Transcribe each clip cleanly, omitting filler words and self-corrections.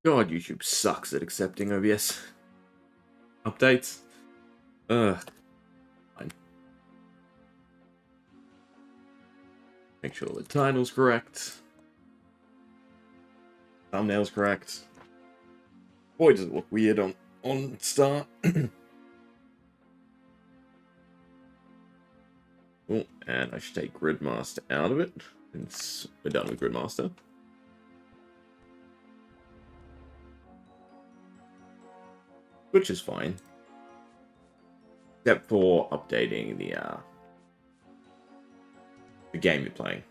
God, YouTube sucks at accepting OBS updates. Fine. Make sure the title's correct. Thumbnail's correct. Boy, does it look weird on start. Oh, and I should take Gridmaster out of it, since we're done with Gridmaster. Which is fine. Except for updating the game you're playing.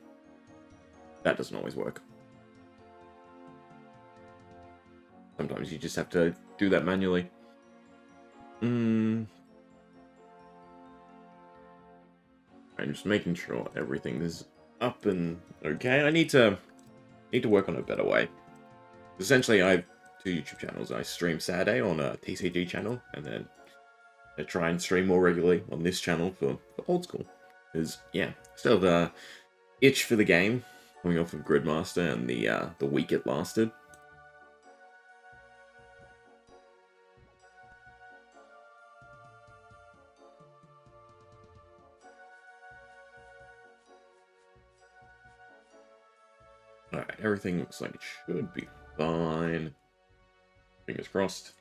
That doesn't always work. Sometimes you just have to do that manually. I'm just making sure everything is up and okay. I need to work on a better way. Essentially, I have 2 YouTube channels. I stream Saturday on a TCG channel, and then I try and stream more regularly on this channel for Old School. Because, yeah, still have a itch for the game, coming off of Gridmaster and the week it lasted. Alright, everything looks like it should be fine. Fingers crossed.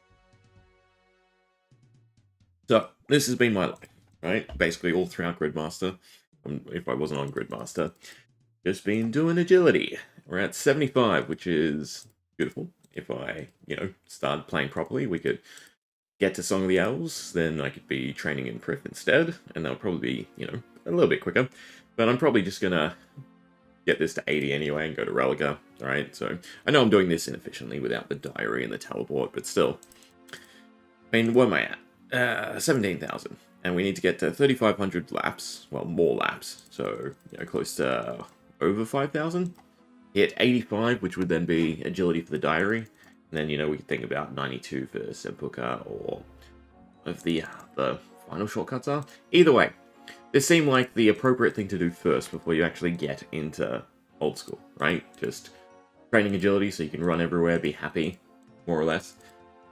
So, this has been my life, right? Basically all throughout Gridmaster. If I wasn't on Gridmaster. Just been doing agility. We're at 75, which is beautiful. If I, started playing properly, we could get to Song of the Owls, then I could be training in Prif instead, and that would probably be, a little bit quicker. But I'm probably just gonna get this to 80 anyway and go to Relica, alright? So, I know I'm doing this inefficiently without the diary and the teleport, but still. I mean, where am I at? 17,000. And we need to get to 3,500 laps, well, more laps, so, close to over 5,000. Hit 85, which would then be agility for the diary. And then, we could think about 92 for Sempuka, or if the final shortcuts are. Either way, this seemed like the appropriate thing to do first before you actually get into Old School, right? Just training agility so you can run everywhere, be happy, more or less.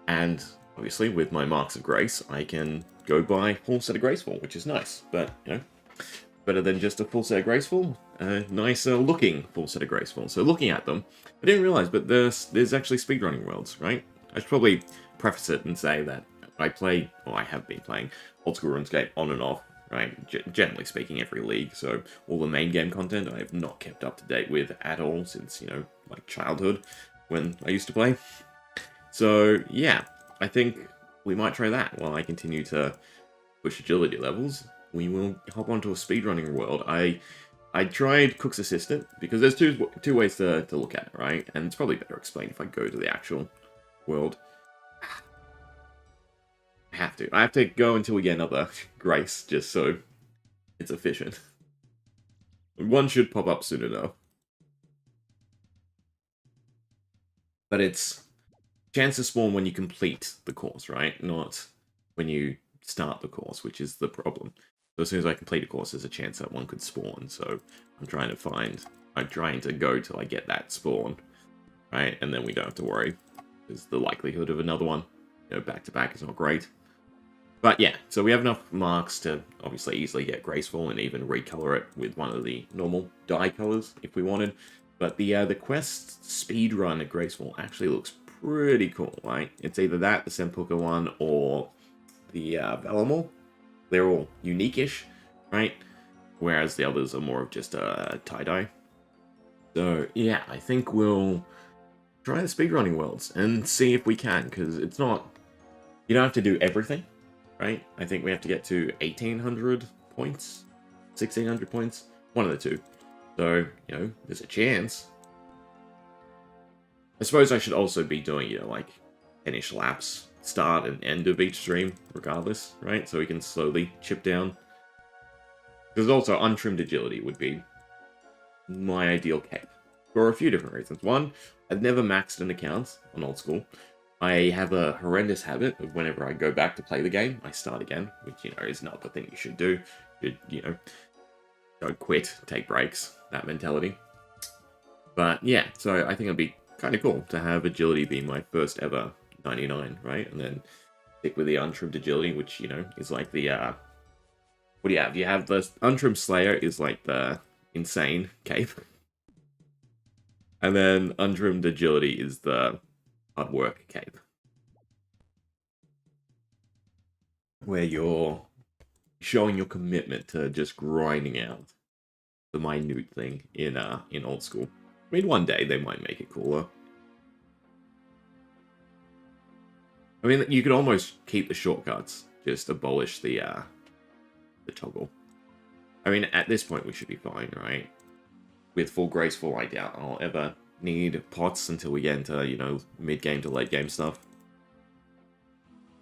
And obviously, with my Marks of Grace, I can go buy a full set of Graceful, which is nice. But, better than just a full set of Graceful, a nicer looking full set of Graceful. So looking at them, I didn't realize, but there's actually speedrunning worlds, right? I should probably preface it and say that I have been playing Old School Runescape on and off, right? Generally speaking, every league. So all the main game content I have not kept up to date with at all since, like childhood when I used to play. So yeah, I think we might try that while I continue to push agility levels. We will hop onto a speedrunning world. I tried Cook's Assistant, because there's two ways to look at it, right? And it's probably better explained if I go to the actual world. I have to go until we get another Grace, just so it's efficient. One should pop up soon enough. But it's chance to spawn when you complete the course, right? Not when you start the course, which is the problem. So as soon as I complete a course, there's a chance that one could spawn. So I'm trying to go till I get that spawn, right? And then we don't have to worry, because the likelihood of another one, back to back is not great. But yeah, so we have enough marks to obviously easily get Graceful and even recolor it with one of the normal dye colors if we wanted. But the quest speedrun at Graceful actually looks pretty cool, right? It's either that, the Sempuka one, or the Valamor. They're all unique-ish, right? Whereas the others are more of just a tie-dye. So, yeah, I think we'll try the speedrunning worlds and see if we can, because it's not... You don't have to do everything, right? I think we have to get to 1,800 points, 1,600 points, one of the two. So, there's a chance. I suppose I should also be doing, like, 10-ish laps, start and end of each stream, regardless, right? So we can slowly chip down. Because also, untrimmed agility would be my ideal cape. For a few different reasons. One, I've never maxed an account on Old School. I have a horrendous habit of whenever I go back to play the game, I start again, which, is not the thing you should do. Don't quit, take breaks, that mentality. But yeah, so I think it'd be kind of cool to have agility be my first ever 99, right? And then stick with the untrimmed agility, which, you know, is like the, what do you have? You have the untrimmed slayer is like the insane cape. And then untrimmed agility is the hard work cape. Where you're showing your commitment to just grinding out the minute thing in old school. I mean, one day they might make it cooler. I mean, you could almost keep the shortcuts, just abolish the toggle. I mean, at this point we should be fine, right? With full Graceful, I doubt I'll ever need pots until we get into, you know, mid-game to late-game stuff.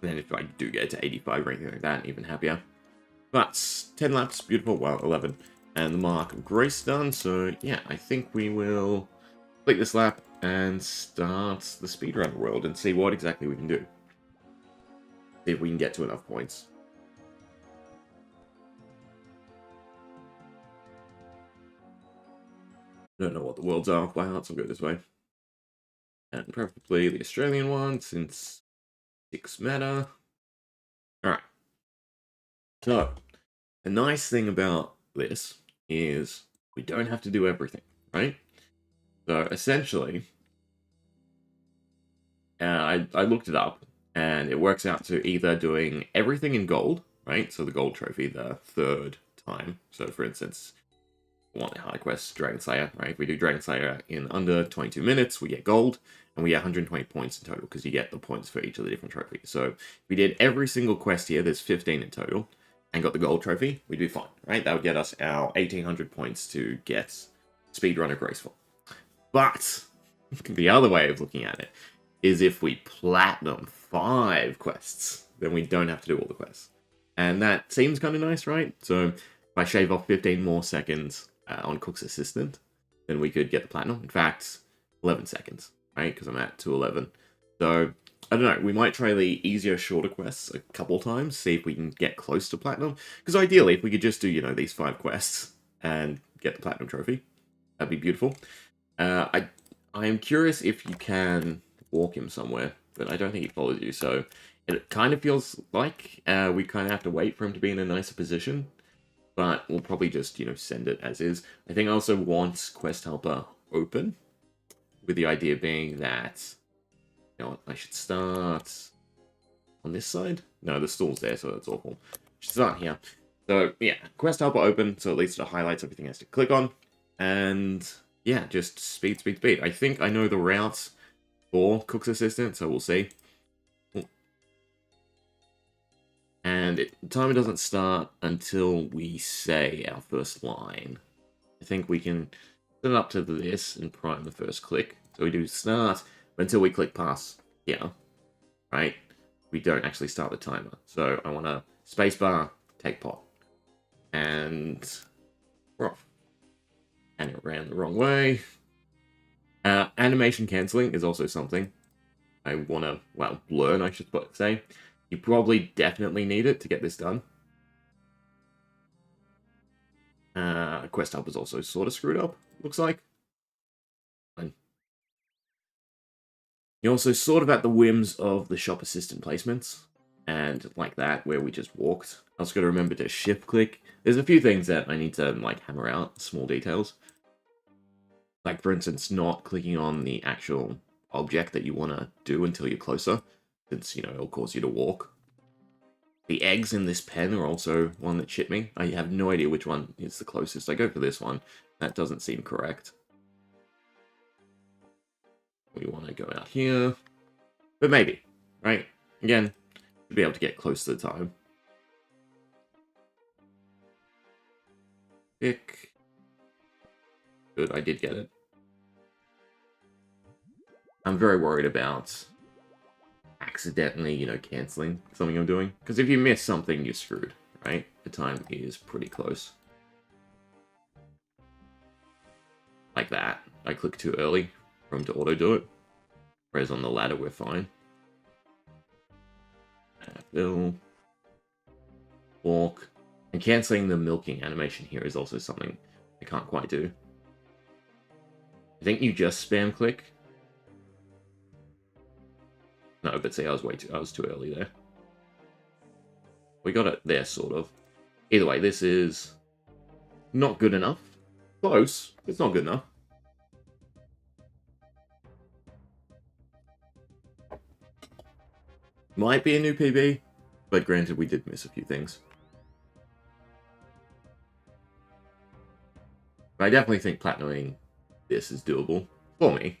And then if I do get to 85 or anything like that, even happier. But 10 laps, beautiful, well, 11. And the mark of grace done, so yeah, I think we will complete this lap and start the speedrun world and see what exactly we can do. See if we can get to enough points. Don't know what the worlds are by heart, so I'll go this way. And preferably the Australian one, since 6 matter. Alright. So, the nice thing about this is we don't have to do everything, right? So, essentially, I looked it up, and it works out to either doing everything in gold, right? So the gold trophy the third time. So, for instance, want the high quest Dragon Slayer, right? If we do Dragon Slayer in under 22 minutes, we get gold, and we get 120 points in total, because you get the points for each of the different trophies. So if we did every single quest here, there's 15 in total, and got the gold trophy, we'd be fine, right? That would get us our 1800 points to get Speedrunner Graceful. But the other way of looking at it is if we platinum 5 quests, then we don't have to do all the quests. And that seems kind of nice, right? So if I shave off 15 more seconds on Cook's Assistant, then we could get the platinum. In fact, 11 seconds, right? Because I'm at 211. So, I don't know, we might try the easier, shorter quests a couple times, see if we can get close to platinum. Because ideally, if we could just do, you know, these 5 quests and get the platinum trophy, that'd be beautiful. I am curious if you can walk him somewhere, but I don't think he follows you, so it kind of feels like we kind of have to wait for him to be in a nicer position. But we'll probably just, you know, send it as is. I think I also want Quest Helper open, with the idea being that, you know what, I should start on this side? No, the stool's there, so that's awful. I should start here. So, yeah, Quest Helper open, so at least it highlights everything it has to click on. And, yeah, just speed, speed, speed. I think I know the route for Cook's Assistant, so we'll see. And the timer doesn't start until we say our first line. I think we can set it up to this and prime the first click. So we do start, but until we click pass here, right? We don't actually start the timer. So I want to spacebar, take pot. And we're off. And it ran the wrong way. Animation cancelling is also something I want to, well, learn, I should say. You probably definitely need it to get this done. Quest Hub is also sort of screwed up, looks like. You're also sort of at the whims of the shop assistant placements. And like that, where we just walked. I also got to remember to shift click. There's a few things that I need to like hammer out, small details. Like, for instance, not clicking on the actual object that you want to do until you're closer. Since, you know, it'll cause you to walk. The eggs in this pen are also one that shit me. I have no idea which one is the closest. I go for this one. That doesn't seem correct. We want to go out here. But maybe, right? Again, should be able to get close to the time. Pick. Good, I did get it. I'm very worried about accidentally, you know, cancelling something I'm doing. Because if you miss something, you're screwed, right? The time is pretty close. Like that. I click too early for him to auto-do it. Whereas on the ladder, we're fine. Fill. Walk. And cancelling the milking animation here is also something I can't quite do. I think you just spam click No, but see, I was too early there. We got it there, sort of. Either way, this is not good enough. Close. It's not good enough. Might be a new PB, but granted, we did miss a few things. But I definitely think platinuming this is doable for me.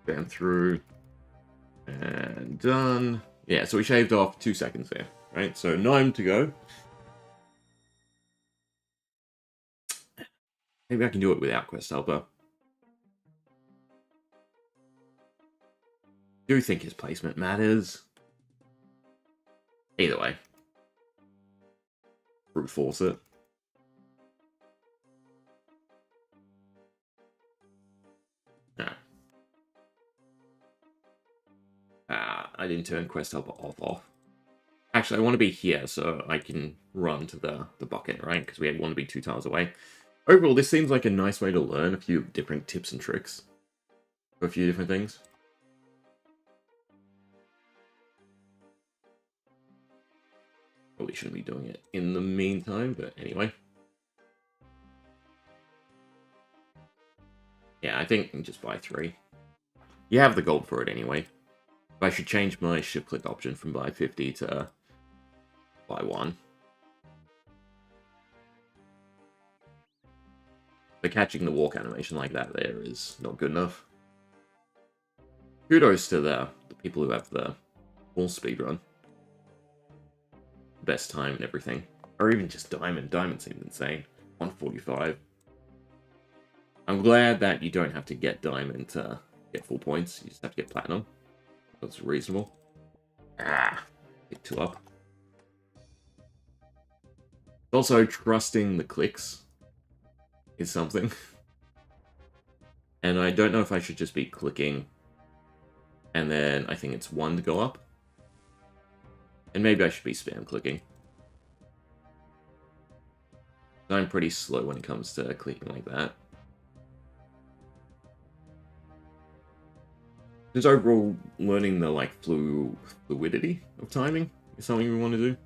Bam through. And done. Yeah, so we shaved off 2 seconds there, right? So 9 to go. Maybe I can do it without Quest Helper. Do think his placement matters. Either way. Brute force it. No. I didn't turn Quest Helper off. Actually, I want to be here so I can run to the bucket, right? Because we want to be 2 tiles away. Overall, this seems like a nice way to learn a few different tips and tricks for a few different things. Probably shouldn't be doing it in the meantime, but anyway. Yeah, I think just buy 3. You have the gold for it anyway. But I should change my shift click option from buy 50 to buy 1. But catching the walk animation like that there is not good enough. Kudos to the people who have the full speedrun. Best time and everything. Or even just Diamond. Diamond seems insane. 145. I'm glad that you don't have to get Diamond to get full points. You just have to get Platinum. That's reasonable. Get 2 up. Also, trusting the clicks is something. And I don't know if I should just be clicking. And then I think it's 1 to go up. And maybe I should be spam clicking. I'm pretty slow when it comes to clicking like that. Just overall, learning the fluidity of timing is something we want to do.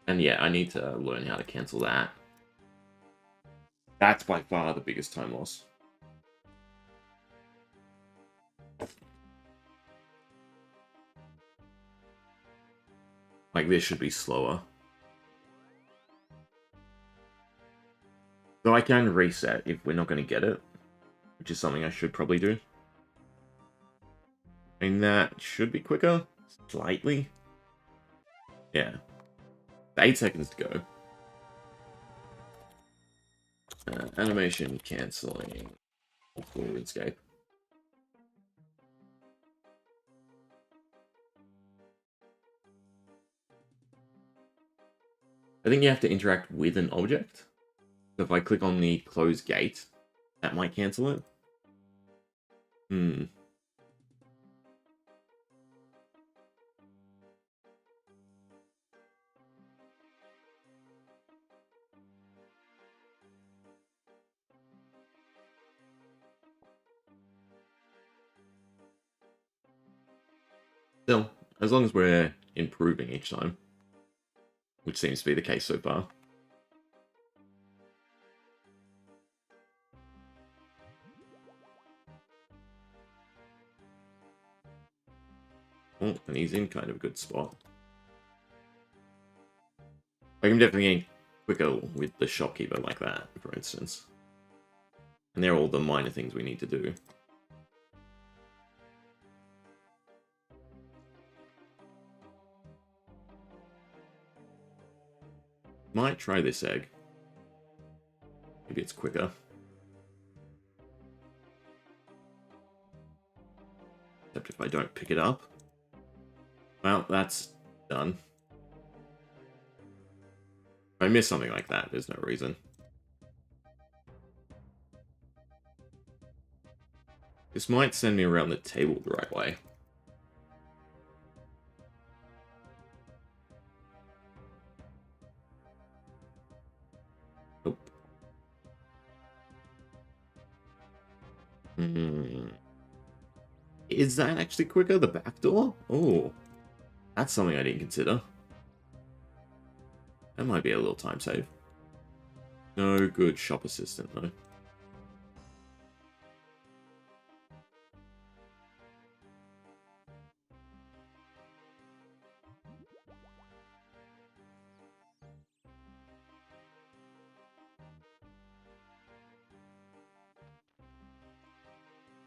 And yeah, I need to learn how to cancel that. That's by far the biggest time loss. Like, this should be slower. So I can reset if we're not going to get it, which is something I should probably do. And that should be quicker, slightly. Yeah. 8 seconds to go. Animation cancelling. Old School Runescape. I think you have to interact with an object. So if I click on the close gate, that might cancel it. Still, as long as we're improving each time, which seems to be the case so far. Oh, and he's in kind of a good spot. I can definitely get quicker with the shopkeeper like that, for instance. And they're all the minor things we need to do. Might try this egg. Maybe it's quicker. Except if I don't pick it up. Well, that's done. If I miss something like that, there's no reason. This might send me around the table the right way. Nope. Hmm. Is that actually quicker, the back door? Oh, that's something I didn't consider. That might be a little time save. No good shop assistant, though.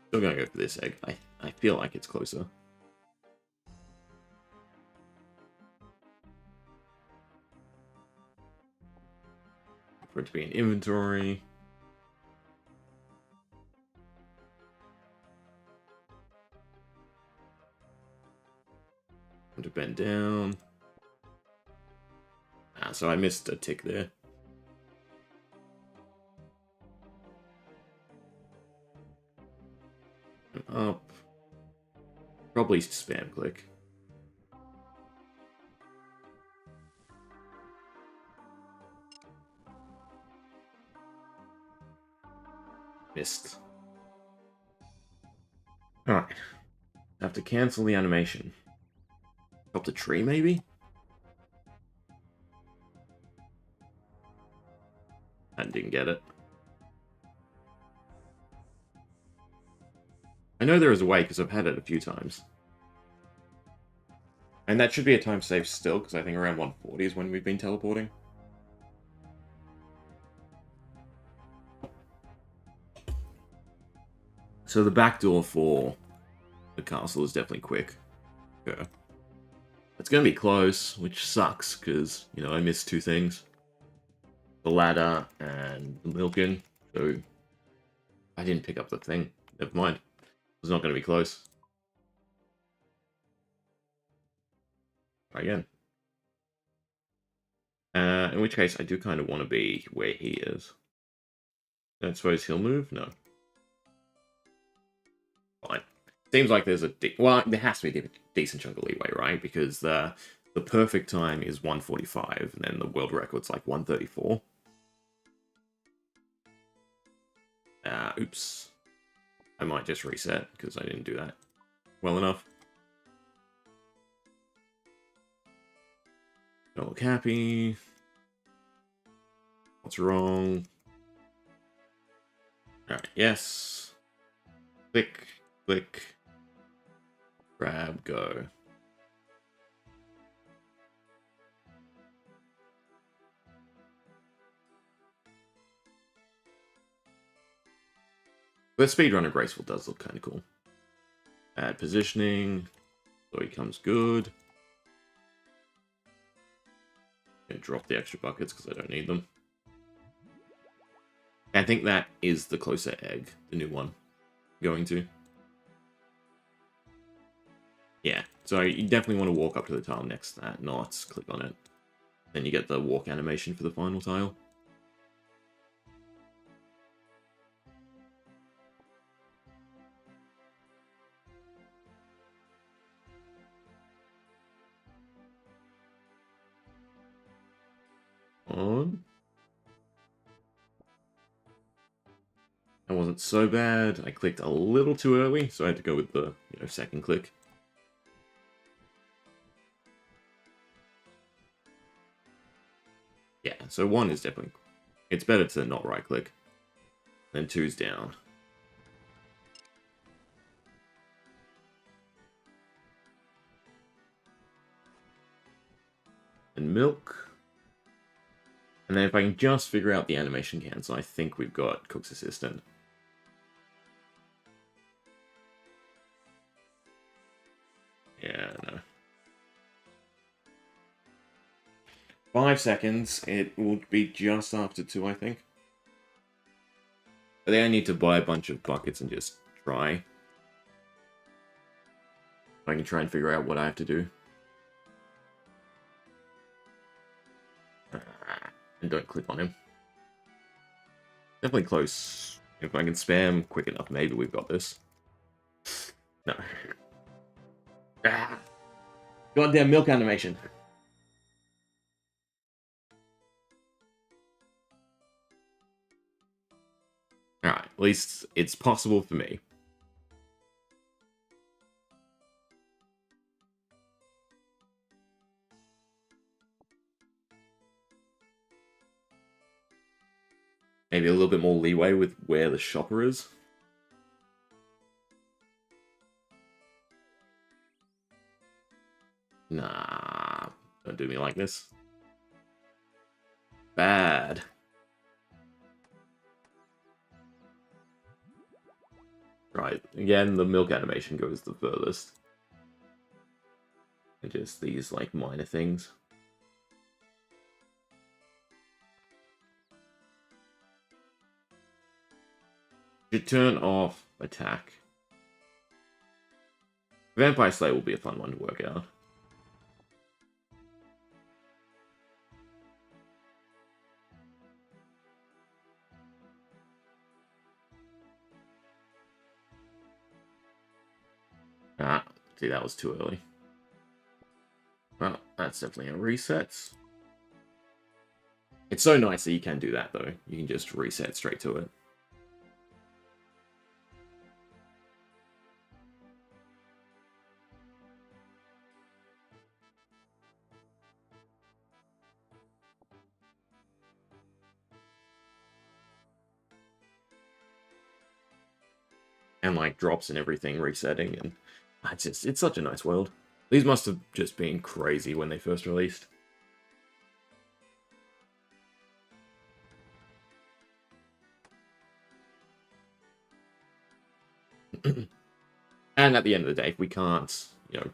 Still gonna go for this egg. I feel like it's closer. For it to be an inventory. To bend down. Ah, so I missed a tick there. And up. Probably spam click. Missed. Alright. I have to cancel the animation. Up the tree, maybe? I didn't get it. I know there is a way, because I've had it a few times. And that should be a time save still, because I think around 140 is when we've been teleporting. So the back door for the castle is definitely quick. Yeah. It's going to be close, which sucks, because, you know, I missed two things. The ladder and the milking, so I didn't pick up the thing. Never mind. It's not going to be close. Try again. In which case, I do kind of want to be where he is. Don't suppose he'll move? No. Fine. Seems like there's a... well, there has to be a decent chunk of leeway, right? Because the perfect time is 145, and then the world record's like 134. Oops. I might just reset, because I didn't do that well enough. Don't look happy. What's wrong? Alright, yes. Click, click. Grab, go. The speedrunner Graceful does look kind of cool. Add positioning, so he comes good. Gonna drop the extra buckets because I don't need them. I think that is the closer egg, the new one. Going to. Yeah, so you definitely want to walk up to the tile next to that, not click on it. Then you get the walk animation for the final tile. On. That wasn't so bad. I clicked a little too early, so I had to go with the second click. Yeah, so 1 is definitely... it's better to not right-click. Then 2's down. And milk. And then if I can just figure out the animation cancel, I think we've got Cook's Assistant. Yeah, no. 5 seconds. It will be just after 2, I think. But then I need to buy a bunch of buckets and just try. I can try and figure out what I have to do. And don't click on him. Definitely close. If I can spam quick enough, maybe we've got this. No. Goddamn milk animation. Alright, at least it's possible for me. Maybe a little bit more leeway with where the shopper is. Nah, don't do me like this. Bad. Right, again, the milk animation goes the furthest. And just these, like, minor things. You turn off attack. Vampire Slayer will be a fun one to work out. Ah, see, that was too early. Well, that's definitely a reset. It's so nice that you can do that, though. You can just reset straight to it. And, like, drops and everything resetting, and it's such a nice world. These must have just been crazy when they first released. And at the end of the day, if we can't, you know,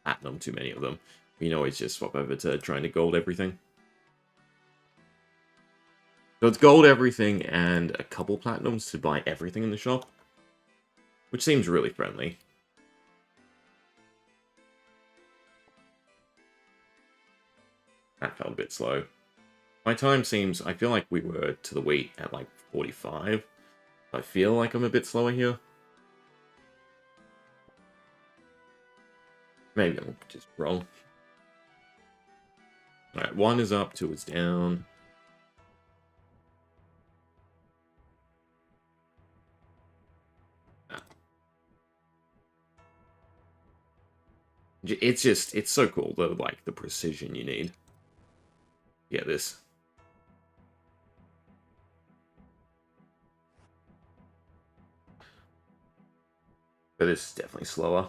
platinum too many of them, we can always just swap over to trying to gold everything. So it's gold everything and a couple platinums to buy everything in the shop, which seems really friendly. That felt a bit slow. My time seems, I feel like we were to the wheat at like 45. I feel like I'm a bit slower here. Maybe I'm just wrong. Alright, 1 is up, 2 is down. It's so cool, though, like, the precision you need. Yeah, this. But this is definitely slower.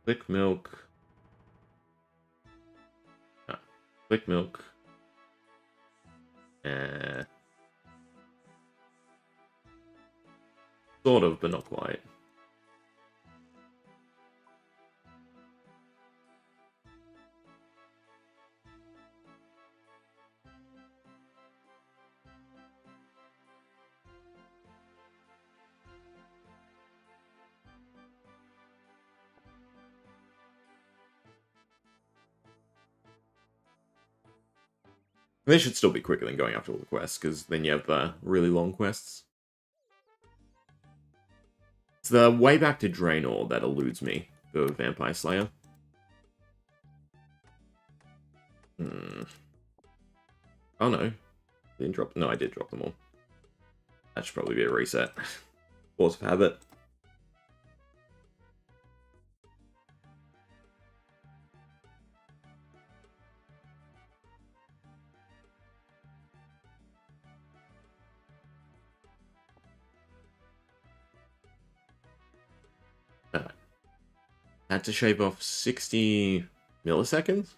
Click milk. Ah, click milk. Sort of, but not quite. This should still be quicker than going after all the quests, because then you have the really long quests. It's the way back to Draenor that eludes me, the Vampire Slayer. Oh no. Didn't drop. No, I did drop them all. That should probably be a reset. Force of habit. Had to shave off 60 milliseconds?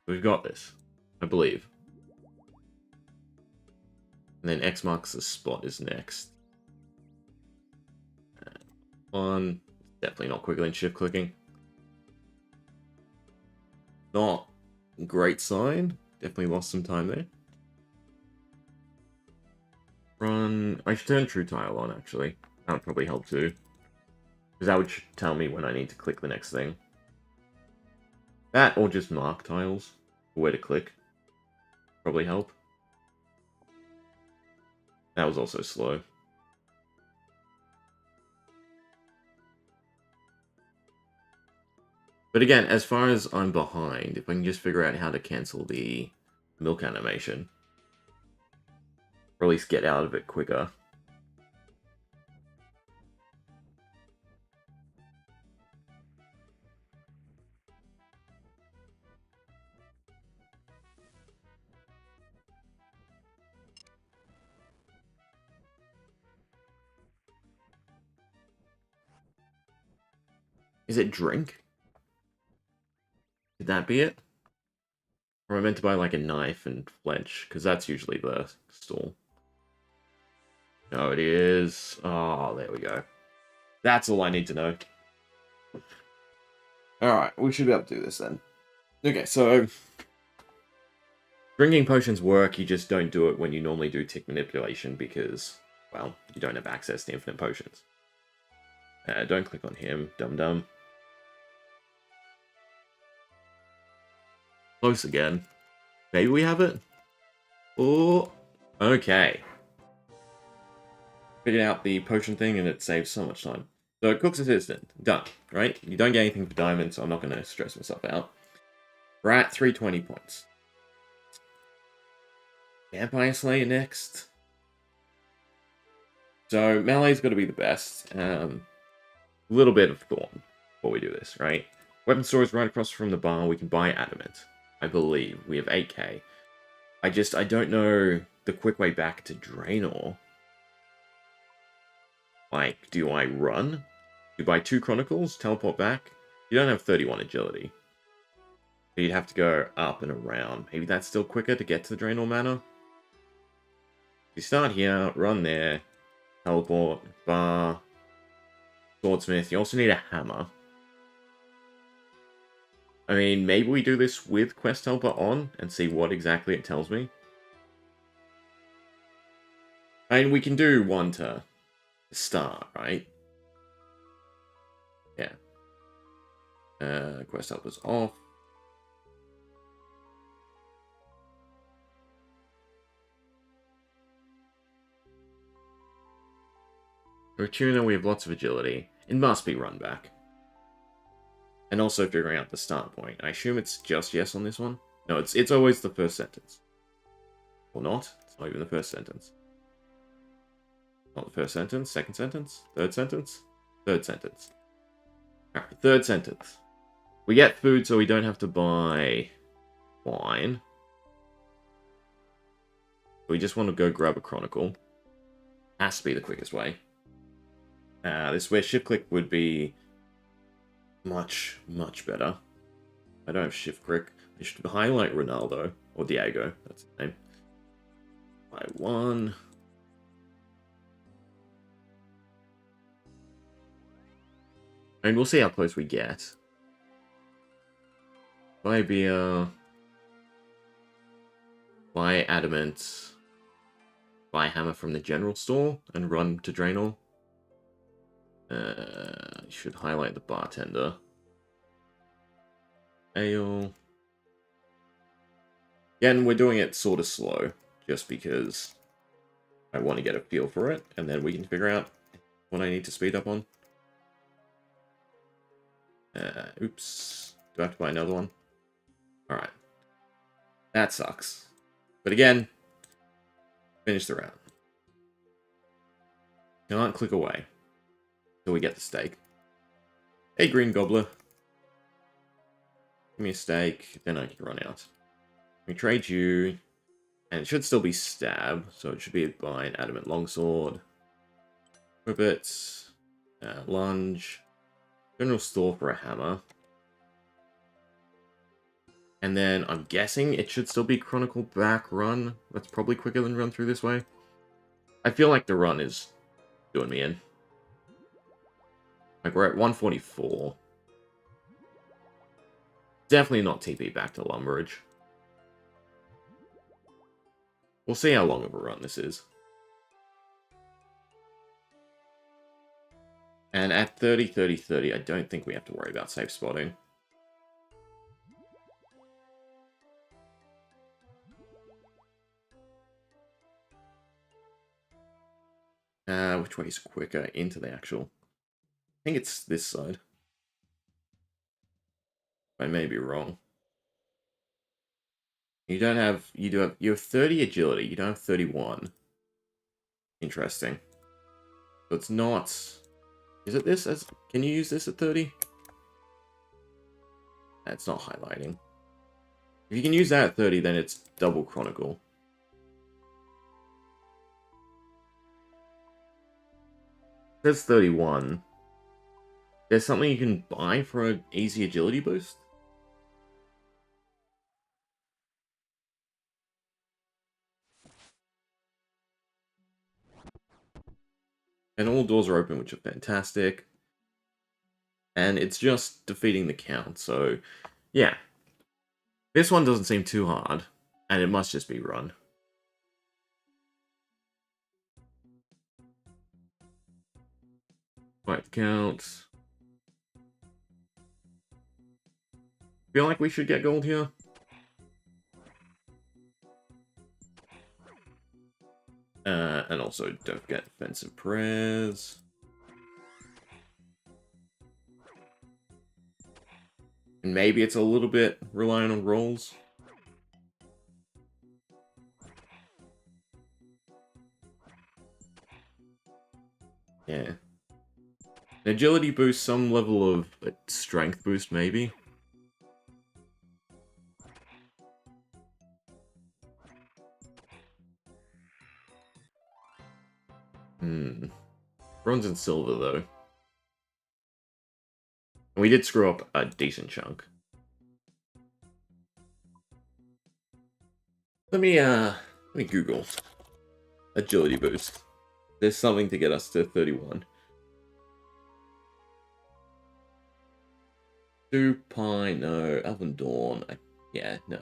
We've got this, I believe. And then X marks the spot is next. One. Definitely not quicker than shift clicking. Not a great sign. Definitely lost some time there. Run. I should turn True Tile on, actually. That would probably help too. Because that would tell me when I need to click the next thing. That, or just mark tiles for where to click. Probably help. That was also slow. But again, as far as I'm behind, if I can just figure out how to cancel the milk animation, or at least get out of it quicker. Is it drink? Could that be it? Or am I meant to buy like a knife and flinch? Because that's usually the stall. No, it is. Oh, there we go. That's all I need to know. Alright, we should be able to do this then. Okay, so... drinking potions work, you just don't do it when you normally do tick manipulation because, well, you don't have access to infinite potions. Don't click on him, dum-dum. Close again. Maybe we have it? Oh, okay. Figured out the potion thing and it saves so much time. So, Cook's Assistant, done, right? You don't get anything for diamonds, so I'm not going to stress myself out. We're at 320 points. Vampire Slayer next. So, melee's got to be the best. A little bit of Thorn before we do this, right? Weapon store is right across from the bar. We can buy Adamant, I believe. We have 8k. I don't know the quick way back to Draenor. Like, do I run? You buy 2 Chronicles, teleport back? You don't have 31 agility. So you'd have to go up and around. Maybe that's still quicker to get to the Draenor Manor? You start here, run there, teleport, bar, swordsmith. You also need a hammer. I mean, maybe we do this with Quest Helper on and see what exactly it tells me. I mean, we can do one to start, right? Yeah. Quest Helper's off. For a tuner, we have lots of agility. It must be run back. And also figuring out the start point. I assume it's just yes on this one? No, it's always the first sentence. Or not. It's not even the first sentence. Not the first sentence, second sentence, third sentence, third sentence. Alright, third sentence. We get food so we don't have to buy wine. We just want to go grab a chronicle. Has to be the quickest way. This is where shift click would be much, much better. I don't have shift click. I should highlight Ronaldo, or Diego, that's his name. By 1. And we'll see how close we get. Buy beer. Buy adamant. Buy hammer from the general store and run to Draenor. You should highlight the bartender. Ale. Again, we're doing it sort of slow, just because I want to get a feel for it, and then we can figure out what I need to speed up on. Oops. Do I have to buy another one? Alright. That sucks. But again, finish the round. Can't click away till we get the steak. Hey, Green Gobbler. Give me a steak, then I can run out. We trade you, and it should still be stab, so it should be by an adamant longsword. Equip it. Lunge. General store for a hammer. And then I'm guessing it should still be Chronicle back run. That's probably quicker than run through this way. I feel like the run is doing me in. Like, we're at 144. Definitely not TP back to Lumbridge. We'll see how long of a run this is. And at 30, 30, 30, I don't think we have to worry about safe spotting. Which way is quicker into the actual? I think it's this side. I may be wrong. You have 30 agility, you don't have 31. Interesting. So it's not... Is it this? Can you use this at 30? It's not highlighting. If you can use that at 30, then it's double Chronicle. It says 31. There's something you can buy for an easy agility boost? And all doors are open, which are fantastic. And it's just defeating the count, so yeah. This one doesn't seem too hard, and it must just be run. Fight count. Feel like we should get gold here. And also, don't forget defensive prayers. And maybe it's a little bit reliant on rolls. Yeah. An agility boost, some level of strength boost, maybe. Bronze and silver, though. And we did screw up a decent chunk. Let me Google agility boost. There's something to get us to 31. Supine, no. Elven Dawn, yeah, no.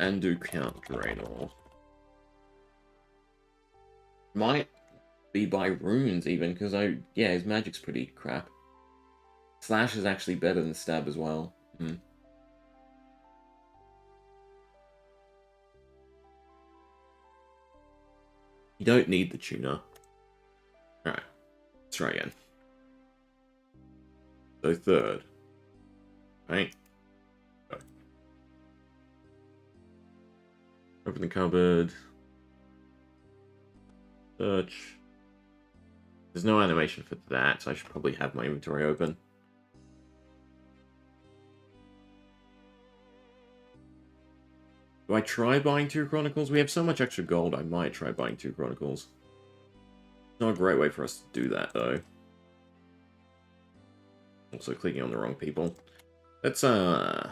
And do Count Draenor. Might be by runes, even, because yeah, his magic's pretty crap. Slash is actually better than Stab as well. You don't need the tuner. Alright, let's try again. So third. Right? Go. Open the cupboard. Search. There's no animation for that, so I should probably have my inventory open. Do I try buying 2 Chronicles? We have so much extra gold, I might try buying 2 Chronicles. Not a great way for us to do that, though. Also clicking on the wrong people. Let's, don't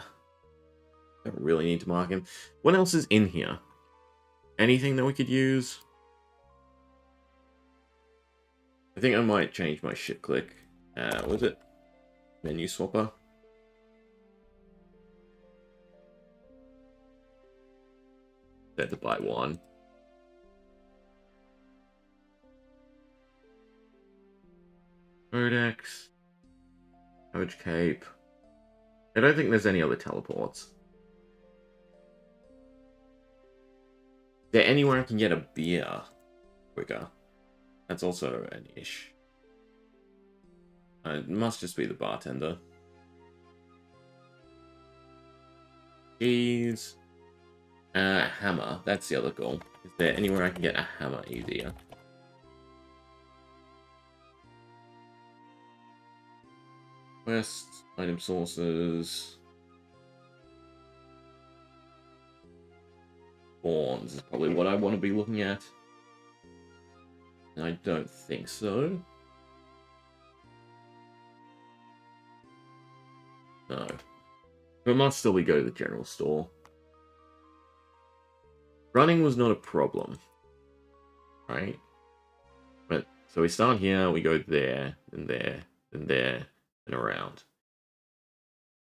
really need to mark him. What else is in here? Anything that we could use? I think I might change my shift click. What was it? Menu swapper? Set to buy 1. Codex. Coach Cape. I don't think there's any other teleports. Is there anywhere I can get a beer quicker? That's also an ish. It must just be the bartender. Keys. Hammer. That's the other goal. Is there anywhere I can get a hammer easier? Quests, item sources. Spawns is probably what I want to be looking at. I don't think so. No. But must still we go to the general store. Running was not a problem. Right? But so we start here, we go there, and there, and there, and around.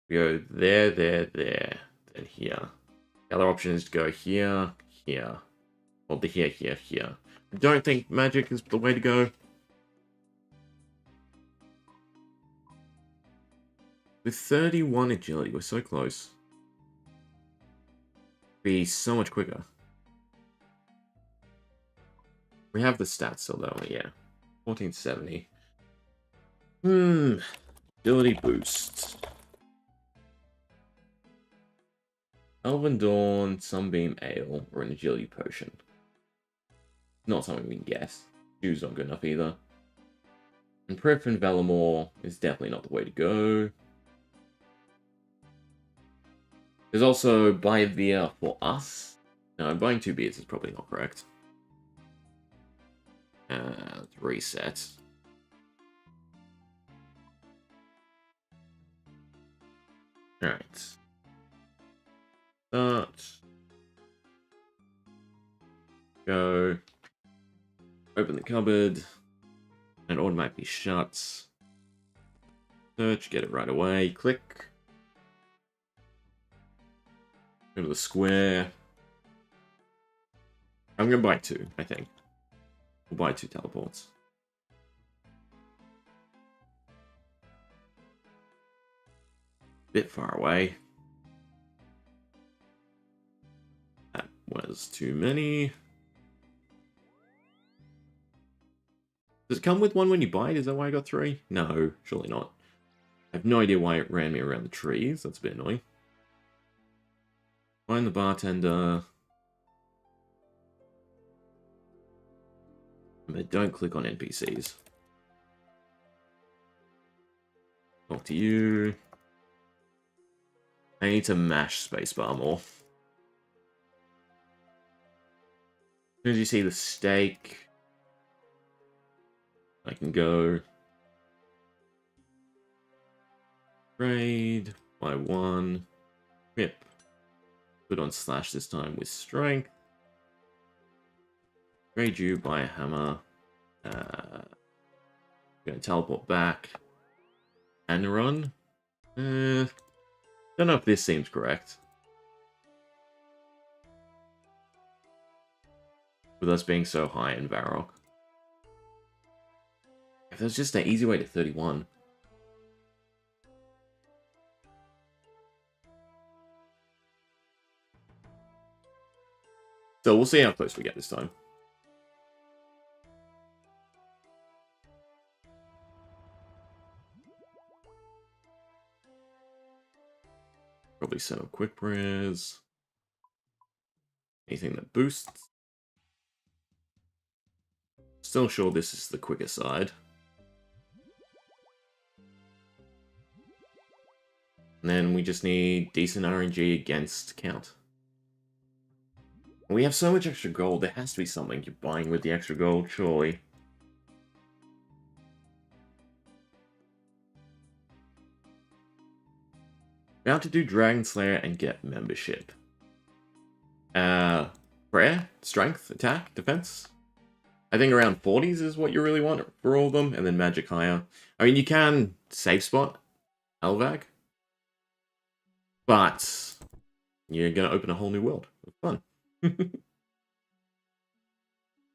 We go there, there, and here. The other option is to go here, here. Or the here, here, here. I don't think magic is the way to go. With 31 agility, we're so close. Be so much quicker. We have the stats still though, yeah. 1470. Agility boost. Elven Dawn, Sunbeam Ale, or an agility potion. Not something we can guess. Shoes not good enough either. And Prif and Valamore is definitely not the way to go. There's also buy a beer for us. No, buying 2 beers is probably not correct. Let's reset. Alright. Start. Go. Open the cupboard. And automatically shuts. Search, get it right away. Click. Go to the square. I'm going to buy 2, I think. We'll buy 2 teleports. Bit far away. That was too many. Does it come with one when you buy it? Is that why I got 3? No, surely not. I have no idea why it ran me around the trees. That's a bit annoying. Find the bartender. But don't click on NPCs. Talk to you. I need to mash spacebar more. As soon as you see the steak, I can go trade by 1. Whip. Put on slash this time with strength. Trade you by a hammer. Gonna teleport back and run. Don't know if this seems correct. With us being so high in Varrock. If there's just an easy way to 31. So we'll see how close we get this time. Probably set up quick prayers. Anything that boosts. Still sure this is the quicker side. And then we just need decent RNG against count. We have so much extra gold, there has to be something you're buying with the extra gold, surely. About to do Dragon Slayer and get membership. Prayer, strength, attack, defense. I think around 40s is what you really want for all of them, and then magic higher. I mean, you can safe spot Elvag, but you're gonna open a whole new world of fun.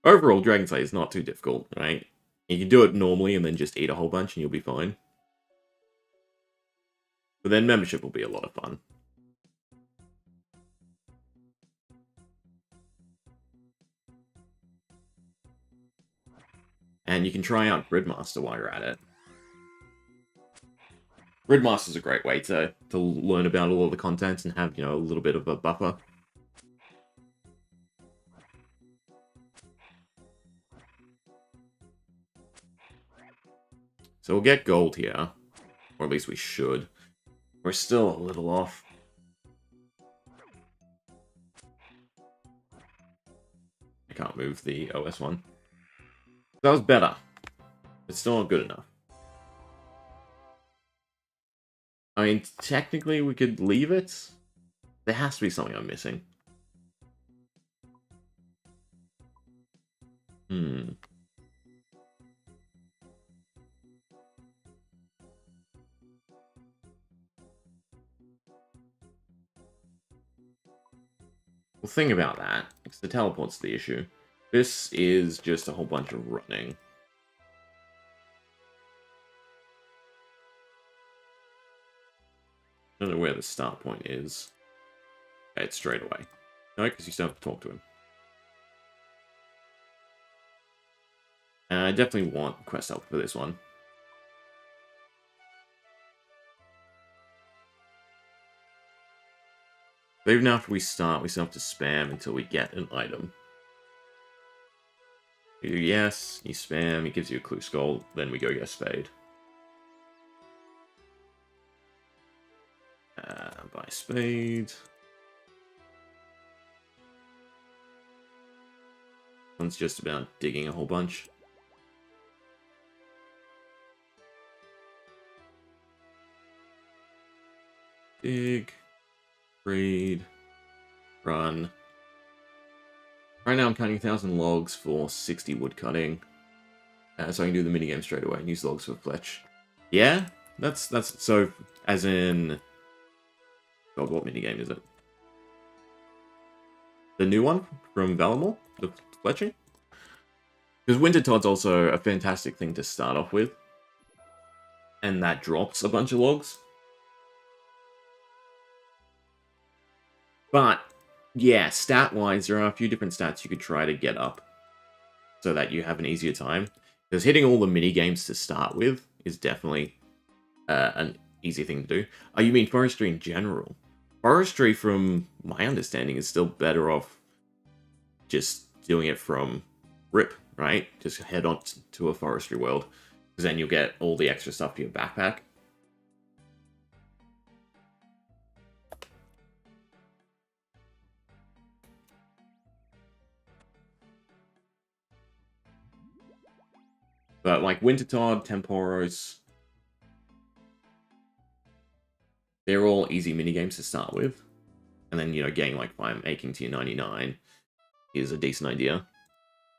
Overall, Dragon Slayer is not too difficult, right? You can do it normally and then just eat a whole bunch and you'll be fine. But then membership will be a lot of fun. And you can try out Gridmaster while you're at it. Gridmaster's a great way to learn about all of the content and have, you know, a little bit of a buffer. So we'll get gold here. Or at least we should. We're still a little off. I can't move the OS one. That was better. It's still not good enough. I mean, technically we could leave it. There has to be something I'm missing. Well, think about that, because the teleport's the issue. This is just a whole bunch of running. I don't know where the start point is. Okay, it's straight away. No, because you still have to talk to him. And I definitely want quest help for this one. But even after we start, we still have to spam until we get an item. You do yes, you spam, it gives you a Kloo skull, then we go get a spade. Buy spade. One's just about digging a whole bunch. Dig, breed, run. Right now I'm cutting 1,000 logs for 60 wood cutting. So I can do the minigame straight away and use logs for fletch. Yeah, that's so as in. God, what minigame is it? The new one from Valamore, the fletching. Because Winter Todd's also a fantastic thing to start off with, and that drops a bunch of logs. But yeah, stat-wise, there are a few different stats you could try to get up so that you have an easier time. Because hitting all the mini games to start with is definitely an easy thing to do. Oh, you mean forestry in general? Forestry, from my understanding, is still better off just doing it from rip, right? Just head on to a forestry world, because then you'll get all the extra stuff to your backpack. But like Wintertodd, Temporos, they're all easy minigames to start with. And then, you know, getting like 5 making to your 99 is a decent idea.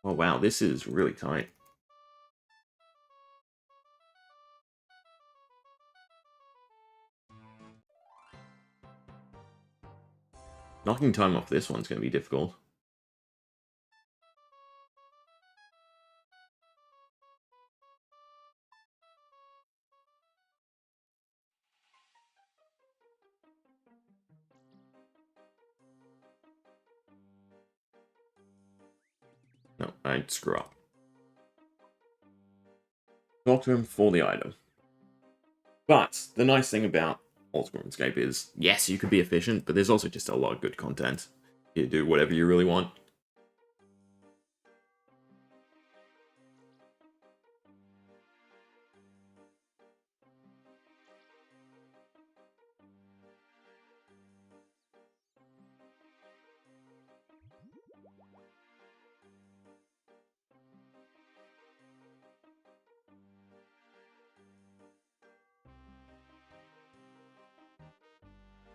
Oh wow, this is really tight. Knocking time off this one's going to be difficult. No, I'd screw up. Talk to him for the item. But the nice thing about Old School Runescape is, yes, you could be efficient, but there's also just a lot of good content. You do whatever you really want.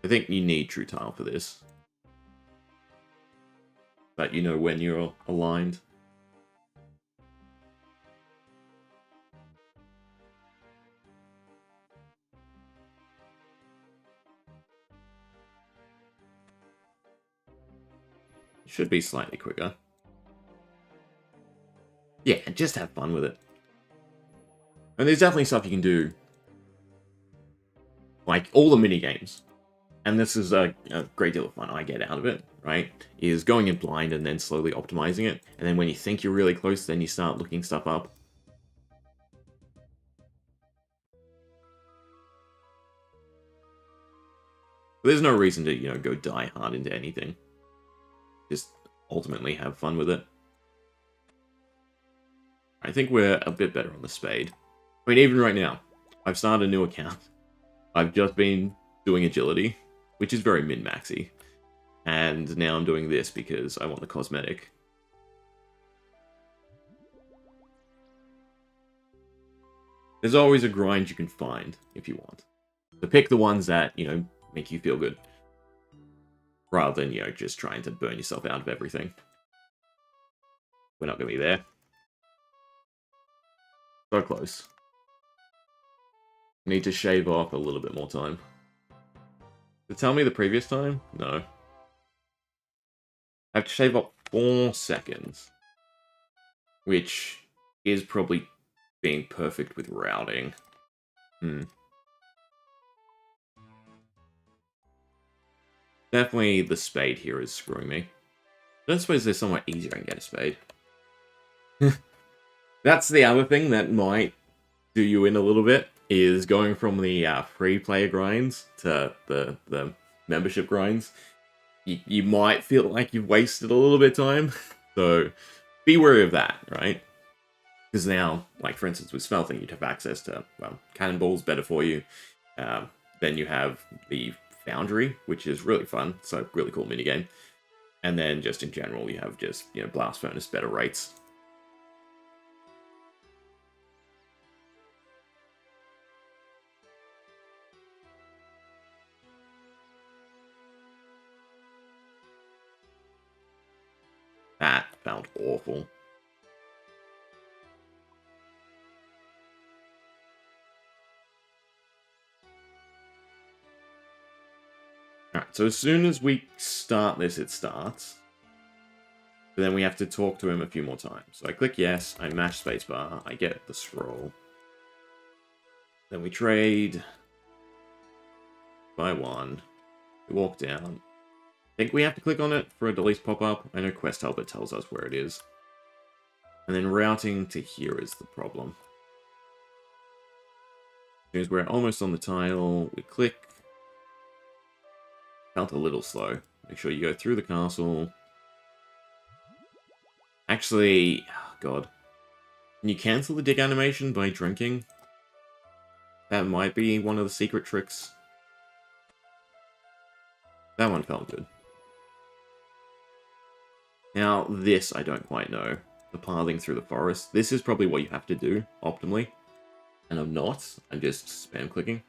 I think you need True Tile for this. But you know when you're aligned. Should be slightly quicker. Yeah, just have fun with it. And there's definitely stuff you can do. Like, all the mini-games. And this is a great deal of fun I get out of it, right? Is going in blind and then slowly optimizing it. And then when you think you're really close, then you start looking stuff up. But there's no reason to, you know, go die hard into anything. Just ultimately have fun with it. I think we're a bit better on the spade. I mean, even right now, I've started a new account. I've just been doing agility, which is very min-maxy. And now I'm doing this because I want the cosmetic. There's always a grind you can find if you want. So pick the ones that, you know, make you feel good. Rather than, you know, just trying to burn yourself out of everything. We're not going to be there. So close. Need to shave off a little bit more time. Did it tell me the previous time? No. I have to shave off 4 seconds. Which is probably being perfect with routing. Definitely the spade here is screwing me. I don't suppose there's somewhere easier I can get a spade. That's the other thing that might do you in a little bit, is going from the free player grinds to the membership grinds. You might feel like you've wasted a little bit of time. So be wary of that, right? Because now, like for instance with smelting, you'd have access to, well, cannonballs, better for you. Then you have the foundry, which is really fun, so really cool minigame. And then just in general, you have just, you know, blast furnace, better rates. felt awful. Alright, so as soon as we start this, it starts. But then we have to talk to him a few more times. So I click yes, I mash spacebar, I get the scroll. Then we trade. By one. We walk down. I think we have to click on it for a delete pop-up. I know Quest Helper tells us where it is. And then routing to here is the problem. As soon as we're almost on the tile, we click. Felt a little slow. Make sure you go through the castle. Actually, oh God. Can you cancel the dig animation by drinking? That might be one of the secret tricks. That one felt good. Now, this I don't quite know. The pathing through the forest. This is probably what you have to do, optimally. And I'm not. I'm just spam clicking.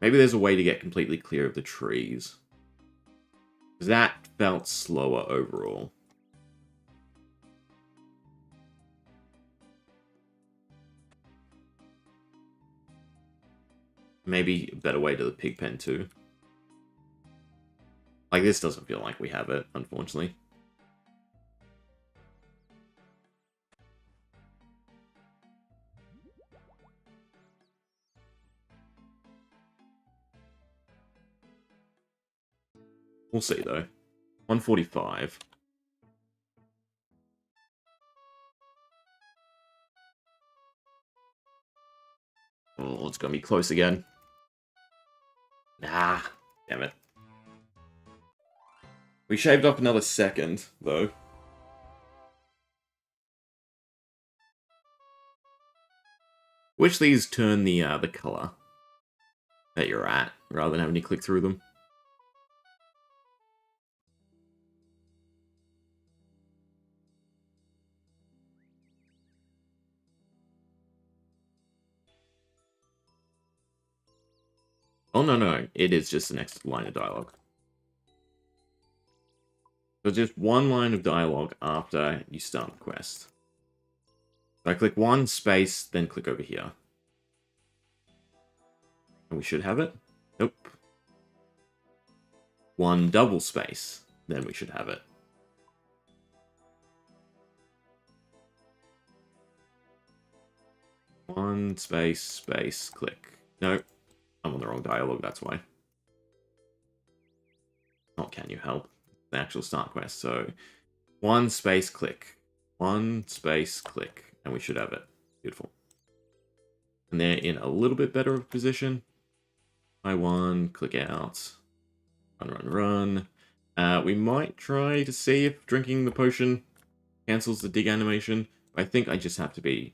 Maybe there's a way to get completely clear of the trees. Because that felt slower overall. Maybe a better way to the pig pen too. Like, this doesn't feel like we have it, unfortunately. We'll see, though. 145. Oh, it's gonna be close again. Nah, damn it. We shaved off another second, though. Which these turn the color that you're at, rather than having to click through them. Oh, no. It is just the next line of dialogue. So just one line of dialogue after you start the quest. So I click one space, then click over here. And we should have it. Nope. One double space, then we should have it. One space, click. Nope. I'm on the wrong dialogue, that's why. Not can you help? The actual start quest. So, one space, click. One space, click. And we should have it. Beautiful. And they're in a little bit better of a position. By one, click out. Run. We might try to see if drinking the potion cancels the dig animation. I think I just have to be,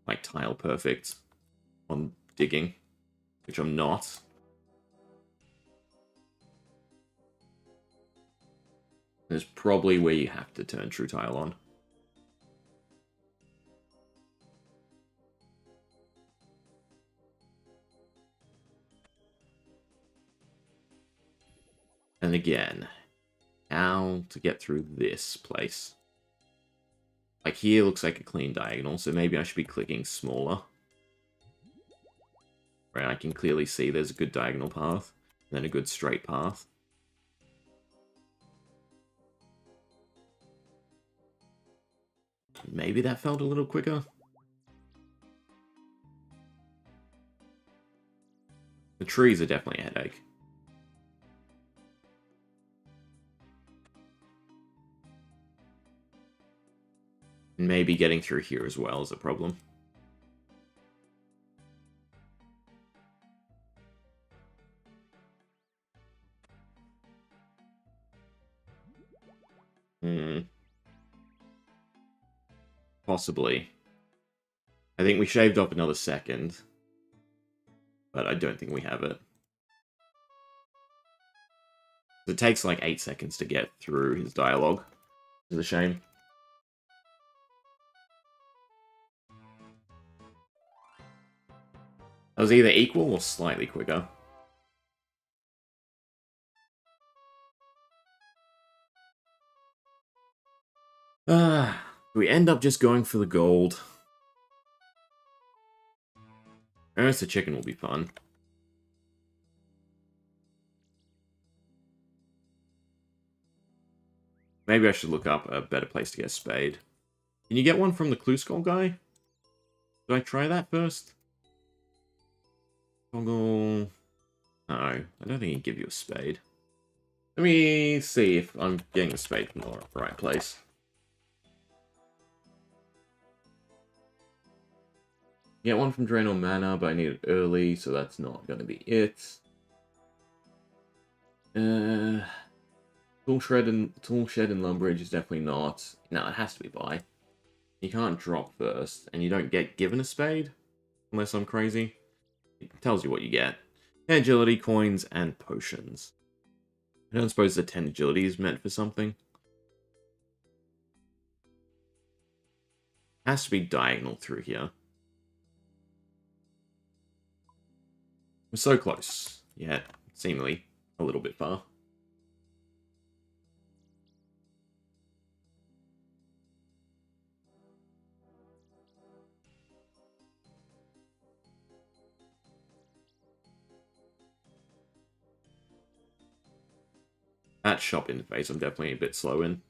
like, tile perfect on digging. Which I'm not. There's probably where you have to turn True Tile on. And again, how to get through this place. Like here looks like a clean diagonal, so maybe I should be clicking smaller. Right, I can clearly see there's a good diagonal path, and then a good straight path. Maybe that felt a little quicker. The trees are definitely a headache. And maybe getting through here as well is a problem. Possibly. I think we shaved off another second. But I don't think we have it. It takes like 8 seconds to get through his dialogue. It's a shame. That was either equal or slightly quicker. We end up just going for the gold. Roast the chicken will be fun. Maybe I should look up a better place to get a spade. Can you get one from the Kloo skull guy? Did I try that first? Toggle... No, I don't think he'd give you a spade. Let me see if I'm getting a spade from the right place. Get one from Draenor Manor, but I need it early, so that's not going to be it. Tool Shed and Lumbridge is definitely not. No, it has to be buy. You can't drop first, and you don't get given a spade, unless I'm crazy. It tells you what you get. 10 agility, coins, and potions. I don't suppose the 10 agility is meant for something. Has to be diagonal through here. We're so close, yet seemingly a little bit far. That shop interface I'm definitely a bit slow in.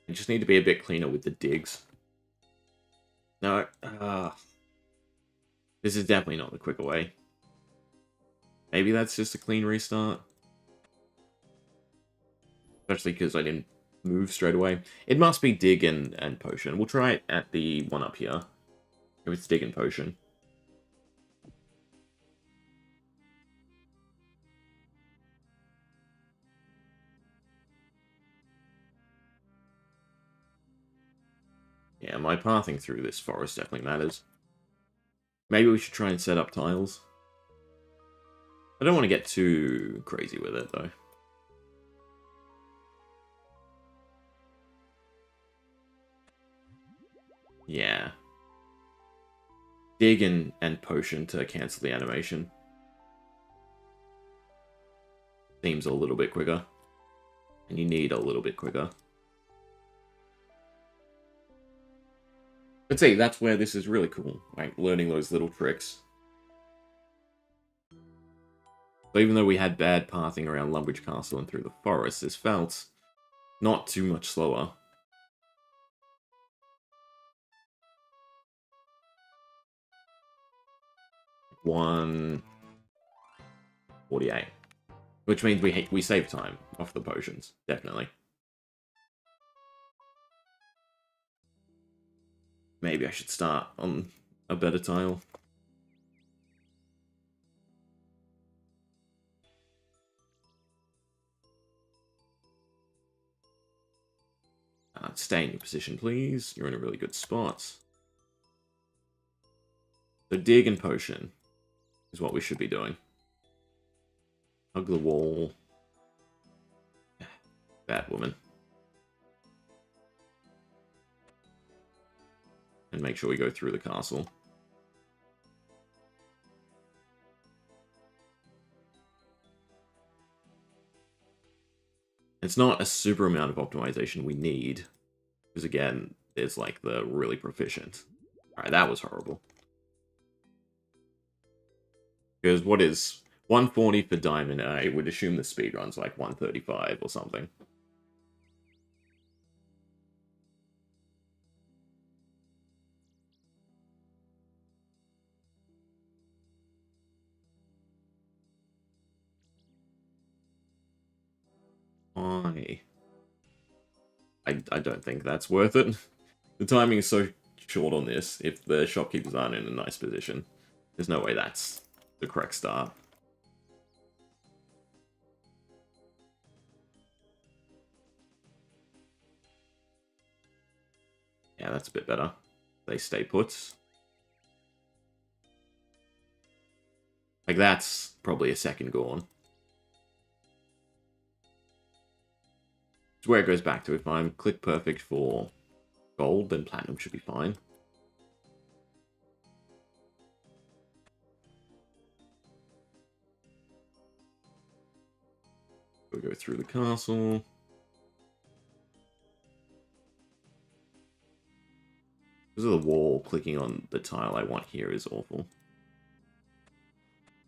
I just need to be a bit cleaner with the digs. No, this is definitely not the quicker way. Maybe that's just a clean restart. Especially because I didn't move straight away. It must be dig and potion. We'll try it at the one up here. If it's dig and potion. Yeah, my pathing through this forest definitely matters. Maybe we should try and set up tiles. I don't want to get too crazy with it, though. Yeah. Dig and potion to cancel the animation. Seems a little bit quicker. And you need a little bit quicker. But see, that's where this is really cool. Like, learning those little tricks. So even though we had bad pathing around Lumbridge Castle and through the forest, this felt not too much slower. $148. Which means we save time off the potions, definitely. Maybe I should start on a better tile. Stay in your position, please. You're in a really good spot. So dig and potion is what we should be doing. Hug the wall. Bad woman. And make sure we go through the castle. It's not a super amount of optimization we need. Because again, it's like the really proficient. Alright, that was horrible. Because what is 140 for diamond? I would assume the speedrun's like 135 or something. Why? I don't think that's worth it. The timing is so short on this. If the shopkeepers aren't in a nice position, there's no way that's the correct start. Yeah, that's a bit better. They stay put. Like, that's probably a second gone. It's where it goes back to. If I'm click perfect for gold, then platinum should be fine. We'll go through the castle. Because of the wall, clicking on the tile I want here is awful.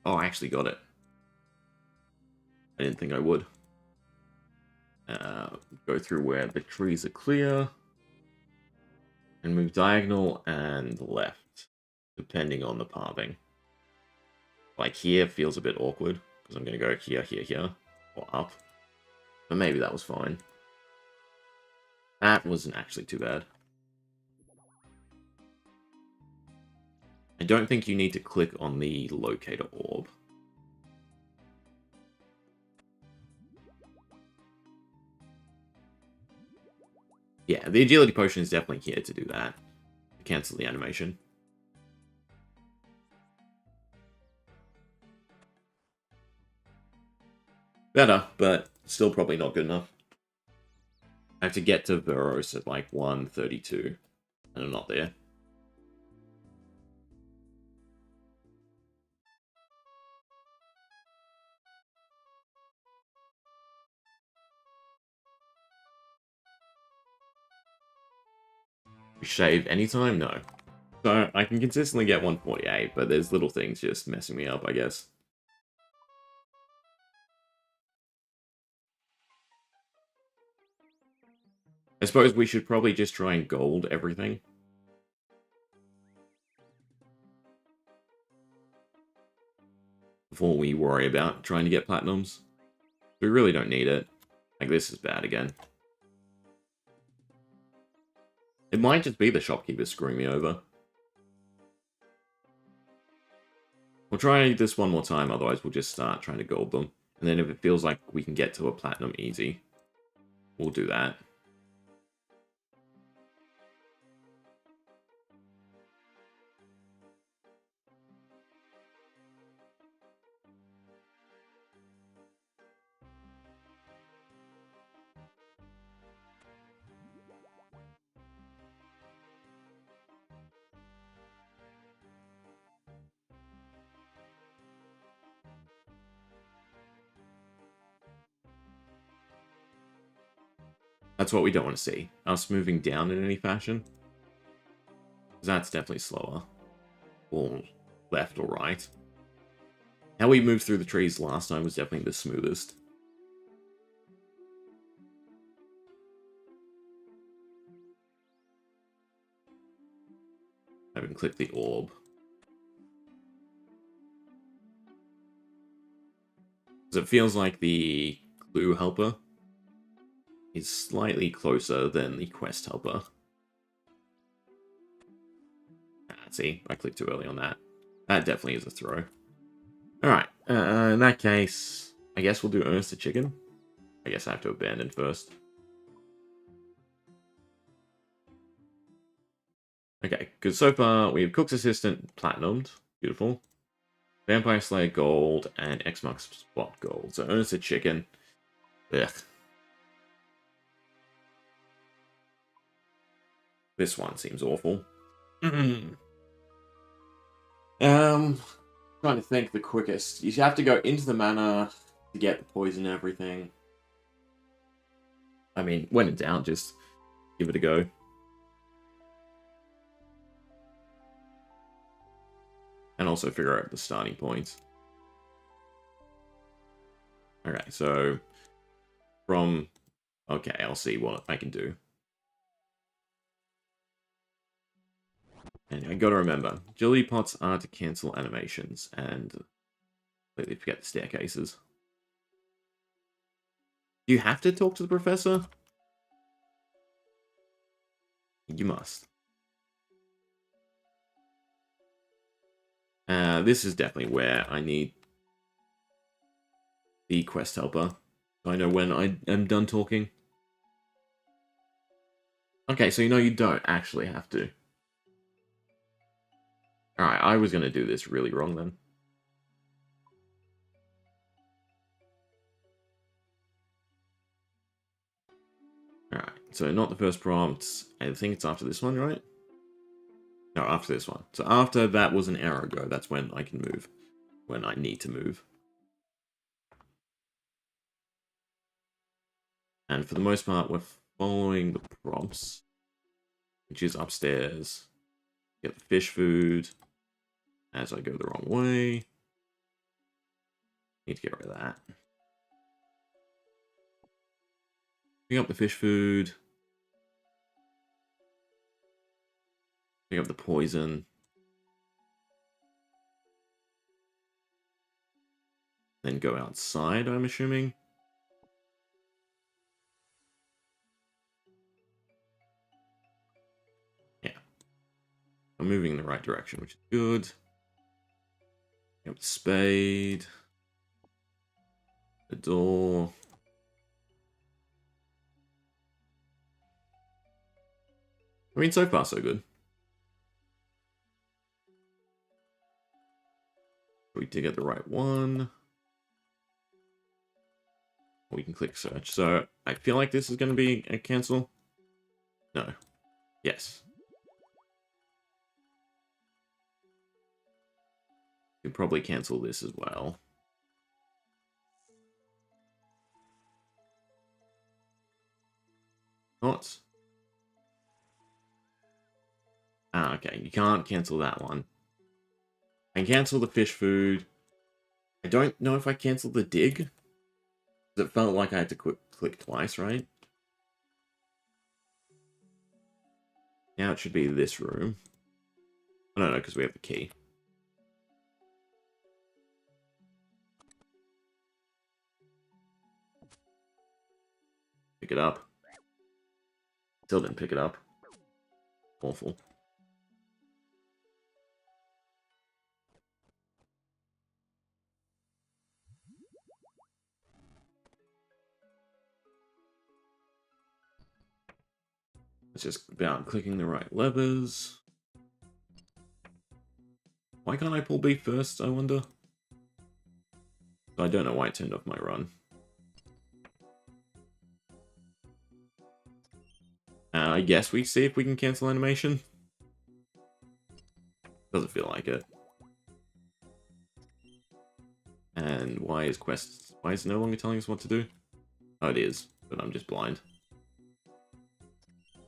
Oh, I actually got it. I didn't think I would. Go through where the trees are clear. And move diagonal and left, depending on the pathing. Like here feels a bit awkward, because I'm going to go here, here, here, or up. But maybe that was fine. That wasn't actually too bad. I don't think you need to click on the locator orb. Yeah, the agility potion is definitely here to do that. To cancel the animation. Better, but still probably not good enough. I have to get to Veros at like 132, and I'm not there. Shave anytime? No. So I can consistently get 148, but there's little things just messing me up, I guess. I suppose we should probably just try and gold everything. Before we worry about trying to get platinums. We really don't need it. Like, this is bad again. It might just be the shopkeeper screwing me over. We'll try this one more time, otherwise we'll just start trying to gold them. And then if it feels like we can get to a platinum easy, we'll do that. That's what we don't want to see. Us moving down in any fashion. That's definitely slower. Or left or right. How we moved through the trees last time was definitely the smoothest. I haven't clicked the orb. Because it feels like the Kloo helper is slightly closer than the quest helper. See, I clicked too early on that. That definitely is a throw. Alright, in that case, I guess we'll do Ernest the Chicken. I guess I have to abandon first. Okay, because so far we have Cook's Assistant Platinumed. Beautiful. Vampire Slayer Gold and X-Mark Spot Gold. So Ernest the Chicken. Ugh. This one seems awful. Trying to think the quickest. You have to go into the manor to get the poison and everything. I mean, when in doubt, just give it a go. And also figure out the starting points. Okay, so from... Okay, I'll see what I can do. And I gotta remember, agility pots are to cancel animations, and completely forget the staircases. Do you have to talk to the professor? You must. This is definitely where I need the quest helper. So I know when I am done talking. Okay, so you know you don't actually have to. Alright, I was going to do this really wrong then. So not the first prompt. I think it's after this one, right? No, after this one. So after that was an hour ago. That's when I can move. When I need to move. And for the most part, we're following the prompts. Which is upstairs. Get the fish food. As I go the wrong way. Need to get rid of that. Pick up the fish food. Pick up the poison. Then go outside, I'm assuming. Yeah. I'm moving in the right direction, which is good. Pick up the spade. The door. I mean, so far so good. We did get the right one. We can click search. So I feel like this is going to be a cancel. No. Yes. You could probably cancel this as well. Not. Ah, okay. You can't cancel that one. I can cancel the fish food. I don't know if I canceled the dig. It felt like I had to click twice, right? Now it should be this room. I don't know, because we have the key. Pick it up. Still didn't pick it up. Awful. It's just about clicking the right levers. Why can't I pull B first, I wonder? I don't know why it turned off my run. I guess we see if we can cancel animation. Doesn't feel like it. And why is it no longer telling us what to do? Oh, it is, but I'm just blind.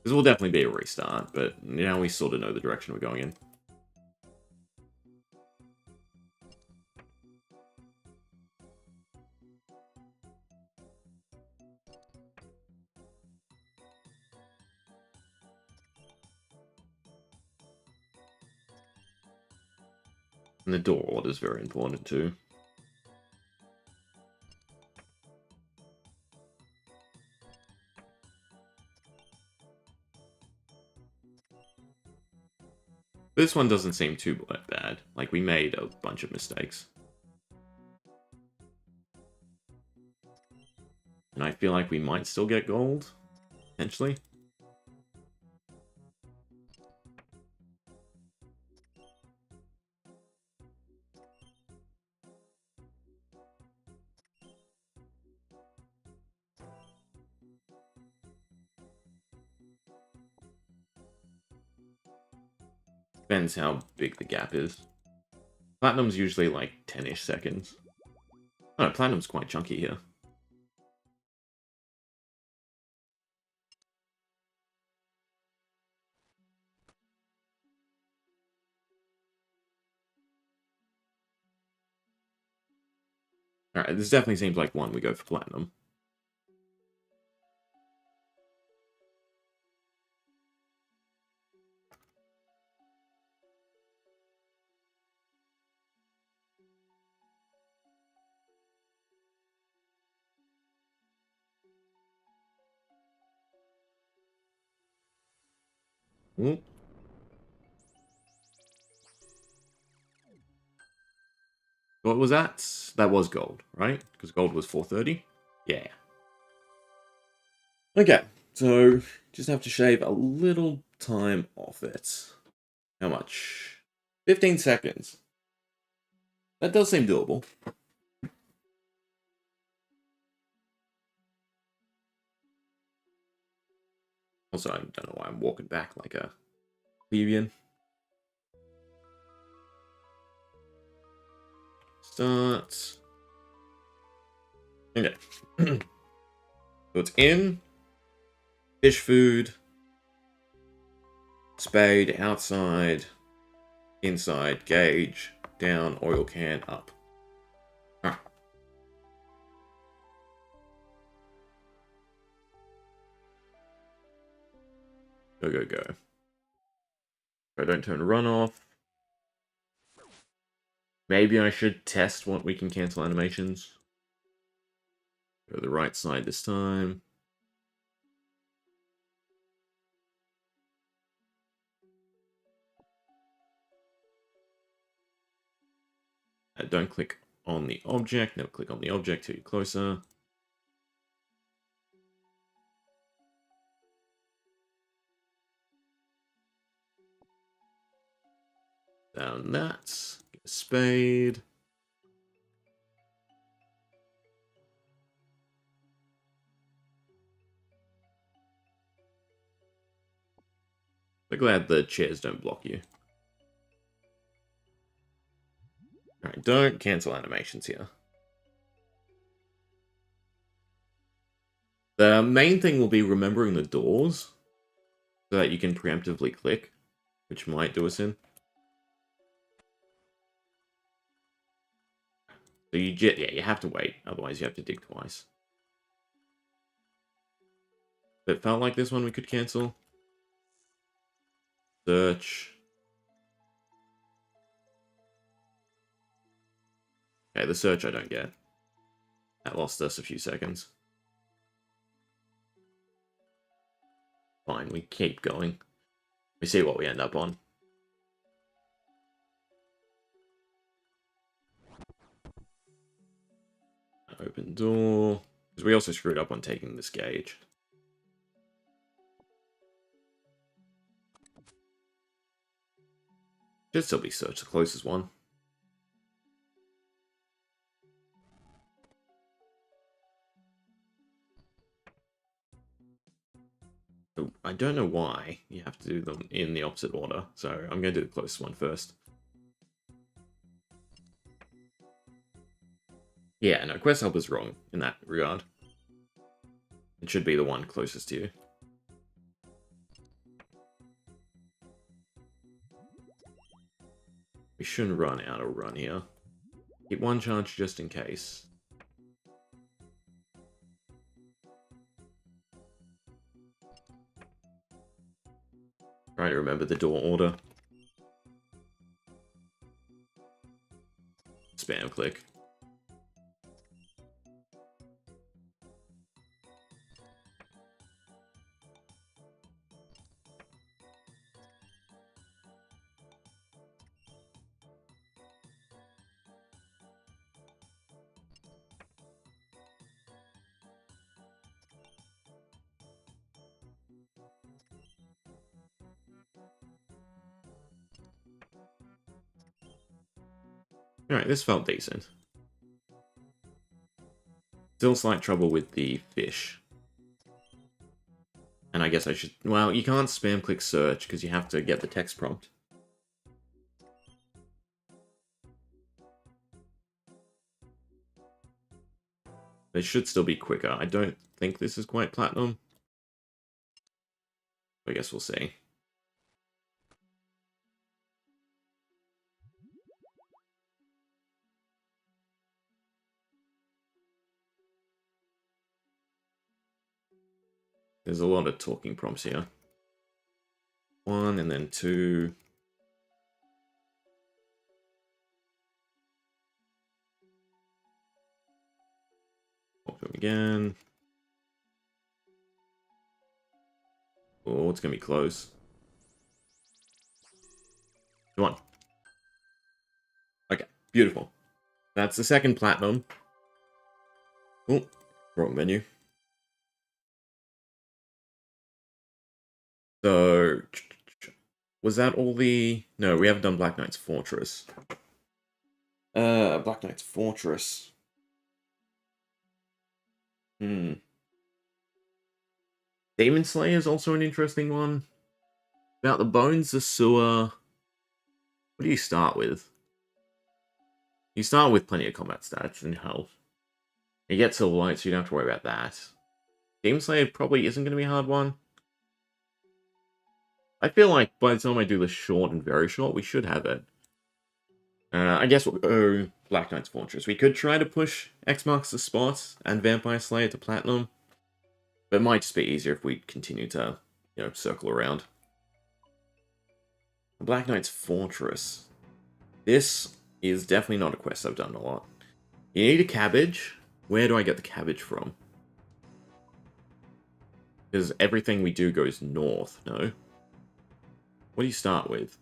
This will definitely be a restart, but now we sort of know the direction we're going in. And the door order is very important too. This one doesn't seem too bad. Like, we made a bunch of mistakes. And I feel like we might still get gold, potentially. Depends how big the gap is. Platinum's usually like 10-ish seconds. Oh, Platinum's quite chunky here. Alright, this definitely seems like one we go for Platinum. Ooh. What was that? That was gold, right? Because gold was 430? Yeah. Okay, so just have to shave a little time off it. How much? 15 seconds. That does seem doable. Also, I don't know why I'm walking back like a plebeian. Start. Okay. So it's in, fish food, spade, outside, inside, gauge, down, oil can, up. Ah. Go, go, go. If I don't turn run off. Maybe I should test what we can cancel animations. Go to the right side this time. Don't click on the object. Never click on the object till you're closer. Down that. Get a spade. I'm glad the chairs don't block you. Alright, don't cancel animations here. The main thing will be remembering the doors so that you can preemptively click, which might do us in. So you have to wait, otherwise you have to dig twice. It felt like this one we could cancel. Search. Okay, the search I don't get. That lost us a few seconds. Fine, we keep going. We see what we end up on. Open door. Because we also screwed up on taking this gauge. Should still be search the closest one. I don't know why you have to do them in the opposite order, so I'm going to do the closest one first. Yeah, no, Quest Help is wrong in that regard. It should be the one closest to you. We shouldn't run out of run here. Keep one charge just in case. Try to remember the door order. Spam click. Alright, this felt decent. Still slight trouble with the fish. And I guess I should... Well, you can't spam click search because you have to get the text prompt. It should still be quicker. I don't think this is quite platinum. I guess we'll see. There's a lot of talking prompts here. 1 and then 2. Talk to him again. Oh, it's going to be close. Come on. Okay, beautiful. That's the second platinum. Oh, wrong menu. So, was that all the... No, we haven't done Black Knight's Fortress. Black Knight's Fortress. Demon Slayer is also an interesting one. About the bones, the sewer. What do you start with? You start with plenty of combat stats and health. You get Silver Light, so you don't have to worry about that. Demon Slayer probably isn't going to be a hard one. I feel like by the time I do the short and very short, we should have it. I guess we'll go Black Knight's Fortress. We could try to push X Marks the Spot and Vampire Slayer to Platinum. But it might just be easier if we continue to, circle around. Black Knight's Fortress. This is definitely not a quest I've done a lot. You need a cabbage. Where do I get the cabbage from? Because everything we do goes north, no? What do you start with?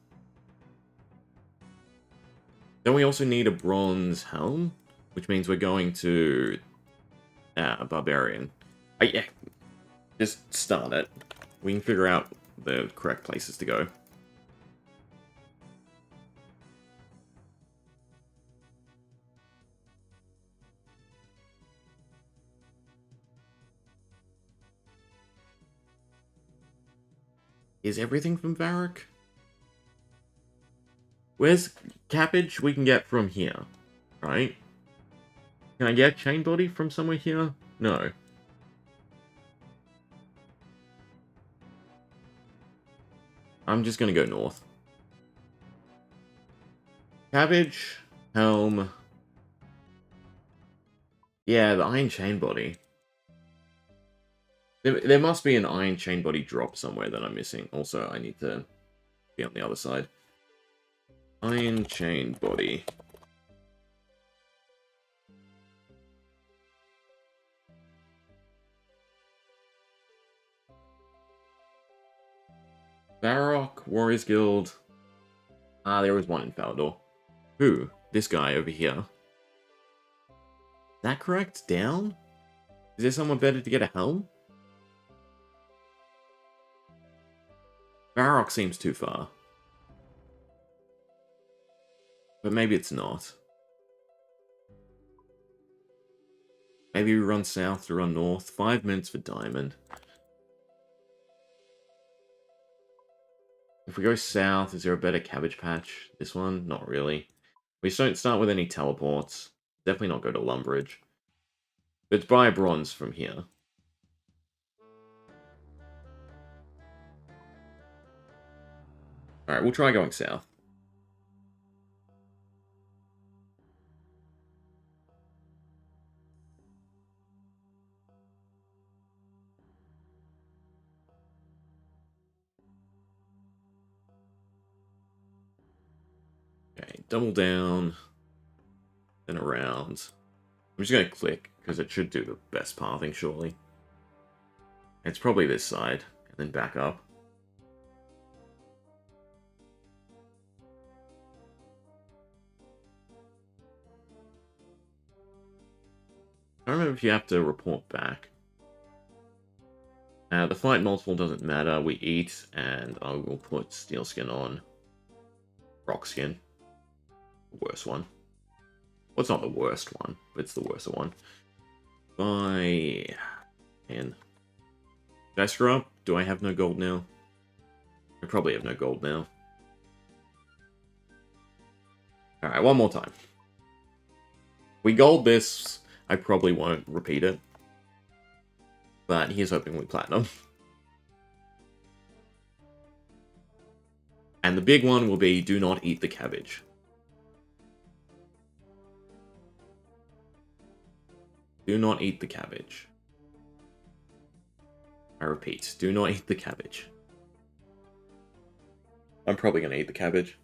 Then we also need a bronze helm, which means we're going to Barbarian. Yeah, just start it. We can figure out the correct places to go. Is everything from Varrock? Where's cabbage we can get from here, right? Can I get chain body from somewhere here? No. I'm just gonna go north. Cabbage, helm. Yeah, the iron chain body. There must be an iron chain body drop somewhere that I'm missing. Also, I need to be on the other side. Iron chain body. Varrock, Warriors Guild. Ah, there was one in Falador. Who? This guy over here. Is that correct? Down? Is there someone better to get a helm? Varrock seems too far. But maybe it's not. Maybe we run south to run north. 5 minutes for diamond. If we go south, is there a better cabbage patch? This one? Not really. We don't start with any teleports. Definitely not go to Lumbridge. But buy bronze from here. Alright, we'll try going south. Okay, double down. Then around. I'm just going to click, because it should do the best pathing, surely. It's probably this side, and then back up. I don't remember if you have to report back. The fight multiple doesn't matter. We eat, and I will put steel skin on. Rock skin. The worst one. Well, it's not the worst one, but it's the worst one. Buy... Man. Did I screw up? Do I have no gold now? I probably have no gold now. Alright, one more time. We gold this, I probably won't repeat it. But here's hoping we platinum. And the big one will be, do not eat the cabbage. Do not eat the cabbage. I repeat, do not eat the cabbage. I'm probably going to eat the cabbage.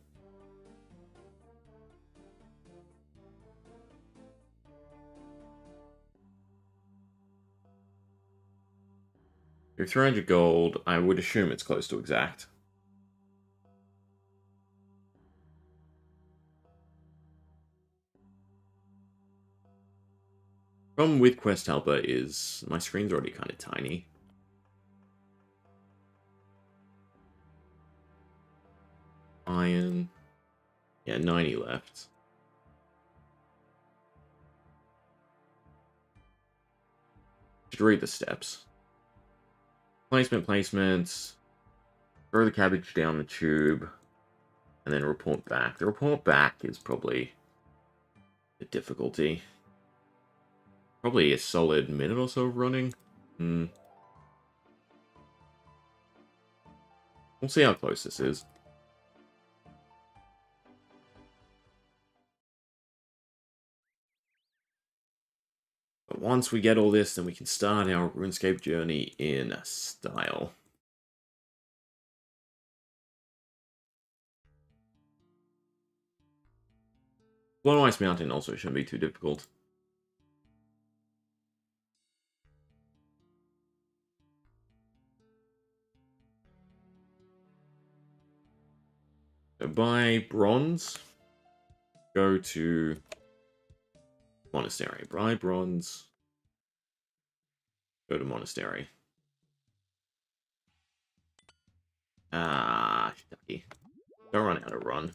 You're 300 gold. I would assume it's close to exact. Problem with Quest Helper is my screen's already kind of tiny. Iron. Yeah, 90 left. Should read the steps. Placement. Throw the cabbage down the tube. And then report back. The report back is probably the difficulty. Probably a solid minute or so of running. We'll see how close this is. But once we get all this, then we can start our RuneScape journey in style. Blown Ice Mountain also shouldn't be too difficult. So buy bronze. Go to monastery. Buy bronze. Go to monastery. Ah, shucky. Don't run out of run.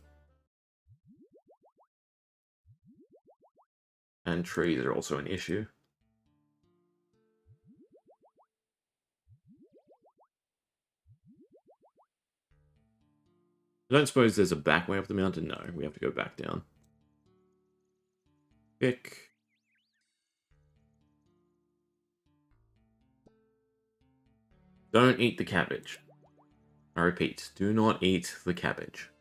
And trees are also an issue. I don't suppose there's a back way up the mountain. No, we have to go back down. Pick. Don't eat the cabbage. I repeat, do not eat the cabbage.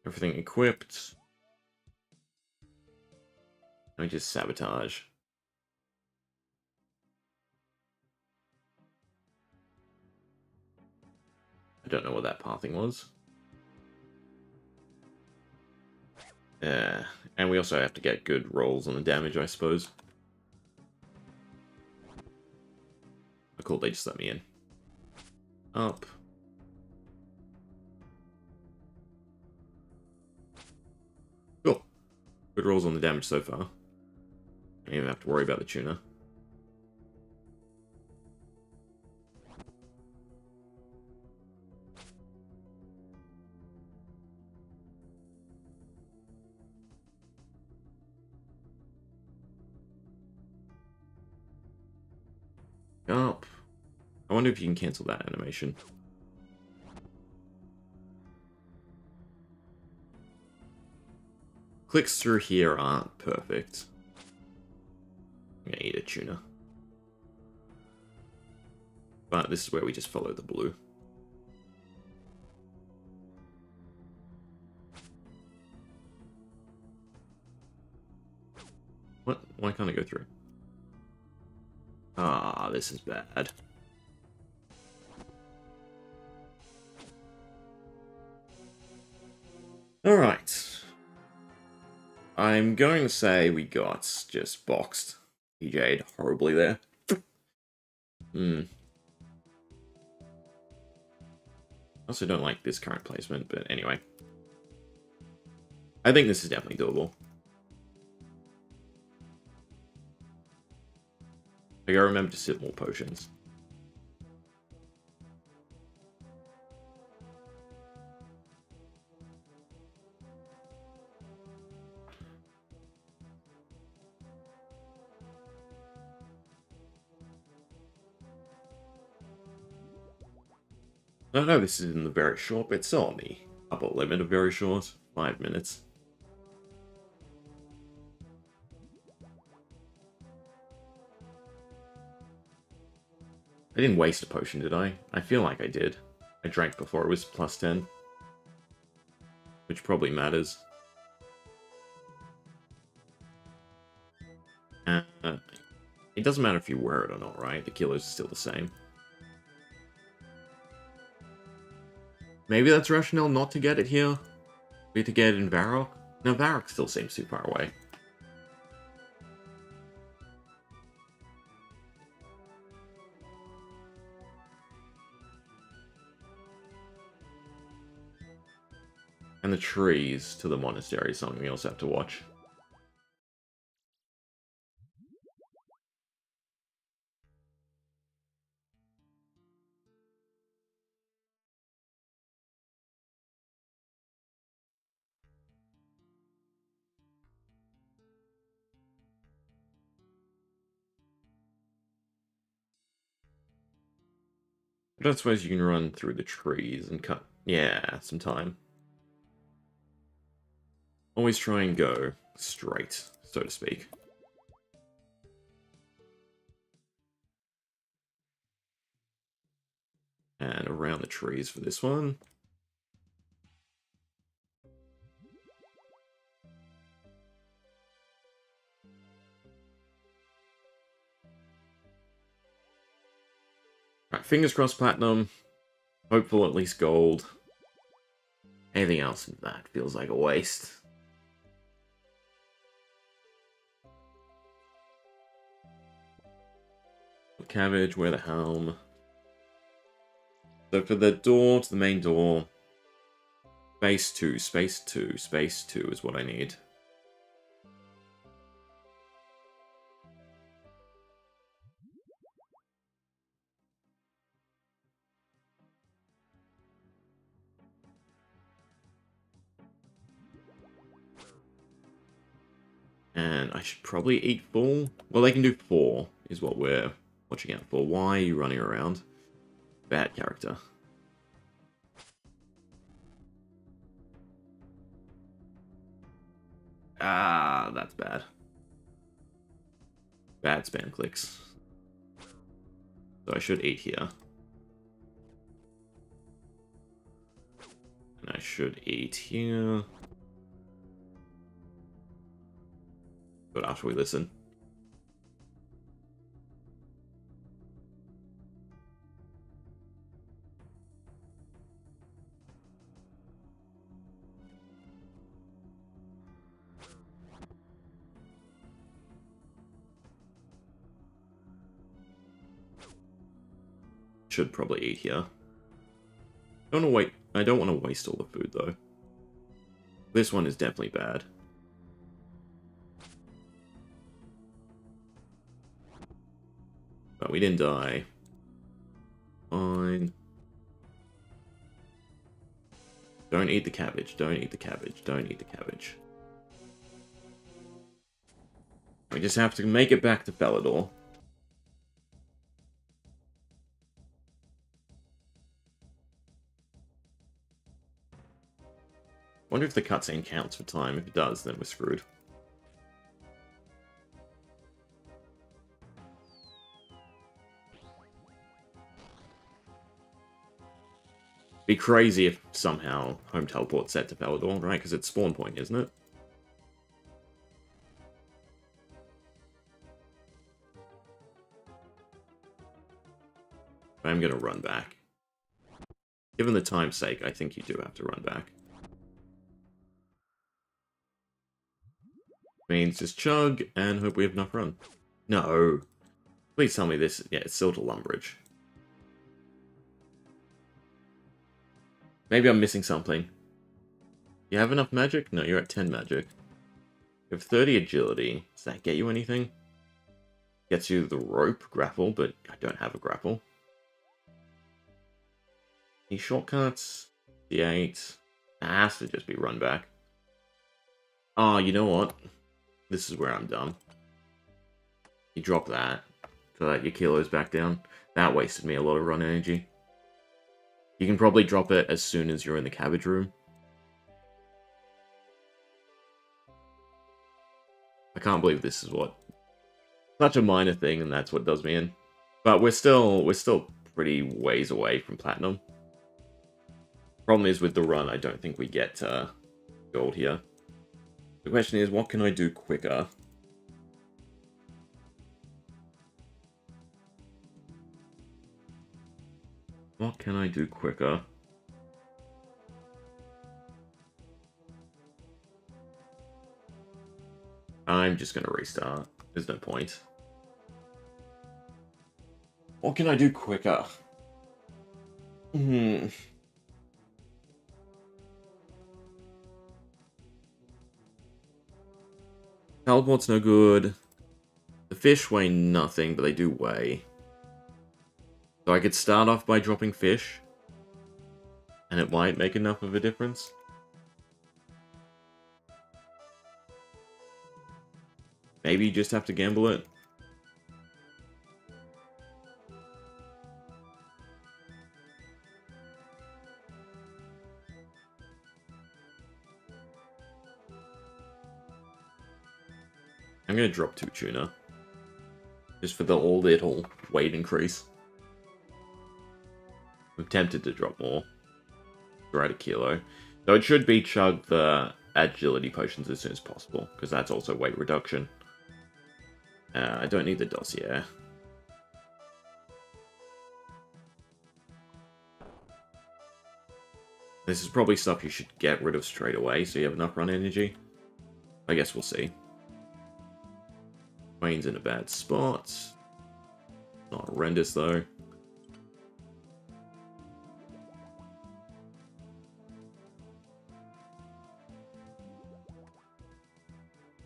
Everything equipped. Let me just sabotage. I don't know what that pathing was. And we also have to get good rolls on the damage, I suppose. Oh, cool, they just let me in. Up. Cool. Good rolls on the damage so far. Don't even have to worry about the tuna. Up. I wonder if you can cancel that animation. Clicks through here aren't perfect. I'm gonna eat a tuna. But this is where we just follow the blue. What? Why can't I go through? Ah, this is bad. Alright. I'm going to say we got just boxed. PJ'd horribly there. Also don't like this current placement, but anyway. I think this is definitely doable. I gotta remember to sip more potions. I know this isn't very short, but it's still on the upper limit of very short. 5 minutes. I didn't waste a potion, did I? I feel like I did. I drank before it was plus 10. Which probably matters. It doesn't matter if you wear it or not, right? The kilos are still the same. Maybe that's rationale not to get it here. Maybe to get it in Varrock? No, Varrock still seems too far away. And the trees to the monastery is something we also have to watch. But I suppose you can run through the trees and cut, yeah, some time. Always try and go straight, so to speak. And around the trees for this one. Right, fingers crossed platinum. Hopeful at least gold. Anything else than that feels like a waste. Cabbage, wear the helm. So for the door to the main door, space 2, space 2, space 2 is what I need. And I should probably eat 4. Well, they can do 4, is what we're watching out for. Why are you running around? Bad character. Ah, that's bad. Bad spam clicks. So I should eat here. And I should eat here. But after we listen. Should probably eat here. I don't want to waste all the food though. This one is definitely bad. But we didn't die. Fine. Don't eat the cabbage. Don't eat the cabbage. Don't eat the cabbage. We just have to make it back to Felidor. Wonder if the cutscene counts for time. If it does, then we're screwed. Be crazy if somehow home teleport's set to Felidor, right? Because it's spawn point, isn't it? I'm gonna run back. Given the time's sake, I think you do have to run back. Means just chug and hope we have enough run. No. Please tell me this. Yeah, it's still to Lumbridge. Maybe I'm missing something. You have enough magic? No, you're at 10 magic. You have 30 agility. Does that get you anything? Gets you the rope grapple, but I don't have a grapple. Any shortcuts? D8. That has to just be run back. Oh, you know what? This is where I'm dumb. You drop that so that your kilo's back down. That wasted me a lot of run energy. You can probably drop it as soon as you're in the cabbage room. I can't believe this is what... Such a minor thing, and that's what does me in. But we're still pretty ways away from platinum. Problem is with the run, I don't think we get gold here. The question is, what can I do quicker? What can I do quicker? I'm just gonna restart. There's no point. What can I do quicker? Teleport's no good. The fish weigh nothing, but they do weigh. So I could start off by dropping fish. And it might make enough of a difference. Maybe you just have to gamble it. I'm going to drop 2 tuna. Just for the little weight increase. I'm tempted to drop more. Right, 1 kilo. So it should be chug the agility potions as soon as possible, because that's also weight reduction. I don't need the dossier. This is probably stuff you should get rid of straight away, so you have enough run energy. I guess we'll see. Wayne's in a bad spot. Not horrendous, though.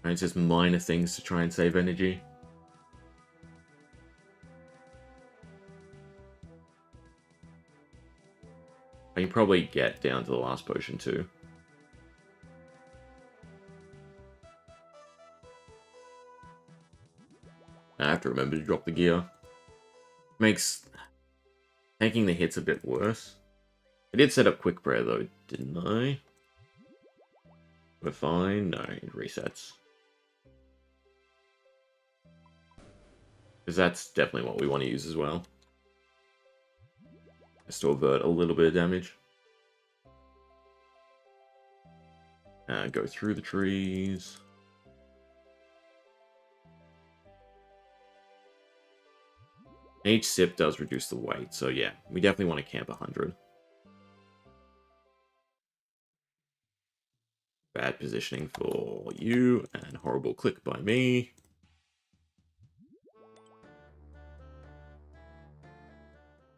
It's just minor things to try and save energy. I can probably get down to the last potion too. I have to remember to drop the gear. Makes taking the hits a bit worse. I did set up quick prayer though, didn't I? We're fine. No, it resets. Because that's definitely what we want to use as well. Just to avert a little bit of damage. Go through the trees. Each sip does reduce the weight, so yeah, we definitely want to camp 100. Bad positioning for you, and horrible click by me.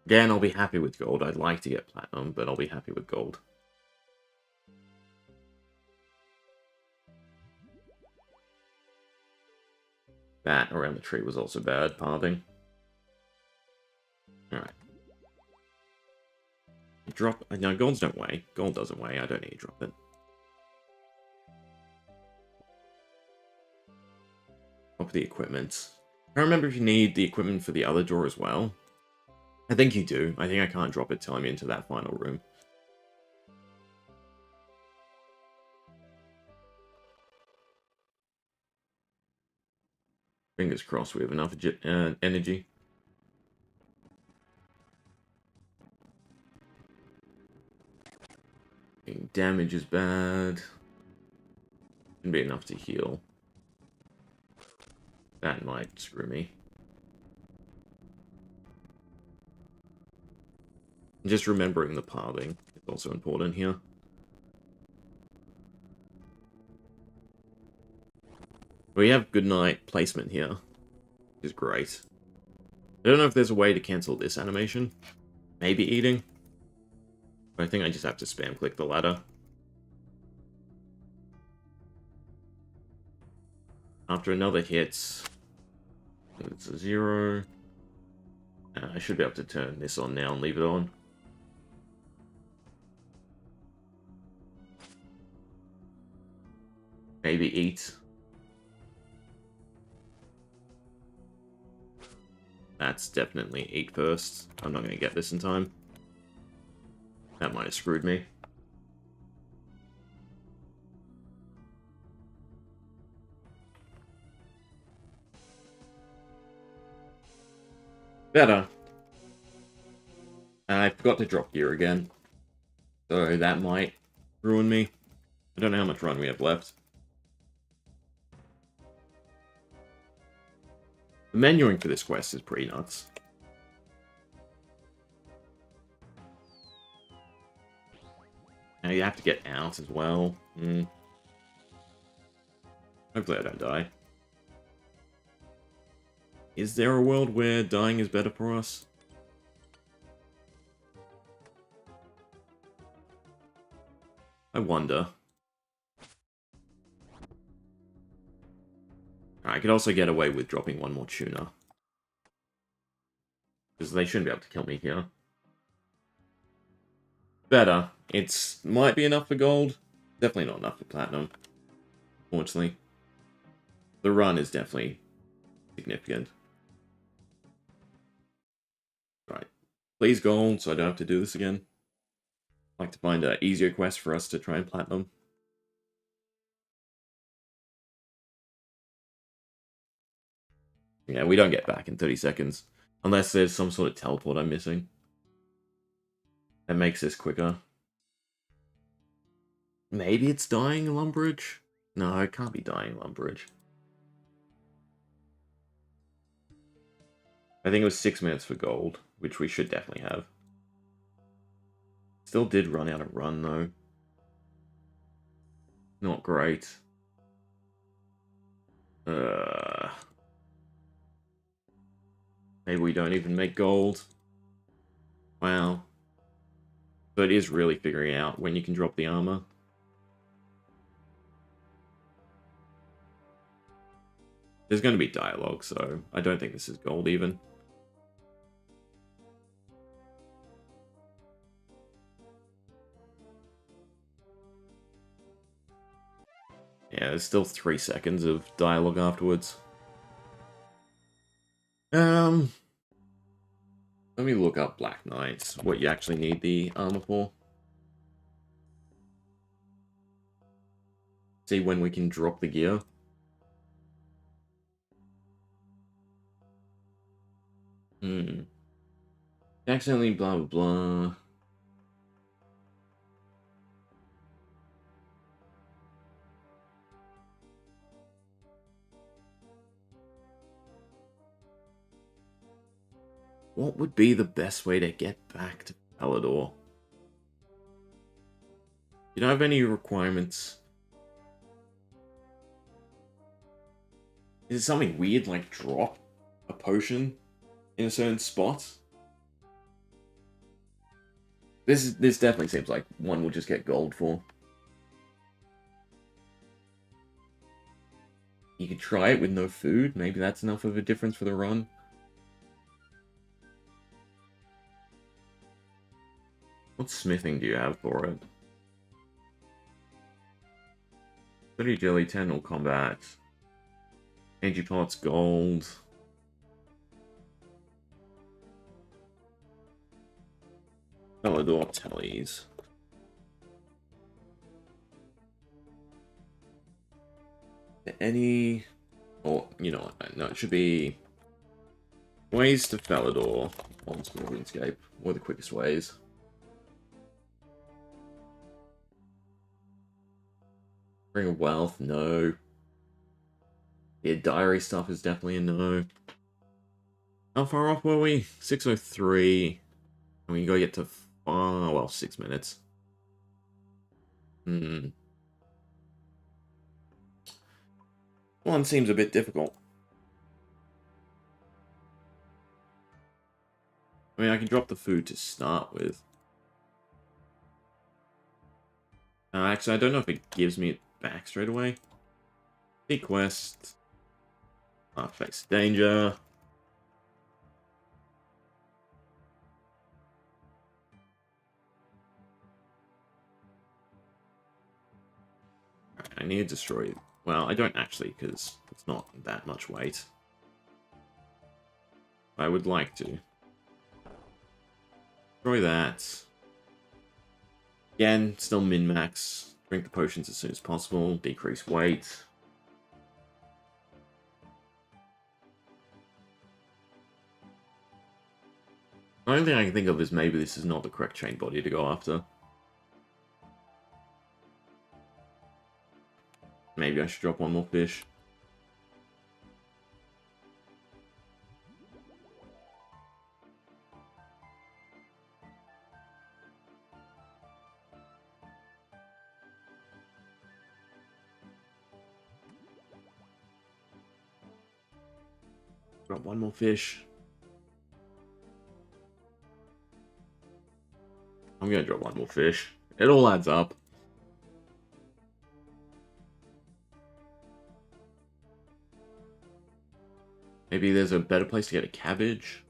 Again, I'll be happy with gold. I'd like to get platinum, but I'll be happy with gold. That around the tree was also bad, pathing. Alright. Drop... No, golds don't weigh. Gold doesn't weigh. I don't need to drop it. Drop the equipment. I don't remember if you need the equipment for the other door as well. I think you do. I think I can't drop it till I'm into that final room. Fingers crossed we have enough energy. Damage is bad. Shouldn't be enough to heal. That might screw me. Just remembering the pathing is also important here. We have good night placement here, which is great. I don't know if there's a way to cancel this animation. Maybe eating. But I think I just have to spam click the ladder. After another hit, it's a 0. I should be able to turn this on now and leave it on. Maybe eat. That's definitely eat first. I'm not going to get this in time. That might have screwed me. Better. I forgot to drop gear again. So that might ruin me. I don't know how much run we have left. The menuing for this quest is pretty nuts. Now you have to get out as well. Hopefully I don't die. Is there a world where dying is better for us? I wonder. I could also get away with dropping 1 more tuna. Because they shouldn't be able to kill me here. Better. It might be enough for gold. Definitely not enough for platinum. Fortunately. The run is definitely significant. Right. Please gold so I don't have to do this again. I'd like to find an easier quest for us to try and platinum. Yeah, we don't get back in 30 seconds. Unless there's some sort of teleport I'm missing. That makes this quicker. Maybe it's dying Lumbridge? No, it can't be dying Lumbridge. I think it was 6 minutes for gold, which we should definitely have. Still did run out of run, though. Not great. Maybe we don't even make gold. Wow. So it is really figuring out when you can drop the armor. There's going to be dialogue, so I don't think this is gold even. Yeah, there's still 3 seconds of dialogue afterwards. Let me look up Black Knights, what you actually need the armor for. See when we can drop the gear. Accidentally blah blah blah. What would be the best way to get back to Palador? You don't have any requirements. Is it something weird like drop a potion in a certain spot? This definitely seems like one we'll just get gold for. You could try it with no food. Maybe that's enough of a difference for the run. What smithing do you have for it? 30 jelly, 10 all combat. Energy pots, gold. Palador tallies. Any... Oh, you know what? No, it should be... Ways to Falador. Old School Runescape. What are the quickest ways? Ring of Wealth, no. Yeah, diary stuff is definitely a no. How far off were we? 6:03. And we gotta get to... well, 6 minutes. One seems a bit difficult. I mean, I can drop the food to start with. Actually, I don't know if it gives me it back straight away. Big quest. Face danger. I need to destroy it. Well, I don't actually, because it's not that much weight. I would like to. Destroy that. Again, still min-max. Drink the potions as soon as possible. Decrease weight. The only thing I can think of is maybe this is not the correct chain body to go after. Maybe I should drop one more fish. Drop one more fish. I'm gonna drop one more fish. It all adds up. Maybe there's a better place to get a cabbage.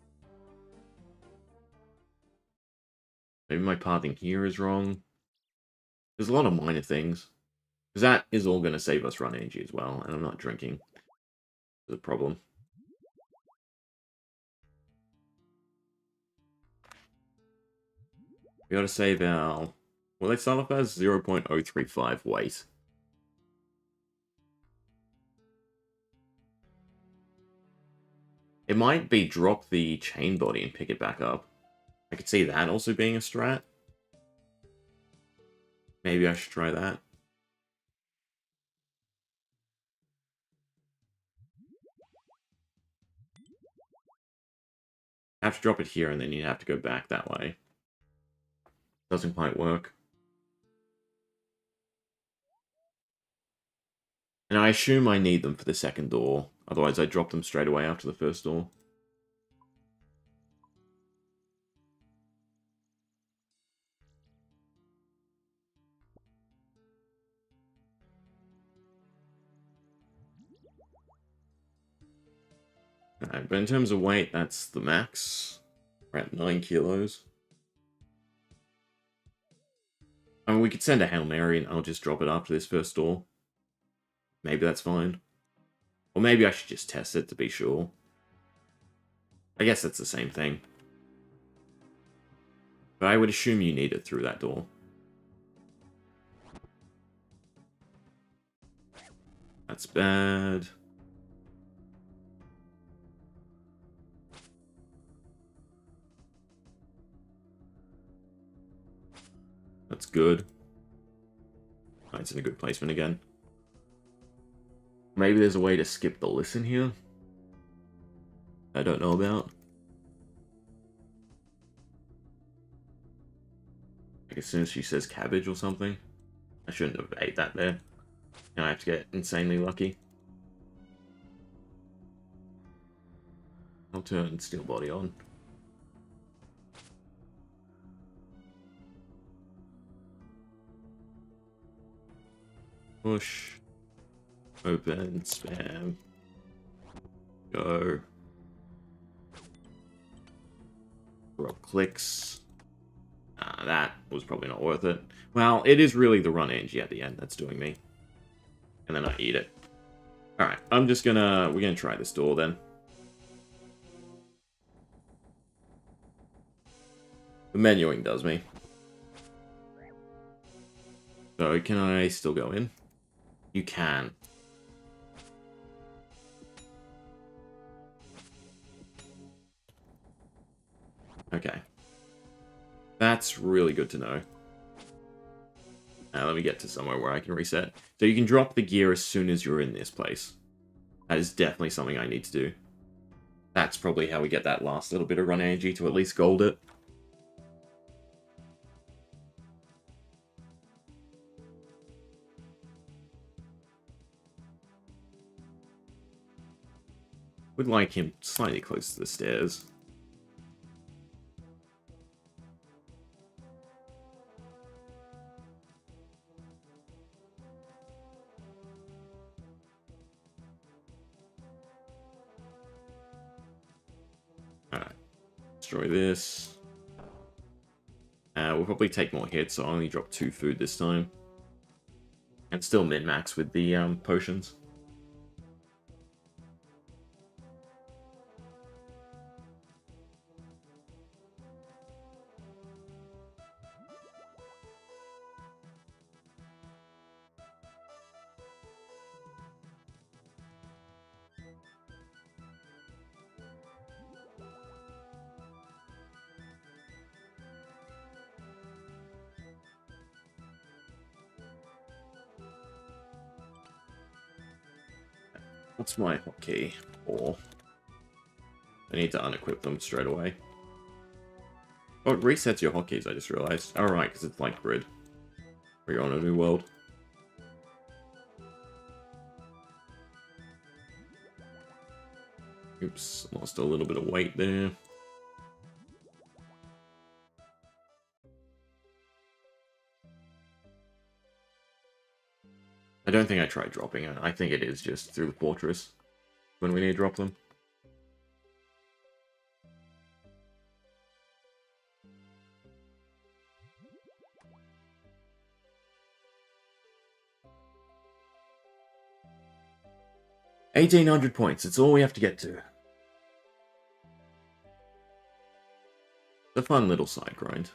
Maybe my pathing here is wrong. There's a lot of minor things. Because that is all going to save us run energy as well, and I'm not drinking. There's a problem. We gotta save our... Well, they start off as 0.035 weight. It might be drop the chain body and pick it back up. I could see that also being a strat. Maybe I should try that. I have to drop it here and then you have to go back that way. Doesn't quite work. And I assume I need them for the second door. Otherwise I drop them straight away after the first door. Alright, but in terms of weight, that's the max. We're at 9 kilos. I mean, we could send a Hail Mary and I'll just drop it after this first door. Maybe that's fine. Or maybe I should just test it to be sure. I guess that's the same thing. But I would assume you need it through that door. That's bad. That's good. Oh, it's in a good placement again. Maybe there's a way to skip the listen here. I don't know about. Like as soon as she says cabbage or something. I shouldn't have ate that there. Now I have to get insanely lucky. I'll turn steel body on. Push. Open. Spam. Go. Drop clicks. That was probably not worth it. Well, it is really the run energy at the end that's doing me. And then I eat it. Alright, we're gonna try this door then. The menuing does me. So, can I still go in? You can. Okay. That's really good to know. Let me get to somewhere where I can reset. So you can drop the gear as soon as you're in this place. That is definitely something I need to do. That's probably how we get that last little bit of run energy to at least gold it. Would like him slightly close to the stairs. Alright. Destroy this. We'll probably take more hits, so I'll only drop 2 food this time. And still min-max with the potions. What's my hotkey for? I need to unequip them straight away. Oh, it resets your hotkeys, I just realized. Alright, because it's like grid. Where you're on a new world. Oops, lost a little bit of weight there. I don't think I tried dropping it. I think it is just through the fortress when we need to drop them. $1,800 points. It's all we have to get to. It's a fun little side grind.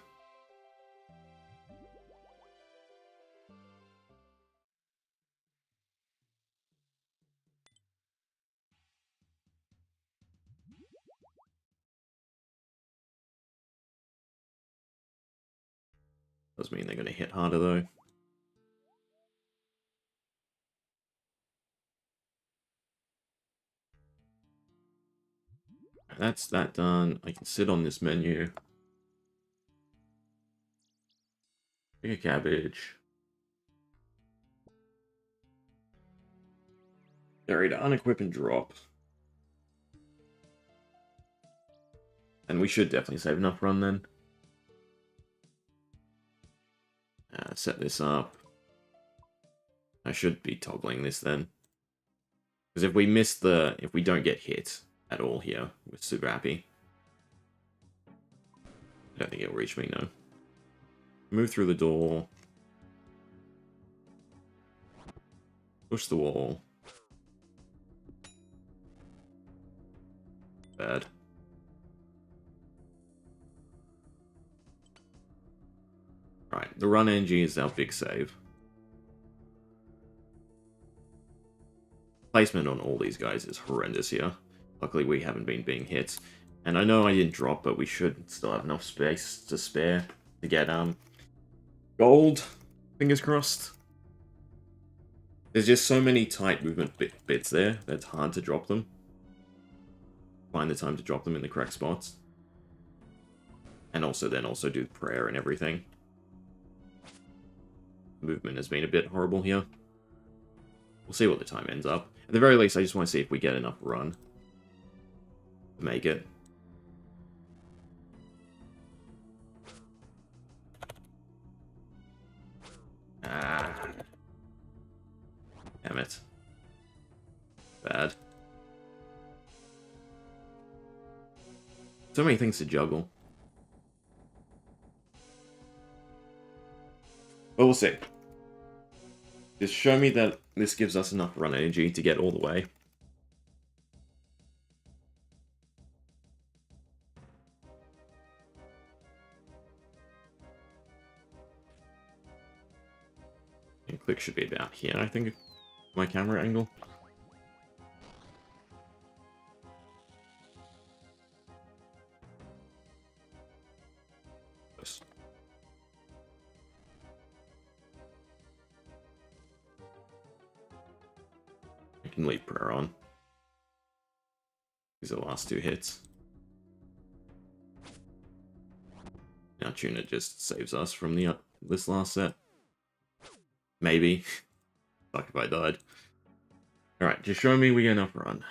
Does mean they're going to hit harder, though. That's that done. I can sit on this menu. Pick a cabbage. Area to unequip and drop. And we should definitely save enough run then. Set this up. I should be toggling this then. Because if we miss if we don't get hit at all here, we're super happy. I don't think it'll reach me, no. Move through the door. Push the wall. Bad. Right, the run NG is our big save. Placement on all these guys is horrendous here. Luckily, we haven't been being hit. And I know I didn't drop, but we should still have enough space to spare to get gold. Fingers crossed. There's just so many tight movement bits there that it's hard to drop them. Find the time to drop them in the correct spots. And also do prayer and everything. Movement has been a bit horrible here. We'll see what the time ends up. At the very least, I just want to see if we get enough run to make it. Ah. Damn it. Bad. So many things to juggle. But we'll see. Just show me that this gives us enough run energy to get all the way. And click should be about here, I think, my camera angle. Close. I can leave prayer on. These are the last two hits. Now Tuna just saves us from this last set. Maybe. Fuck if I died. Alright, just show me we get enough run.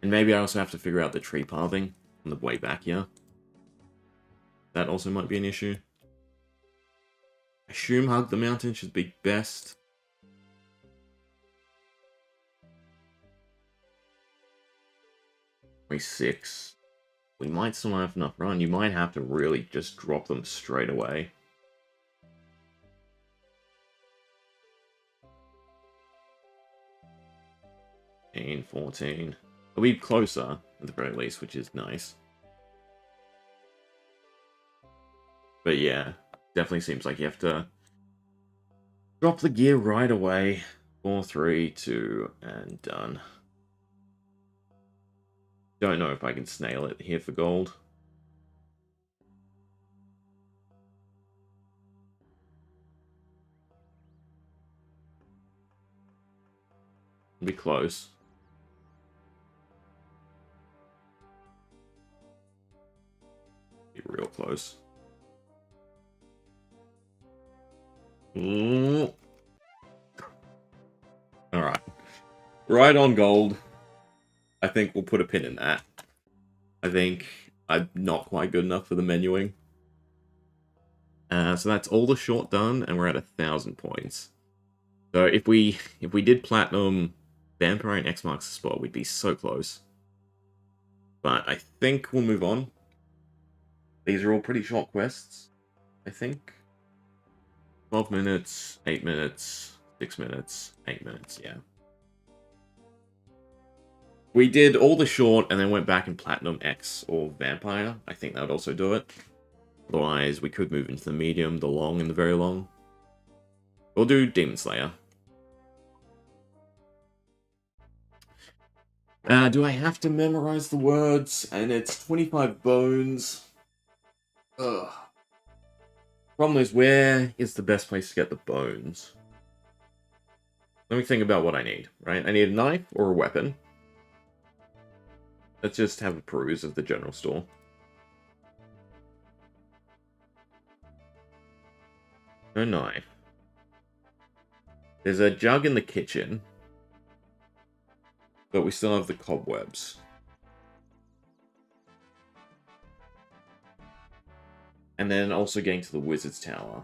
And maybe I also have to figure out the tree pathing on the way back here. That also might be an issue. I assume Hug the Mountain should be best. Six. We might still not have enough run. You might have to really just drop them straight away. 14. It'll be closer, at the very least, which is nice. But yeah, definitely seems like you have to drop the gear right away. 4, 3, 2, and done. Don't know if I can snail it here for gold. It'll be close. Be real close. Alright. Right on gold. I think we'll put a pin in that. I think I'm not quite good enough for the menuing. So that's all the short done, and we're at 1,000 points. So if we did platinum Vampire and X marks the spot, we'd be so close. But I think we'll move on. These are all pretty short quests, I think. 12 minutes, 8 minutes, 6 minutes, 8 minutes, yeah. We did all the short and then went back and platinum X or Vampire. I think that would also do it. Otherwise, we could move into the medium, the long, and the very long. We'll do Demon Slayer. Do I have to memorize the words? And it's 25 bones. Ugh. Problem is, where is the best place to get the bones? Let me think about what I need, right? I need a knife or a weapon. Let's just have a peruse of the general store. No knife. There's a jug in the kitchen. But we still have the cobwebs. And then also getting to the wizard's tower.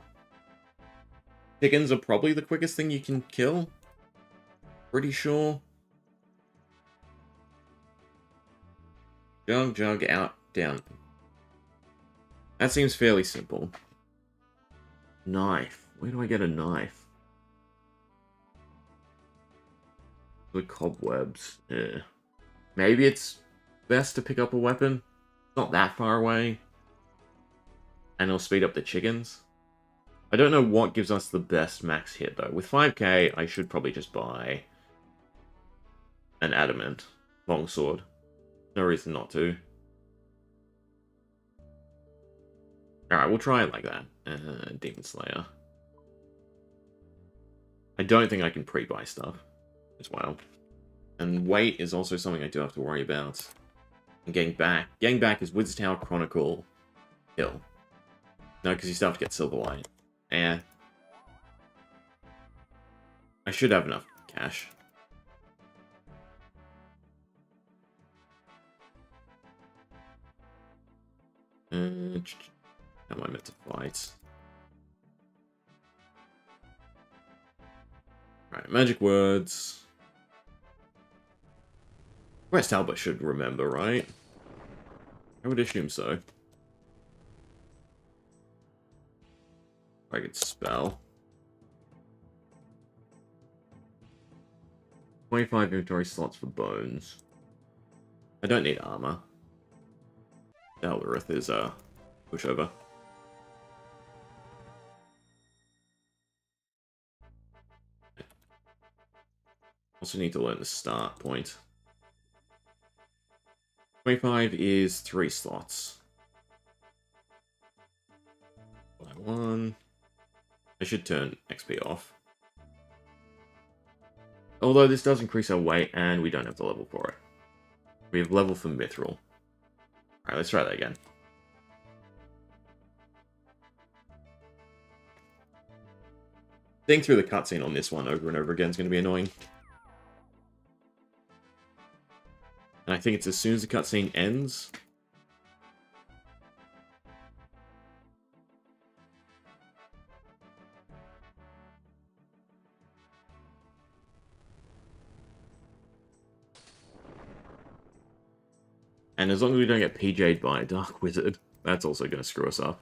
Chickens are probably the quickest thing you can kill. Pretty sure. Jug, out, down. That seems fairly simple. Knife. Where do I get a knife? The cobwebs. Yeah. Maybe it's best to pick up a weapon. It's not that far away. And it'll speed up the chickens. I don't know what gives us the best max hit, though. With 5k, I should probably just buy an adamant longsword. No reason not to. Alright, we'll try it like that. Demon Slayer. I don't think I can pre-buy stuff as well. And weight is also something I do have to worry about. And getting back. Getting back is Wizard's Tower Chronicle Hill. No, because you still have to get Silverlight. Eh. I should have enough cash. How am I meant to fight? Alright, magic words. West Albert should remember, right? I would assume so. I could spell. 25 inventory slots for bones. I don't need armor. Elderith is a pushover. Also need to learn the start point. 25 is 3 slots. By 1. I should turn XP off. Although this does increase our weight, and we don't have the level for it. We have level for Mithril. Alright, let's try that again. Seeing through the cutscene on this one over and over again is going to be annoying. And I think it's as soon as the cutscene ends. And as long as we don't get PJ'd by a Dark Wizard, that's also going to screw us up.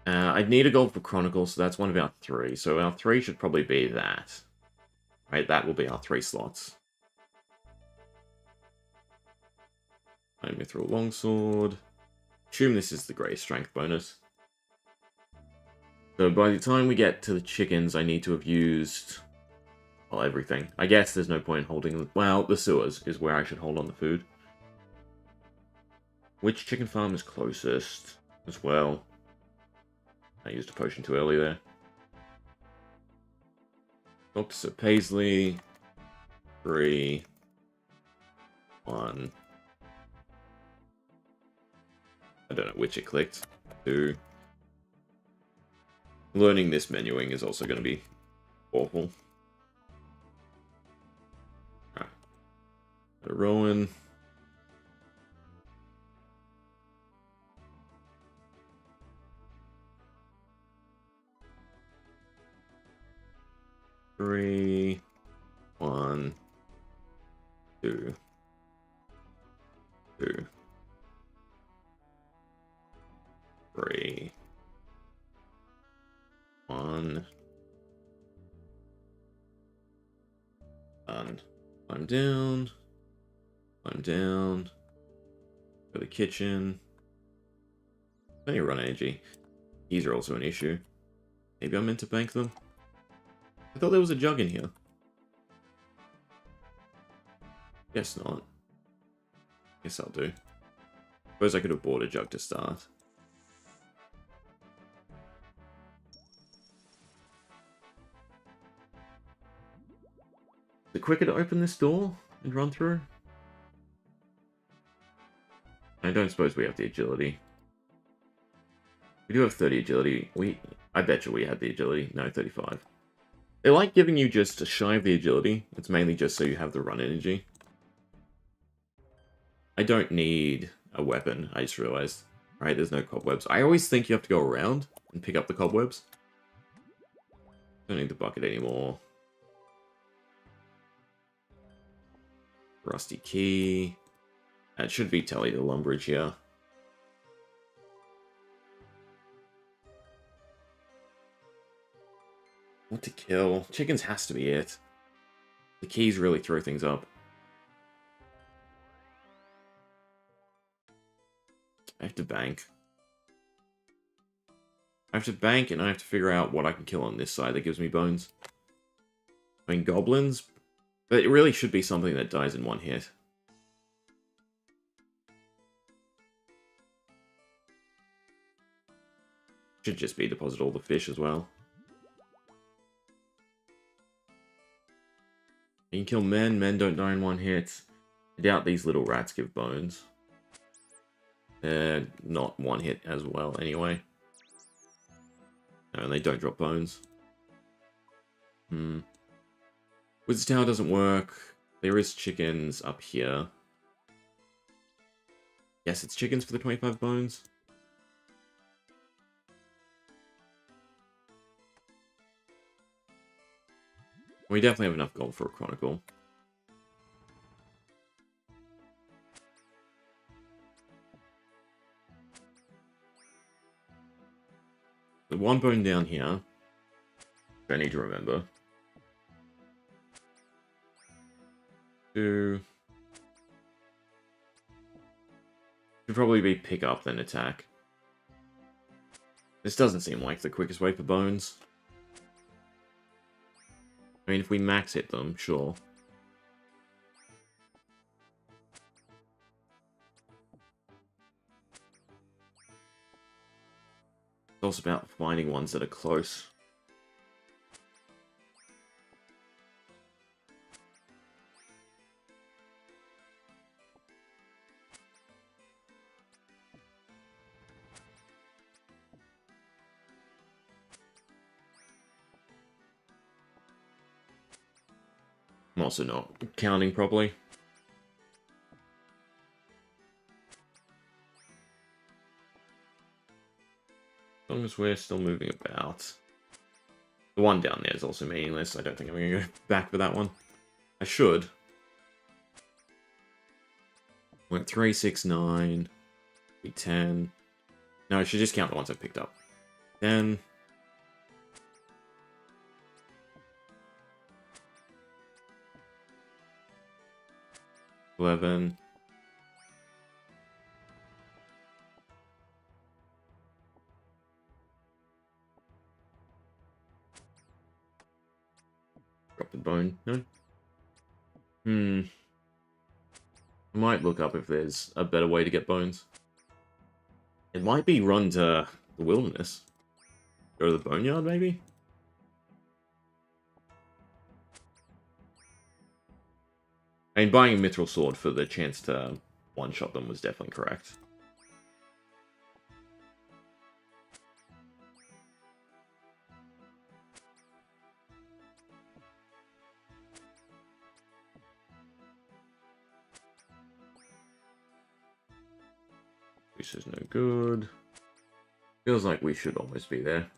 I'd need a gold for Chronicle, so that's one of our 3. So our 3 should probably be that. Right, that will be our 3 slots. Mithril Longsword. Assume this is the Great Strength bonus. So by the time we get to the chickens, I need to have used... well, everything. I guess there's no point in holding... well, the sewers is where I should hold on the food. Which chicken farm is closest as well? I used a potion too early there. Dr. Sir Paisley. 3. 1. I don't know which it clicked. 2. Learning this menuing is also going to be awful. Alright. Rowan. Three, 1, 2, 2, 3, 1. Done. I'm down. I'm down. Go to the kitchen. Plenty of run energy. These are also an issue. Maybe I'm meant to bank them. I thought there was a jug in here. Guess not. Guess I'll do. Suppose I could have bought a jug to start. Is it quicker to open this door and run through? I don't suppose we have the agility. We do have 30 agility. I bet you we had the agility. No, 35. They like giving you just a shy of the agility. It's mainly just so you have the run energy. I don't need a weapon, I just realized. Right, there's no cobwebs. I always think you have to go around and pick up the cobwebs. Don't need the bucket anymore. Rusty key. That should be Telly the Lumbridge here. What to kill? Chickens has to be it. The keys really throw things up. I have to bank. I have to bank and I have to figure out what I can kill on this side that gives me bones. I mean, goblins. But it really should be something that dies in one hit. Should just be deposit all the fish as well. You can kill men. Men don't die in one hit. I doubt these little rats give bones. They're not one hit as well anyway. No, and they don't drop bones. Wizard's Tower doesn't work. There is chickens up here. Yes, it's chickens for the 25 bones. We definitely have enough gold for a Chronicle. The one bone down here. I need to remember. 2. Should probably be pick up then attack. This doesn't seem like the quickest way for bones. I mean, if we max hit them, sure. It's also about finding ones that are close. I'm also not counting properly. As long as we're still moving about. The one down there is also meaningless. I don't think I'm going to go back for that one. I should. We're at 3, 6, 9, 10. No, I should just count the ones I've picked up. 10. 11. Drop the bone. No? I might look up if there's a better way to get bones. It might be run to the wilderness. Go to the boneyard, maybe? I mean, buying a mithril sword for the chance to one-shot them was definitely correct. This is no good. Feels like we should almost be there.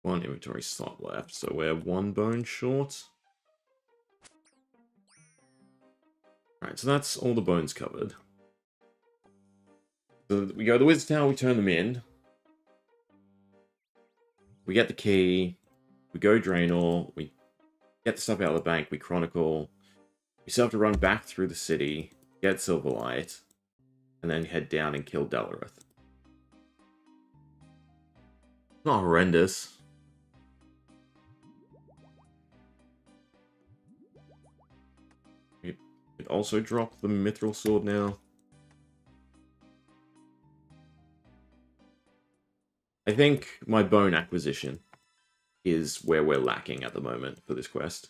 One inventory slot left, so we're 1 bone short. Alright, so that's all the bones covered. So we go to the Wizard's Tower, we turn them in. We get the key. We go drain ore. We get the stuff out of the bank. We chronicle. You still have to run back through the city, get Silverlight, and then head down and kill Delrith. Not horrendous. You could also drop the Mithril Sword now. I think my bone acquisition is where we're lacking at the moment for this quest.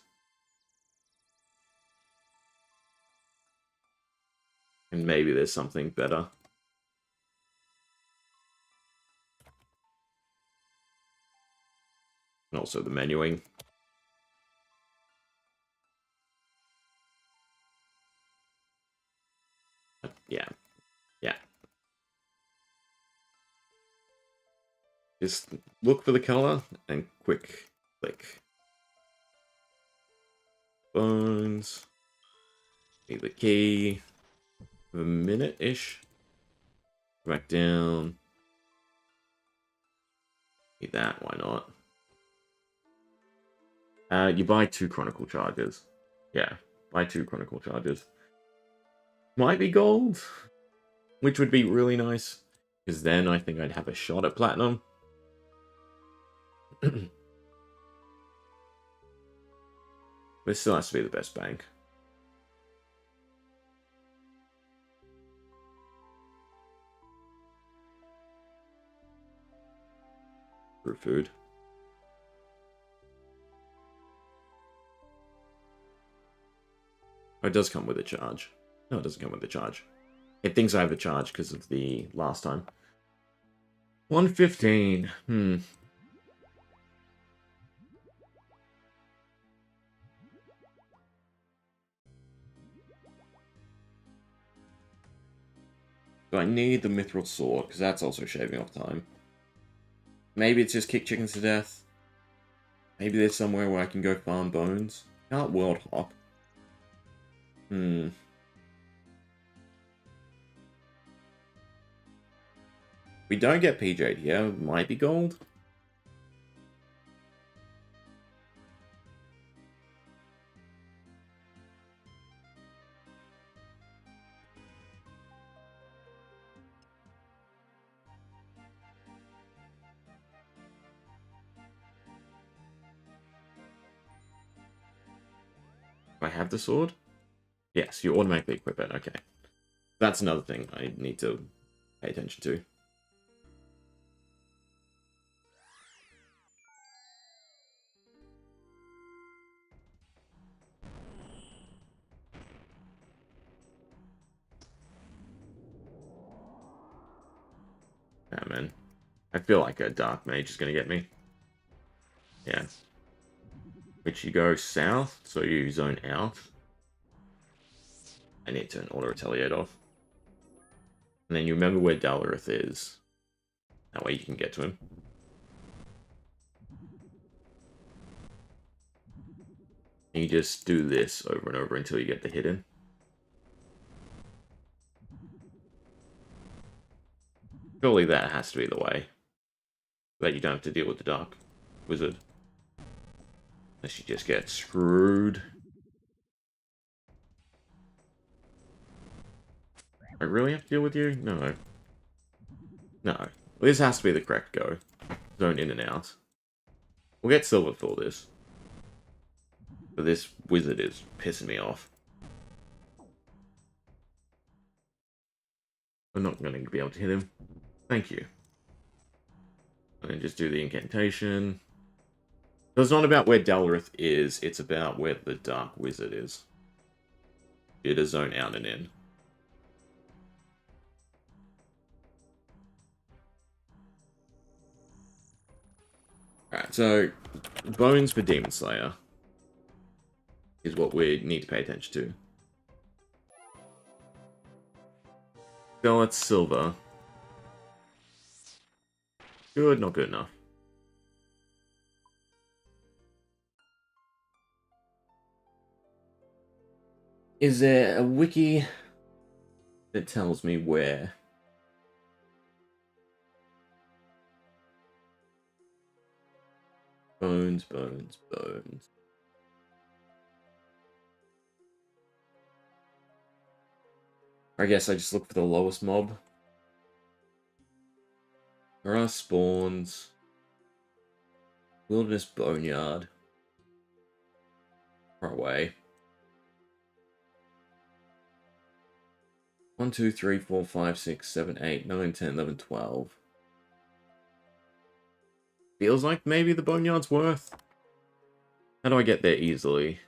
And maybe there's something better. And also the menuing. Yeah. Yeah. Just look for the color and quick click. Bones. Need the key. A minute-ish. Back down. Need that, why not? You buy 2 Chronicle charges. Yeah, buy 2 Chronicle charges. Might be gold, which would be really nice, because then I think I'd have a shot at platinum. But it still has to be the best bank. For food. Oh, it does come with a charge. No, it doesn't come with a charge. It thinks I have a charge because of the last time. 115. So I need the Mithril Sword, because that's also shaving off time. Maybe it's just kick chickens to death. Maybe there's somewhere where I can go farm bones. Can't world hop. We don't get PJ'd here. Might be gold. Do I have the sword? Yes, you automatically equip it. Okay. That's another thing I need to pay attention to. Ah, man. I feel like a Dark Mage is going to get me. Yeah. Which you go south, so you zone out. I need to auto-retaliate off. And then you remember where Dalrith is. That way you can get to him. And you just do this over and over until you get the hidden. Surely that has to be the way. That you don't have to deal with the Dark Wizard. Unless you just get screwed. I really have to deal with you? No. No. This has to be the correct go. Zone in and out. We'll get silver for this. But this wizard is pissing me off. I'm not going to be able to hit him. Thank you. And then just do the incantation. So it's not about where Dalrith is, it's about where the Dark Wizard is. It is zone out and in. Alright, so bones for Demon Slayer is what we need to pay attention to. So it's silver. Good, not good enough. Is there a wiki that tells me where? Bones, bones, bones. I guess I just look for the lowest mob. There are spawns. Wilderness Boneyard. Far away. 1, 2, 3, 4, 5, 6, 7, 8, 9, 10, 11, 12. Feels like maybe the Boneyard's worth. How do I get there easily?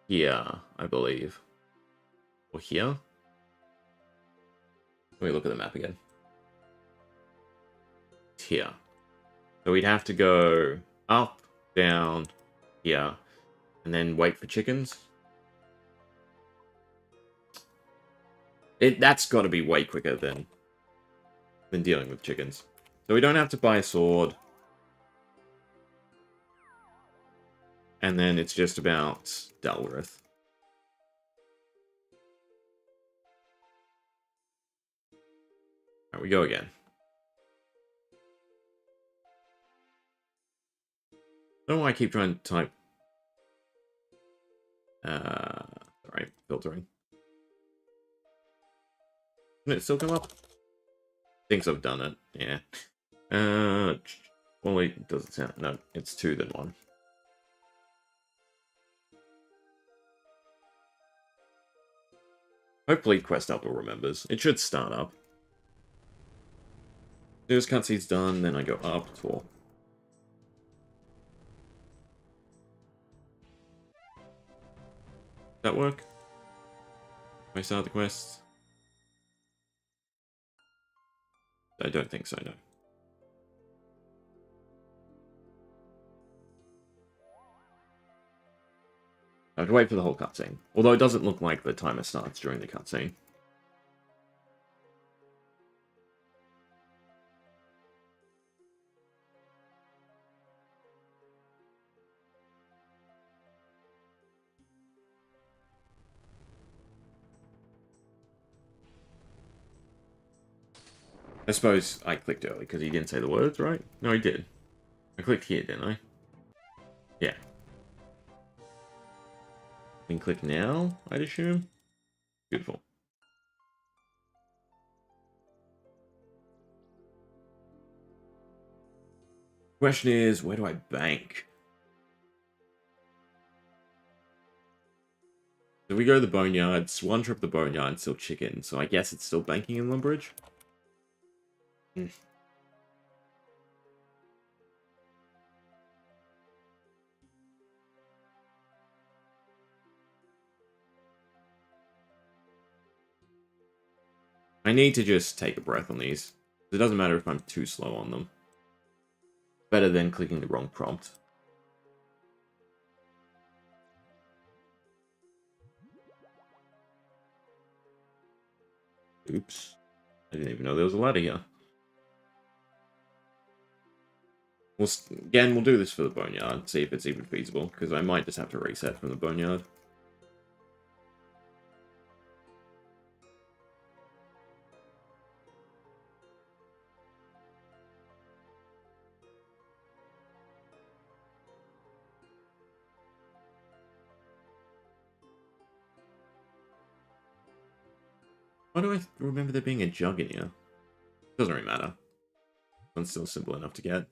Here, I believe. Or here? Let me look at the map again. It's here. So we'd have to go up, down, here, and then wait for chickens. That's got to be way quicker than dealing with chickens. So we don't have to buy a sword. And then it's just about Dalrith. Alright, we go again. I don't know why I keep trying to type. Alright, filtering. Can it still come up? Thinks I've done it, yeah. Well, it doesn't sound. No, it's 2 than 1. Hopefully Quest Up will remembers. It should start up. As cutscene's done, then I go up to 4. That work? Can I start the quest? I don't think so, no. I have to wait for the whole cutscene. Although it doesn't look like the timer starts during the cutscene. I suppose I clicked early because he didn't say the words, right? No, he did. I clicked here, didn't I? Yeah. I can click now, I'd assume. Beautiful. Question is, where do I bank? So we go to the Boneyards. One trip to the Boneyard, still chicken. So I guess it's still banking in Lumbridge. I need to just take a breath on these. It doesn't matter if I'm too slow on them. Better than clicking the wrong prompt. Oops. I didn't even know there was a ladder here. Again, we'll do this for the Boneyard, see if it's even feasible, because I might just have to reset from the Boneyard. Why do I remember there being a jug in here? Doesn't really matter. One's still simple enough to get.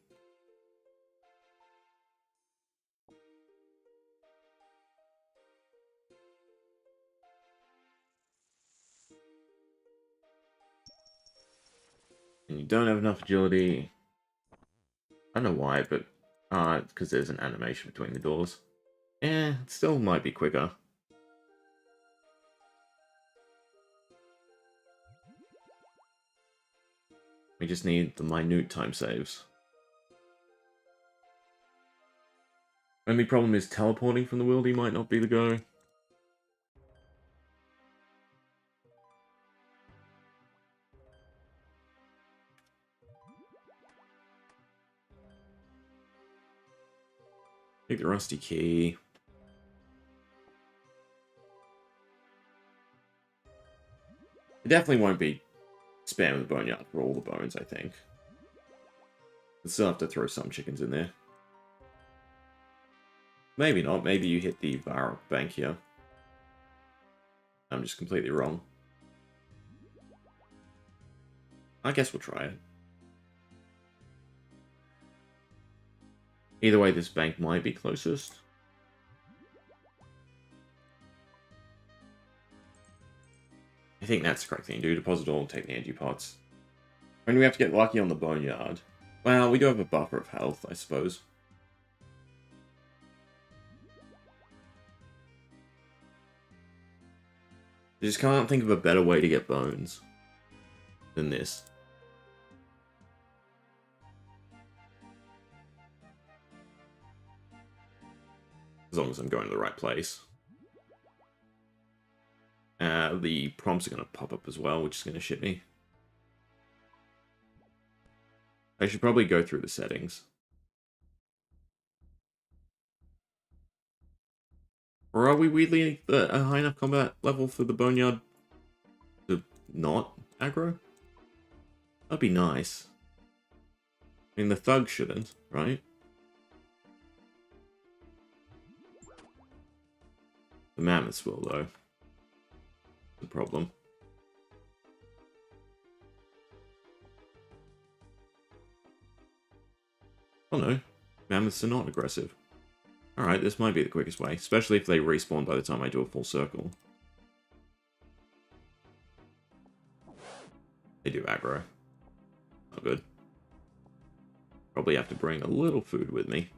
And you don't have enough agility. I don't know why, but because there's an animation between the doors. Eh, it still might be quicker. We just need the minute time saves. Only problem is teleporting from the wildy might not be the go. Take the rusty key. It definitely won't be spamming the boneyard for all the bones, I think. We'll still have to throw some chickens in there. Maybe not. Maybe you hit the Varrock bank here. I'm just completely wrong. I guess we'll try it. Either way, this bank might be closest. I think that's the correct thing to do. Deposit all and take the energy pots. And we have to get lucky on the boneyard. Well, we do have a buffer of health, I suppose. I just can't think of a better way to get bones than this. As long as I'm going to the right place. The prompts are going to pop up as well, which is going to shit me. I should probably go through the settings. Or are we weirdly at a high enough combat level for the boneyard to not aggro? That'd be nice. I mean, the thug shouldn't, right? The mammoths will, though. The problem. Oh no, mammoths are not aggressive. Alright, this might be the quickest way, especially if they respawn by the time I do a full circle. They do aggro. Not good. Probably have to bring a little food with me.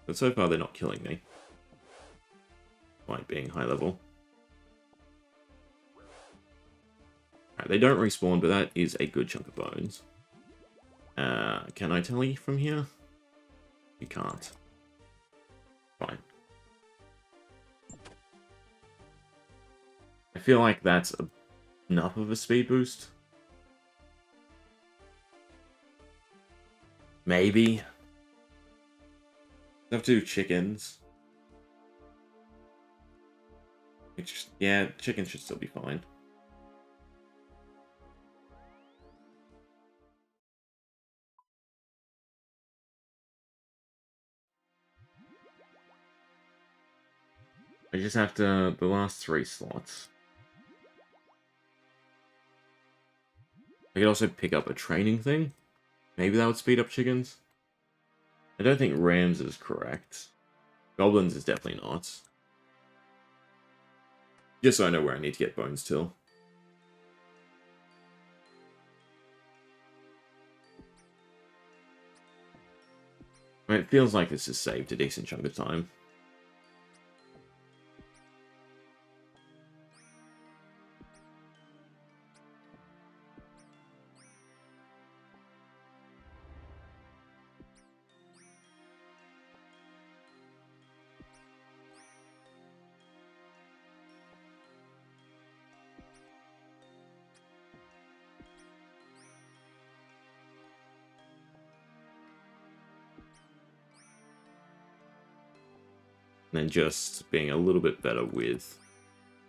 But so far they're not killing me. Despite being high level. Alright, they don't respawn, but that is a good chunk of bones. Can I tell you from here? You can't. Fine. I feel like that's enough of a speed boost. Maybe. I have to do chickens. Yeah, chickens should still be fine. I just have to, the last 3 slots. I could also pick up a training thing. Maybe that would speed up chickens. I don't think rams is correct. Goblins is definitely not. Just so I know where I need to get bones till. I mean, it feels like this has saved a decent chunk of time. And then just being a little bit better with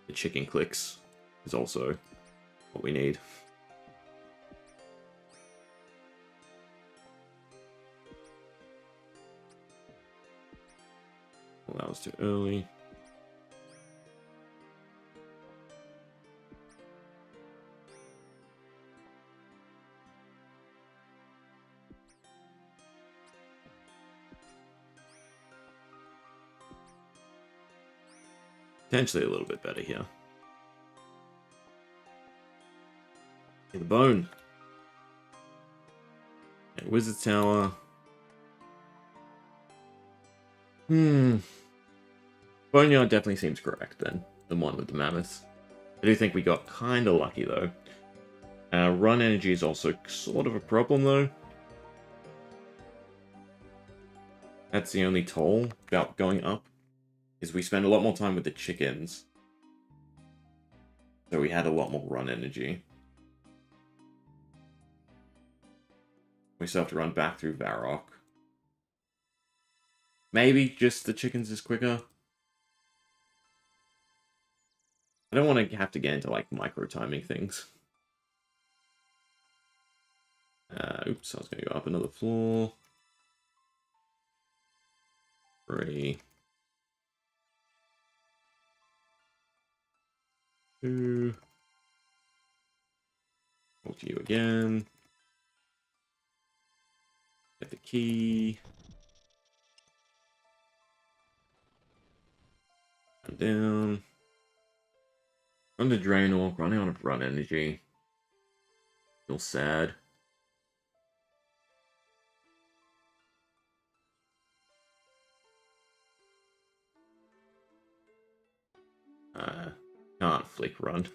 the chicken clicks is also what we need. Well, that was too early. Potentially a little bit better here. Get the bone. Okay, Wizard Tower. Boneyard definitely seems correct then. The one with the mammoths. I do think we got kind of lucky though. Run energy is also sort of a problem though. That's the only toll about going up. Is we spend a lot more time with the chickens. So we had a lot more run energy. We still have to run back through Varrock. Maybe just the chickens is quicker. I don't want to have to get into like micro timing things. Oops, I was going to go up another floor. 3. 2. Talk to you again. Get the key. I'm down. Run to drain orc, running out of run energy. Feel sad. Can't flick run.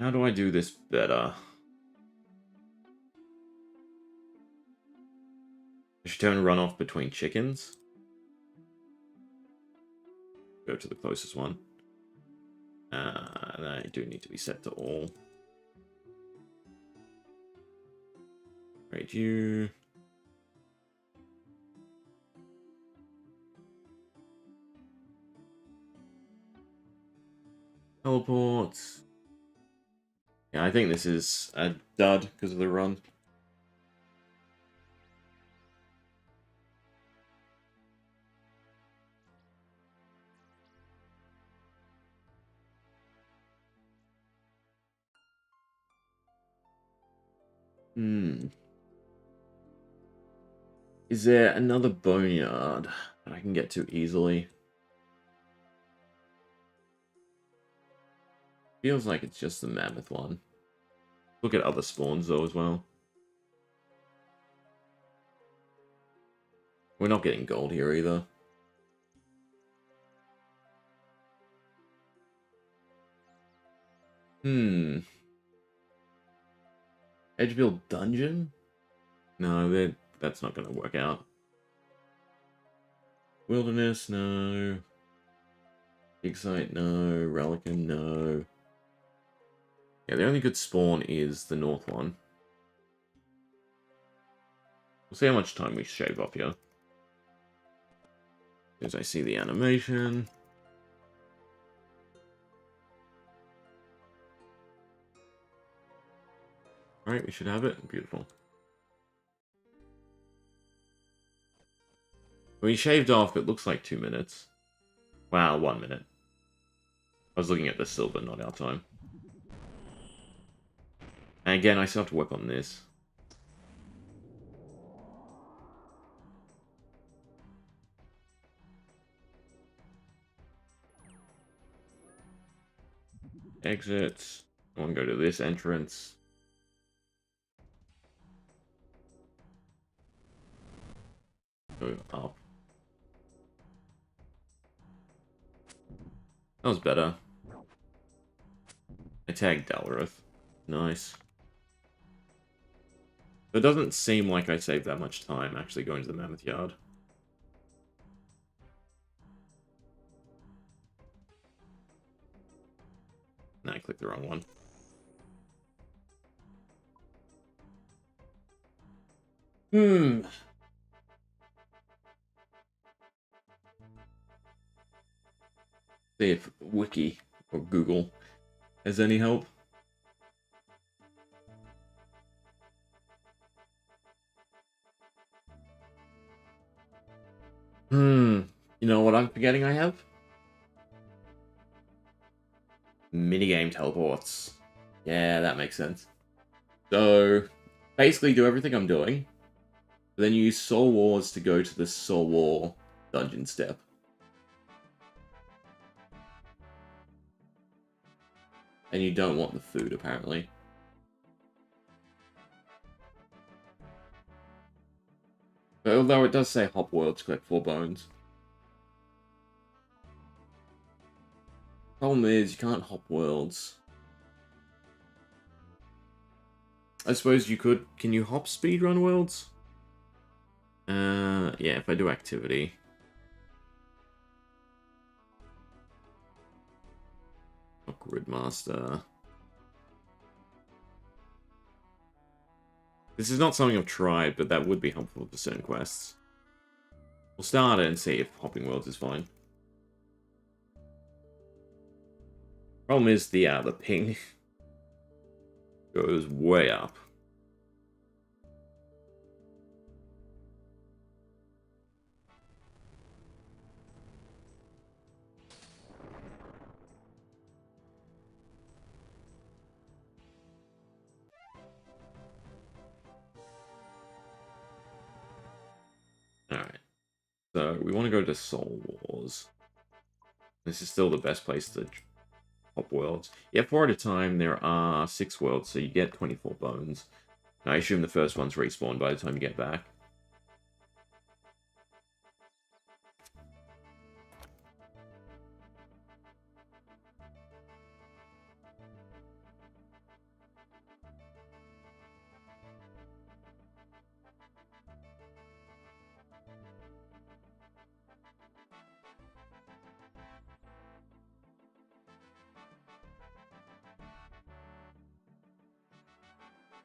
How do I do this better? I should turn runoff between chickens. Go to the closest one. And I do need to be set to all. Right, you. Teleports. Yeah, I think this is a dud because of the run. Is there another boneyard that I can get to easily? Feels like it's just the mammoth one. Look at other spawns though as well. We're not getting gold here either. Edgefield Dungeon? No, that's not going to work out. Wilderness, no. Big Site, no. Relican, no. Yeah, the only good spawn is the north one. We'll see how much time we shave off here. As I see the animation. Alright, we should have it. Beautiful. We shaved off, it looks like 2 minutes. Wow, 1 minute. I was looking at the silver, not our time. And again, I still have to work on this. Exits. I want to go to this entrance. Go up. That was better. I tagged Dalrith. Nice. It doesn't seem like I saved that much time actually going to the Mammoth Yard. No, I clicked the wrong one. See if Wiki or Google has any help. You know what I'm forgetting I have? Minigame teleports. Yeah, that makes sense. So, basically do everything I'm doing. Then you use Soul Wars to go to the Soul War dungeon step. And you don't want the food, apparently. But although it does say Hop World to collect 4 bones. Problem is, you can't hop worlds. I suppose you could... Can you hop speedrun worlds? Yeah, if I do activity. Oh, Gridmaster. This is not something I've tried, but that would be helpful for certain quests. We'll start it and see if hopping worlds is fine. Problem is the ping goes way up. So we want to go to Soul Wars. This is still the best place to hop worlds. Yeah, 4 at a time. There are 6 worlds, so you get 24 bones. And I assume the first one's respawned by the time you get back.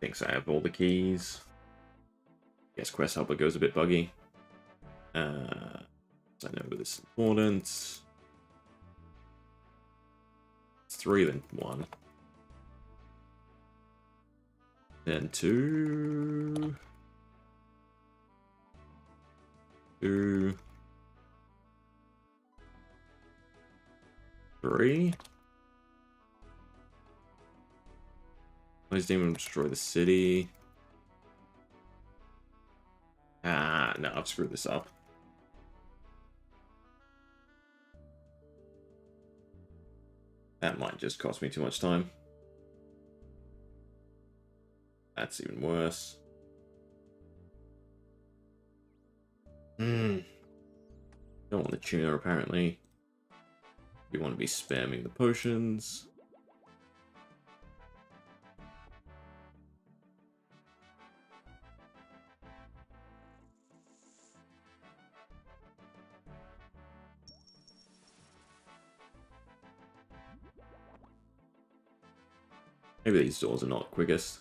Thinks I have all the keys. Guess Quest Helper goes a bit buggy. So I know this is important. It's 3 then 1. Then 2. 2. 3. Those demons destroy the city. Ah, no, I've screwed this up. That might just cost me too much time. That's even worse. Don't want the tuna, apparently. We want to be spamming the potions. Maybe these doors are not quickest.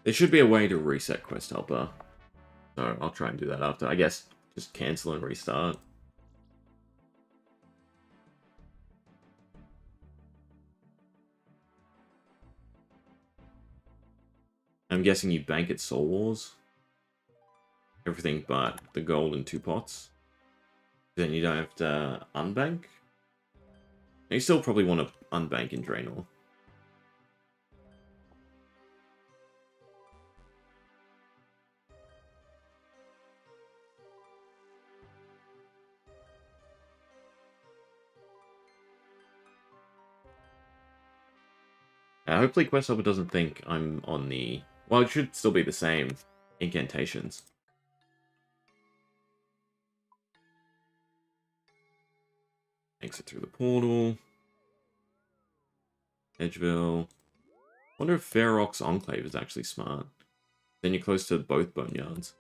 There should be a way to reset Quest Helper. So I'll try and do that after. I guess just cancel and restart. I'm guessing you bank at Soul Wars. Everything but the gold in 2 pots. Then you don't have to unbank. You still probably want to unbank in Draenor. Hopefully Quest Helper doesn't think I'm on the... Well, it should still be the same incantations. Exit through the portal. Edgeville. Wonder if Ferox Enclave is actually smart. Then you're close to both boneyards.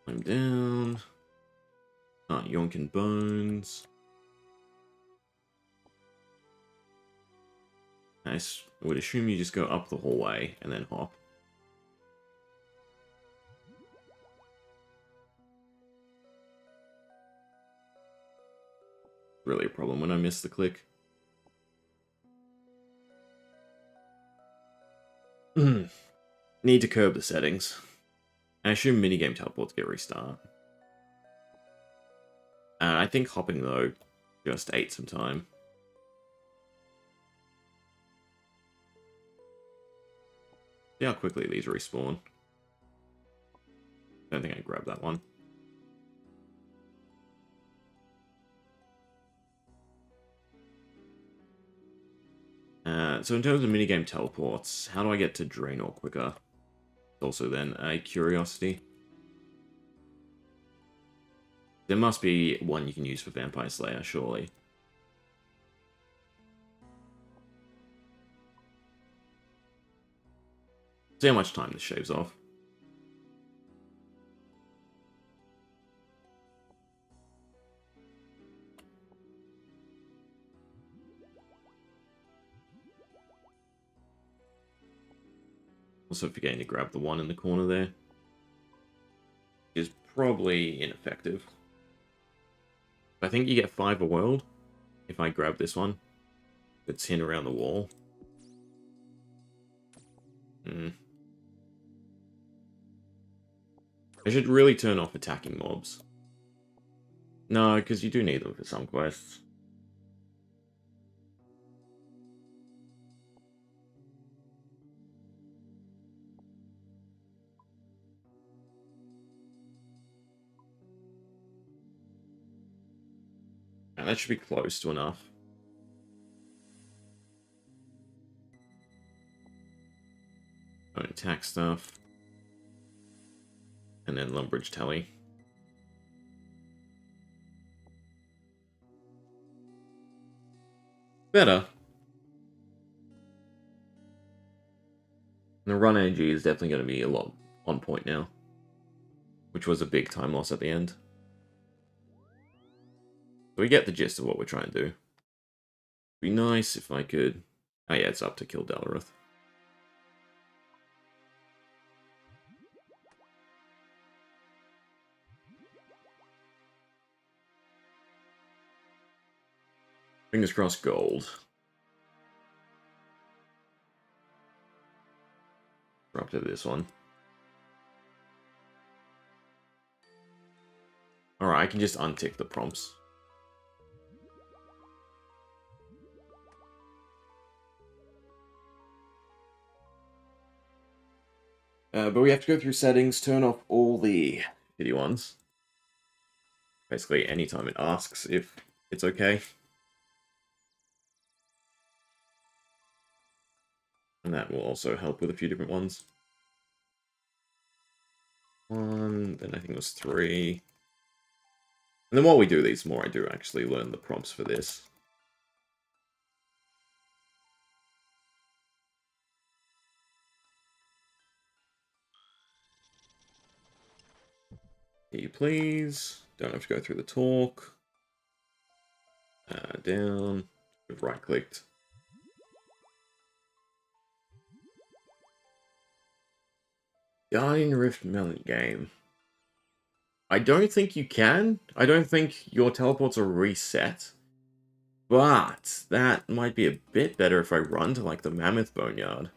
I'm down. Ah, Yonkin Bones. Nice. I would assume you just go up the hallway and then hop. Really a problem when I miss the click. Need to curb the settings. I assume minigame teleports get restart. I think hopping, though, just ate some time. See how quickly these respawn. Don't think I grabbed that one. So in terms of minigame teleports, how do I get to Draenor quicker? Also then a curiosity. There must be one you can use for Vampire Slayer, surely. See how much time this shaves off. Also forgetting to grab the one in the corner there. Is probably ineffective. I think you get 5 a world if I grab this one. That's hidden around the wall. I should really turn off attacking mobs. No, because you do need them for some quests. And that should be close to enough. Attack stuff. And then Lumbridge Telly. Better. And the run energy is definitely going to be a lot on point now. Which was a big time loss at the end. So we get the gist of what we're trying to do. Be nice if I could... Oh yeah, it's up to kill Dalaruth. Fingers crossed gold. We're up to this one. Alright, I can just untick the prompts. But we have to go through settings, turn off all the shitty ones. Basically, anytime it asks if it's okay. And that will also help with a few different ones. 1, then I think it was 3. And the more we do these, the more I do actually learn the prompts for this. Can you please? Don't have to go through the talk. Down. Right-clicked. Guardian Rift Melon game. I don't think you can. I don't think your teleports are reset. But that might be a bit better if I run to, like, the Mammoth Boneyard.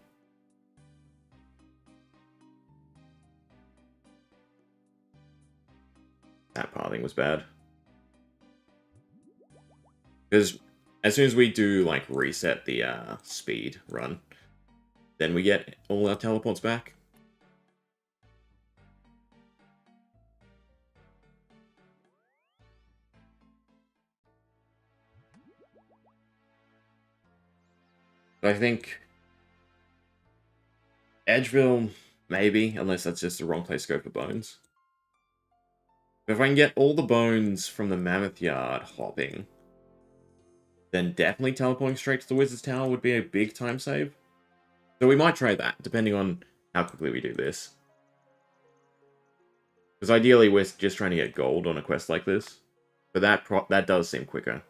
That pathing was bad. Because as soon as we do, like, reset the speed run, then we get all our teleports back. But I think Edgeville, maybe, unless that's just the wrong place to go for bones. But if I can get all the bones from the Mammoth Yard hopping, then definitely teleporting straight to the Wizard's Tower would be a big time save. So we might try that, depending on how quickly we do this. Because ideally we're just trying to get gold on a quest like this. But that does seem quicker.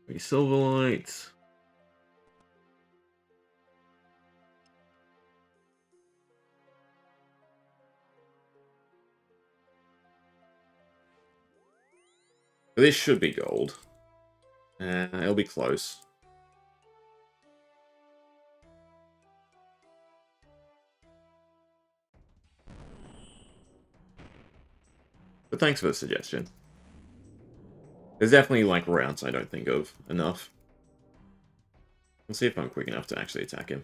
Silverlight. This should be gold. It'll be close. But thanks for the suggestion. There's definitely, like, routes I don't think of enough. Let's see if I'm quick enough to actually attack him.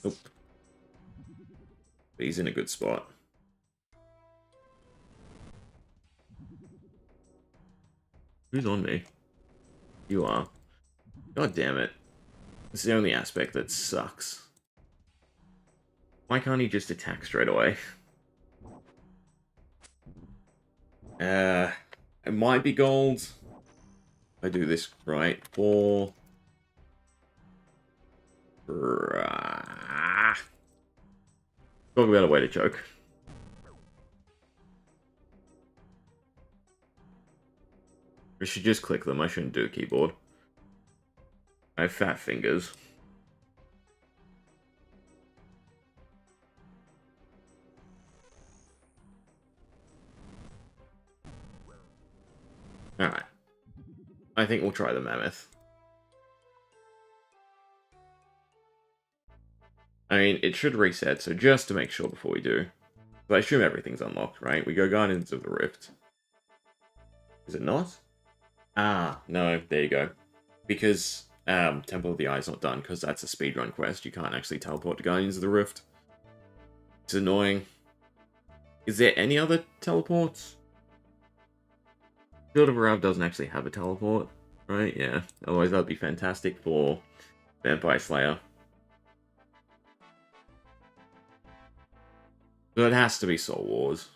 Nope. But he's in a good spot. Who's on me? You are. God damn it. This is the only aspect that sucks. Why can't he just attack straight away? It might be gold. If I do this right. 4. Talk about a way to choke. I should just click them. I shouldn't do a keyboard. I have fat fingers. Alright. I think we'll try the Mammoth. I mean, it should reset, so just to make sure before we do. But I assume everything's unlocked, right? We go Guardians of the Rift. Is it not? Ah, no, there you go. Because Temple of the Eye's not done, because that's a speedrun quest. You can't actually teleport to Guardians of the Rift. It's annoying. Is there any other teleports? Field of Arav doesn't actually have a teleport, right? Yeah. Otherwise, that would be fantastic for Vampire Slayer. So it has to be Soul Wars.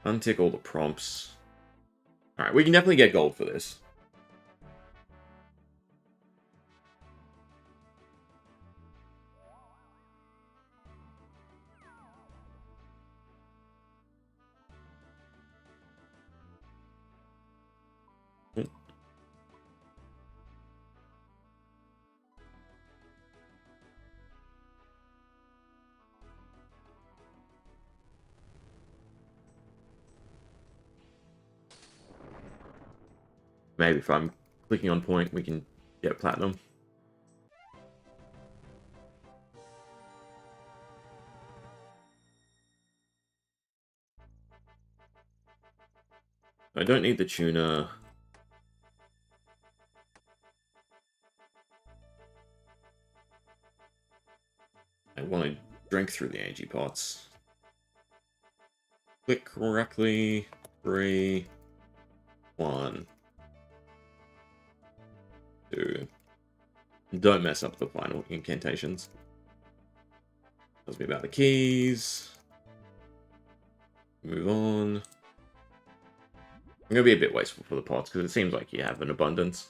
Untick all the prompts. Alright, we can definitely get gold for this. Maybe if I'm clicking on point, we can get platinum. I don't need the tuna. I want to drink through the AG pots. Click correctly. 3, 1, 2. Don't mess up the final incantations. Tells me about the keys. Move on. I'm going to be a bit wasteful for the pots, because it seems like you have an abundance.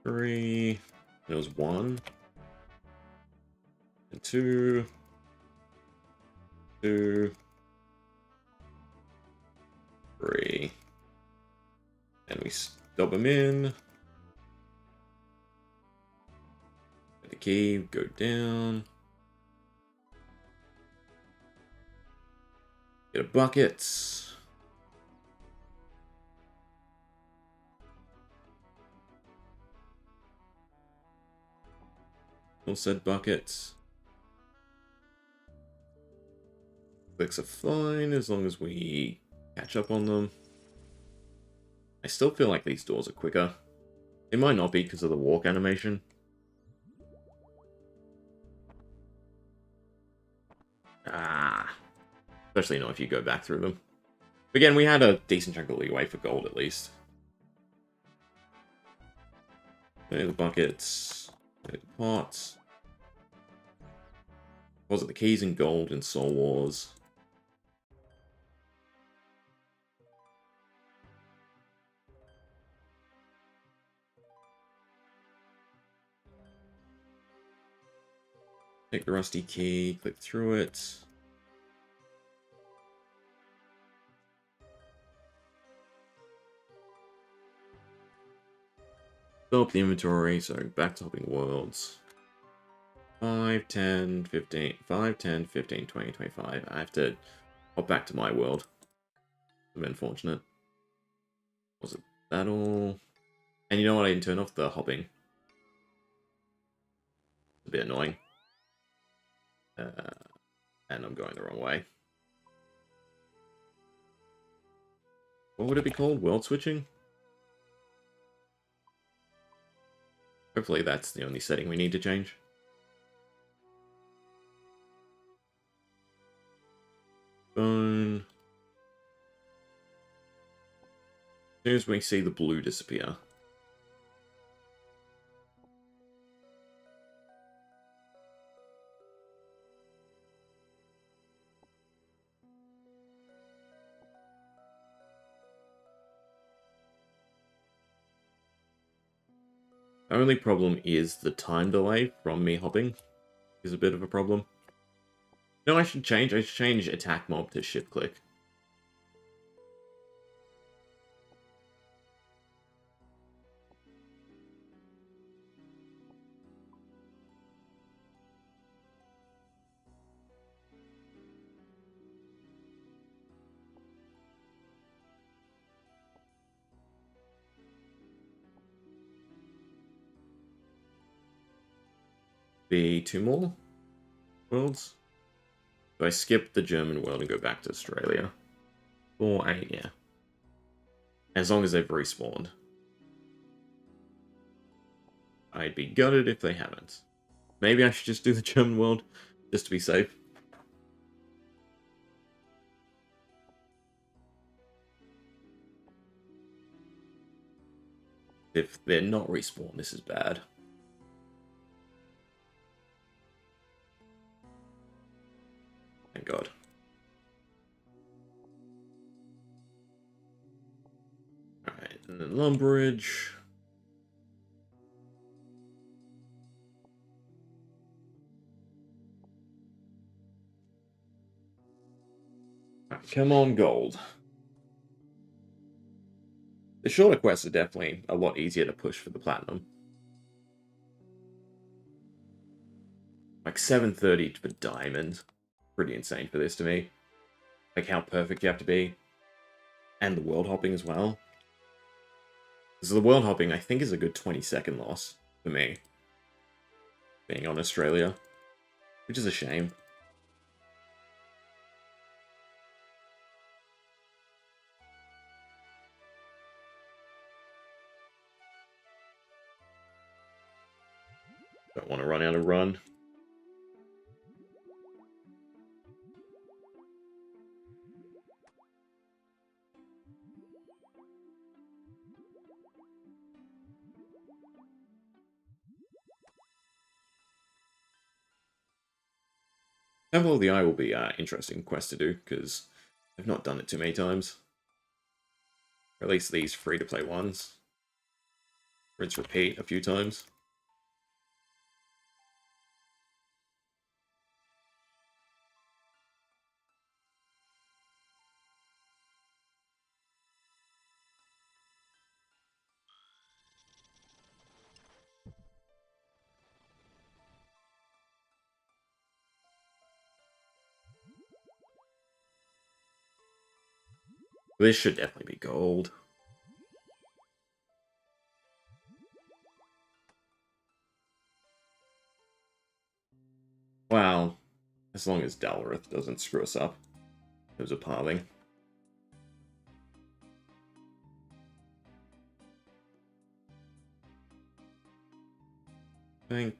Three. It was 1. And 2. 2. 3. And we stop them in. Get the key, go down. Get a bucket. All said buckets. Clicks are fine as long as we catch up on them. I still feel like these doors are quicker. It might not be because of the walk animation. Especially not if you go back through them. Again, we had a decent chunk of leeway for gold at least. There are the buckets. There are the pots. Was it the keys in gold in Soul Wars? Take the rusty key, click through it. Fill up the inventory, so back to Hopping Worlds. 5, 10, 15, 5, 10, 15, 20, 25. I have to hop back to my world. I'm unfortunate. Was it that all? And you know what? I didn't turn off the hopping. It's a bit annoying. And I'm going the wrong way. What would it be called? World switching? Hopefully that's the only setting we need to change. Phone. As soon as we see the blue disappear. The only problem is the time delay from me hopping is a bit of a problem. No, I should change attack mob to shift click. Be 2 more worlds. Do I skip the German world and go back to Australia? Or, yeah. As long as they've respawned. I'd be gutted if they haven't. Maybe I should just do the German world, just to be safe. If they're not respawned, this is bad. Thank God. Alright, and then Lumbridge. Right, come on, gold. The shorter quests are definitely a lot easier to push for the platinum. Like 730 for diamond. Pretty insane for this to me. Like how perfect you have to be. And the world hopping as well. So the world hopping, I think, is a good 20-second loss for me. Being on Australia. Which is a shame. Don't want to run out of run. Temple of the Eye will be an interesting quest to do, because I've not done it too many times. Or at least these free-to-play ones. Rinse repeat a few times. This should definitely be gold. Well, as long as Dalrith doesn't screw us up. There's a pathing. I think...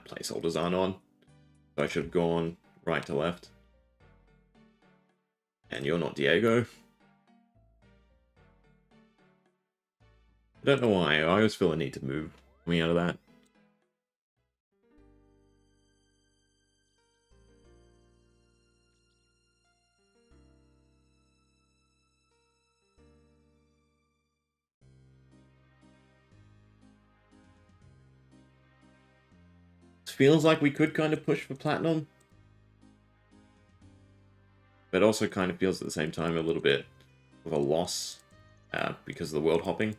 placeholders aren't on. So I should have gone right to left. And you're not Diego. I don't know why, I always feel a need to move me out of that. It feels like we could kind of push for platinum. But also kind of feels at the same time a little bit of a loss because of the world hopping.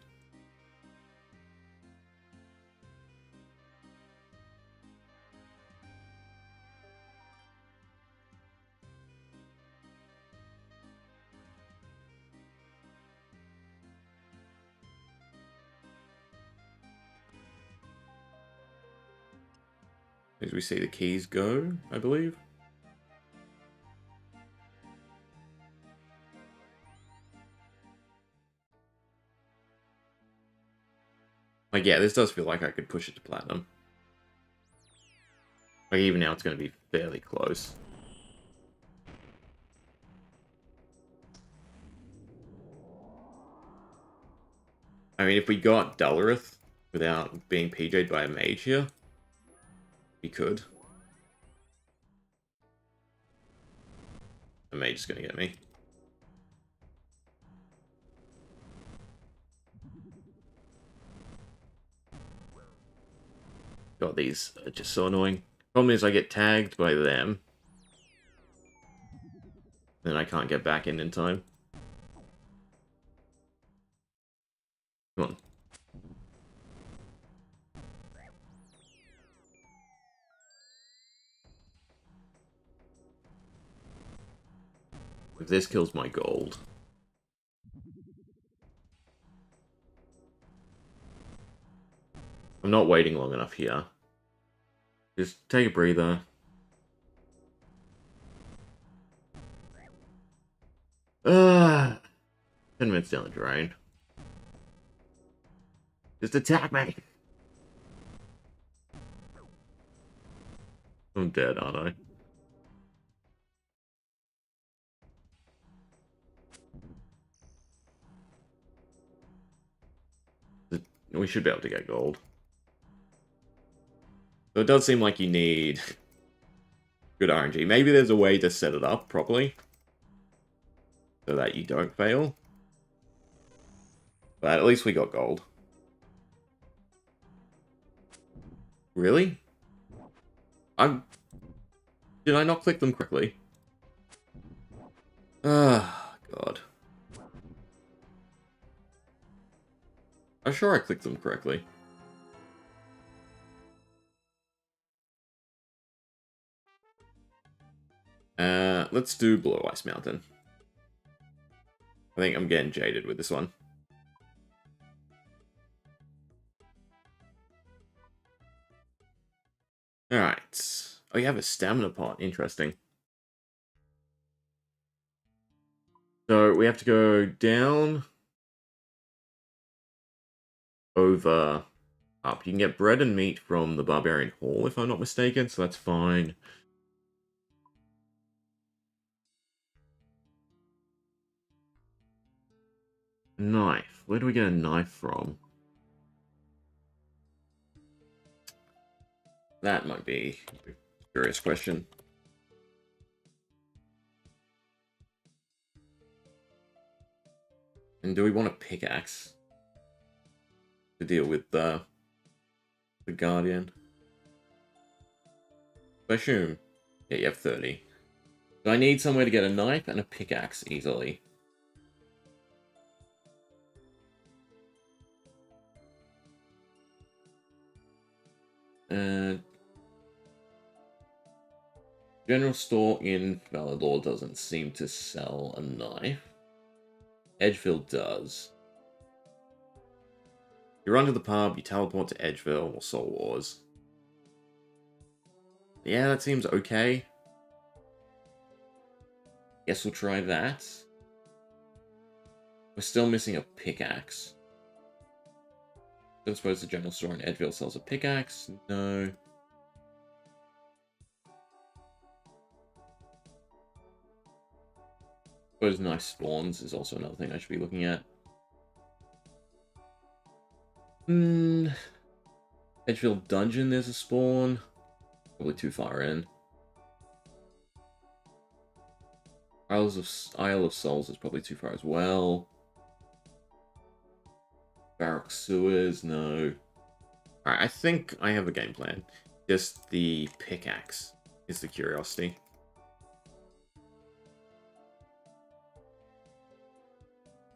As we see the keys go, I believe. Like, yeah, this does feel like I could push it to platinum. Like, even now it's going to be fairly close. I mean, if we got Dalrith without being PJ'd by a mage here, we could. The mage is going to get me. God, these are just so annoying. Problem is I get tagged by them. Then I can't get back in time. Come on. If this kills my gold... I'm not waiting long enough here. Just take a breather. Ah, 10 minutes down the drain. Just attack me! I'm dead, aren't I? We should be able to get gold. So it does seem like you need good RNG. Maybe there's a way to set it up properly so that you don't fail. But at least we got gold. Really? Did I not click them correctly? Ah, God. I'm sure I clicked them correctly. Let's do Blue Ice Mountain. I think I'm getting jaded with this one. Alright. Oh, you have a stamina pot. Interesting. So, we have to go down, over, up. You can get bread and meat from the Barbarian Hall, if I'm not mistaken, so that's fine. Knife. Where do we get a knife from? That might be a curious question. And do we want a pickaxe to deal with the Guardian? I assume. Yeah, you have 30. So I need somewhere to get a knife and a pickaxe easily. General store in Valador doesn't seem to sell a knife. Edgeville does. You run to the pub, you teleport to Edgeville or Soul Wars. Yeah, that seems okay. Guess we'll try that. We're still missing a pickaxe. Don't suppose the general store in Edgeville sells a pickaxe? No. Suppose nice spawns is also another thing I should be looking at. Edgeville Dungeon, there's a spawn. Probably too far in. Isle of Souls is probably too far as well. Barrack Sewers, no. Alright, I think I have a game plan. Just the pickaxe is the curiosity.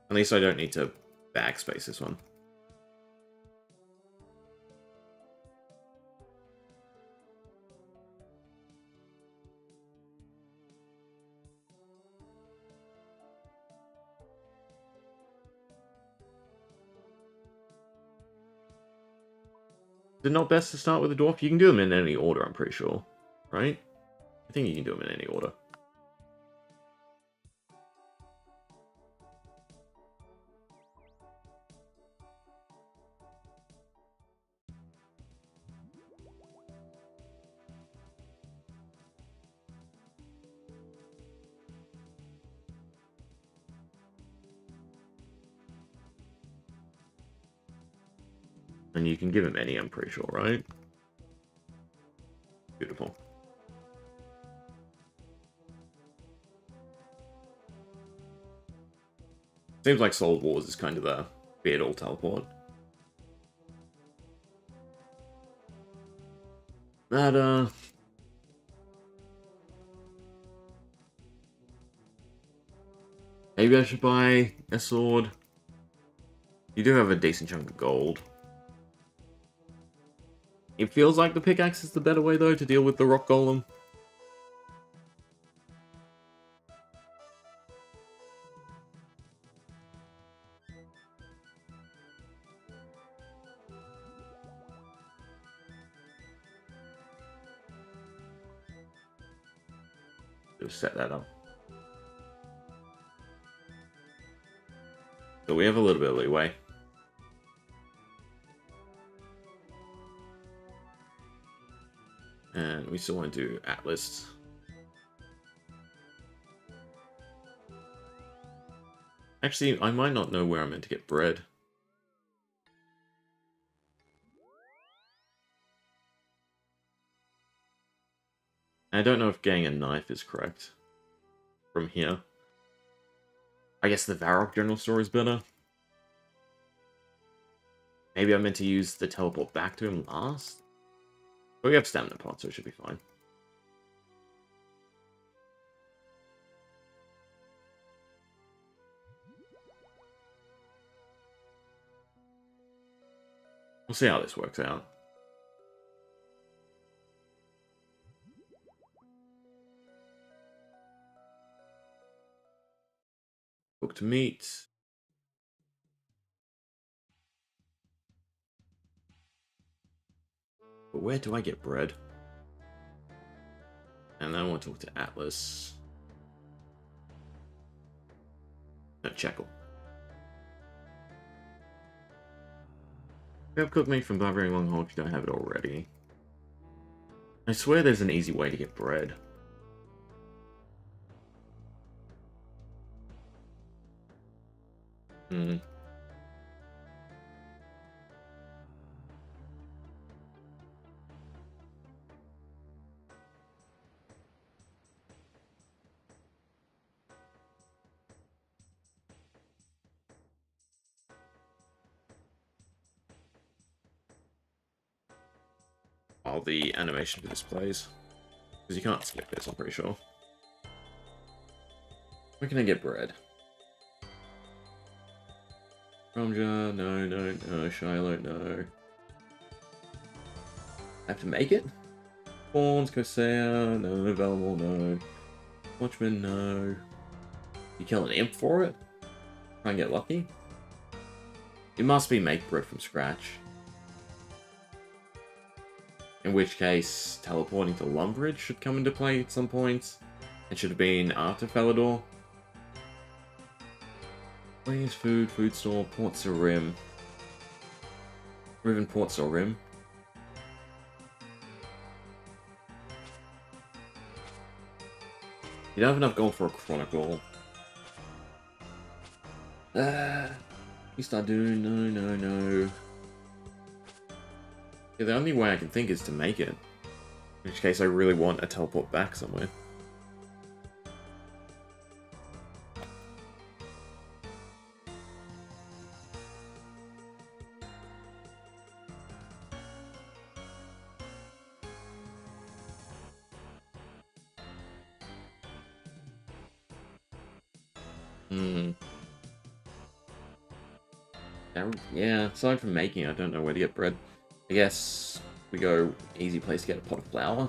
At least I don't need to backspace this one. Is it not best to start with a dwarf? You can do them in any order, I'm pretty sure. Right? I think you can do them in any order. And you can give him any, I'm pretty sure, right? Beautiful. Seems like Soul Wars is kind of the be-it-all teleport. That, maybe I should buy a sword. You do have a decent chunk of gold. It feels like the pickaxe is the better way, though, to deal with the rock golem. Just set that up. So we have a little bit of leeway. And we still want to do Atlas. Actually, I might not know where I'm meant to get bread. I don't know if getting a knife is correct from here. I guess the Varrock General Store is better. Maybe I meant to use the teleport back to him last? But we have stamina pots, so it should be fine. We'll see how this works out. Cooked meat. But where do I get bread? And then I want to talk to Atlas. No, Checkle. Grab cooked meat from Barbarian Longhorn if you don't have it already. I swear there's an easy way to get bread. Hmm. While the animation for this plays. Because you can't skip this, I'm pretty sure. Where can I get bread? Ramja, no. Shiloh, no. I have to make it? Fawns, Corsair, no. Valamor, no. Watchman, no. You kill an imp for it? Try and get lucky? It must be make bread from scratch. In which case, teleporting to Lumbridge should come into play at some point. It should have been after Falador. Where's food? Food store, Port Sarim. Riven Port Sarim. You don't have enough gold for a Chronicle. You start doing no. Yeah, the only way I can think is to make it. In which case I really want a teleport back somewhere. Yeah, aside from making, I don't know where to get bread. I guess we go easy place to get a pot of flour.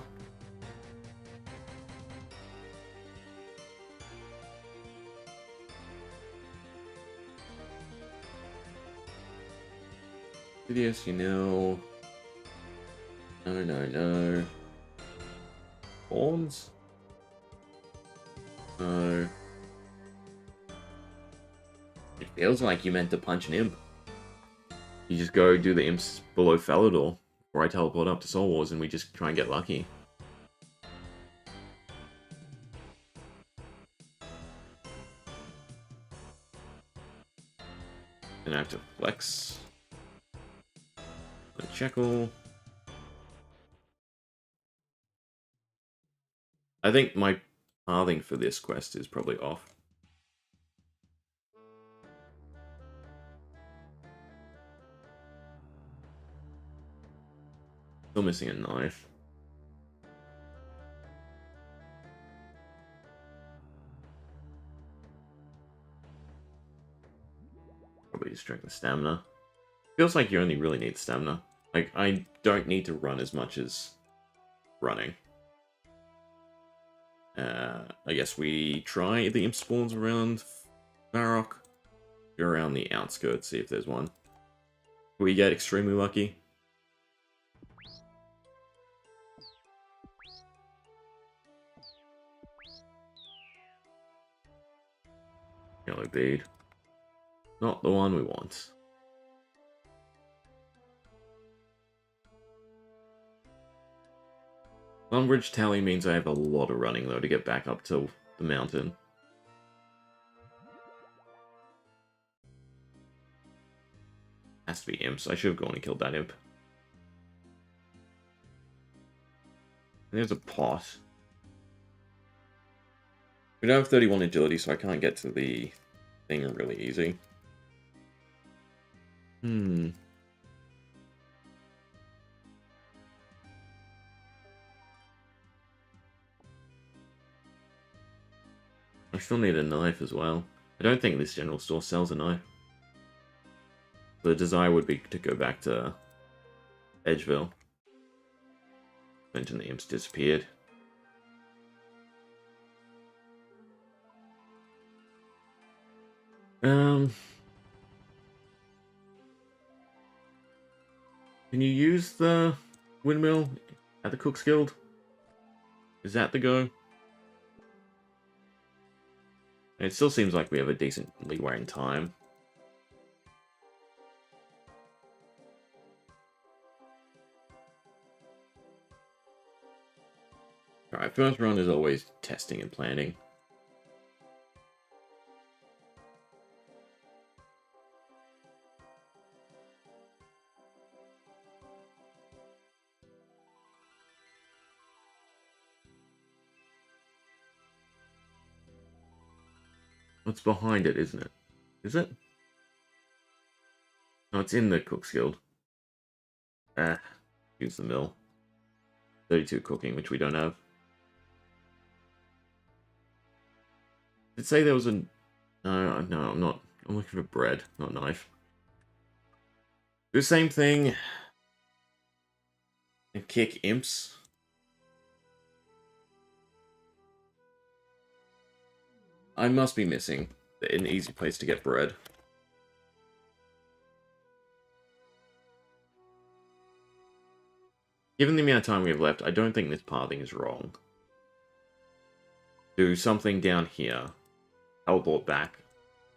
Yes, you know. No. Horns? No. It feels like you meant to punch an imp. You just go do the imps below Falador, or I teleport up to Soul Wars and we just try and get lucky. And I have to flex. The Checkle. I think my pathing for this quest is probably off. Still missing a knife. Probably just drink the stamina. Feels like you only really need stamina. Like, I don't need to run as much as running. I guess we try the imp spawns around Varrock. Go around the outskirts, see if there's one. We get extremely lucky. Yellow bead. Not the one we want. Lumbridge tally means I have a lot of running, though, to get back up to the mountain. Has to be imps. I should have gone and killed that imp. And there's a pot. We don't have 31 agility, so I can't get to the thing really easy. I still need a knife as well. I don't think this general store sells a knife. The desire would be to go back to Edgeville. Mention the imps disappeared. Can you use the windmill at the Cook's Guild? Is that the go? It still seems like we have a decent leeway in time. Alright, first run is always testing and planning. What's behind it, isn't it? Is it? No, it's in the Cook's Guild. Use the mill. 32 cooking, which we don't have. Did it say there was a... No, I'm not. I'm looking for bread, not knife. Do the same thing. And kick imps. I must be missing an easy place to get bread. Given the amount of time we have left, I don't think this pathing is wrong. Do something down here. Teleport back.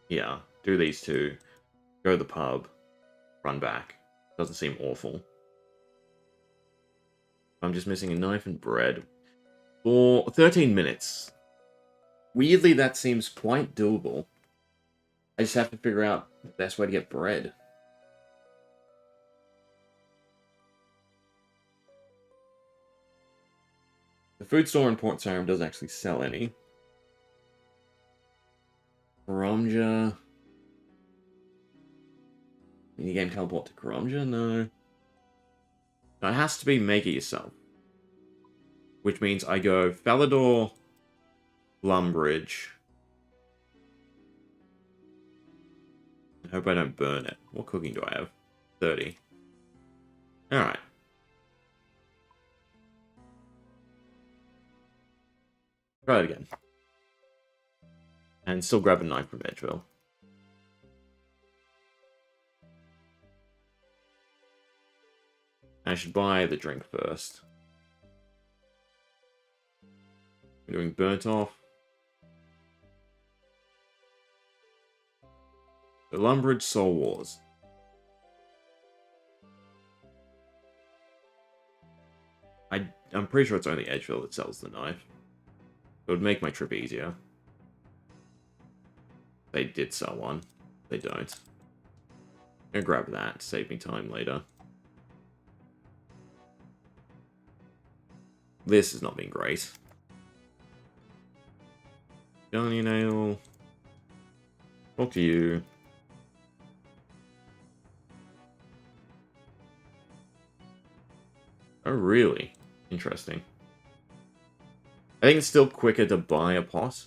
Here. Do these two. Go to the pub. Run back. Doesn't seem awful. I'm just missing a knife and bread. For 13 minutes. Weirdly, that seems quite doable. I just have to figure out the best way to get bread. The food store in Port Sarim doesn't actually sell any. Karamja. Minigame teleport to Karamja? No. No, it has to be make it yourself. Which means I go Falador, Lumbridge. I hope I don't burn it. What cooking do I have? 30. Alright. Try it again. And still grab a knife from Edgeville. I should buy the drink first. We're doing burnt off. The Lumbridge Soul Wars. I'm pretty sure it's only Edgeville that sells the knife. It would make my trip easier. They did sell one. They don't. I'm gonna grab that to save me time later. This has not been great. Johnny Nail. Talk to you. Oh, really? Interesting. I think it's still quicker to buy a pot.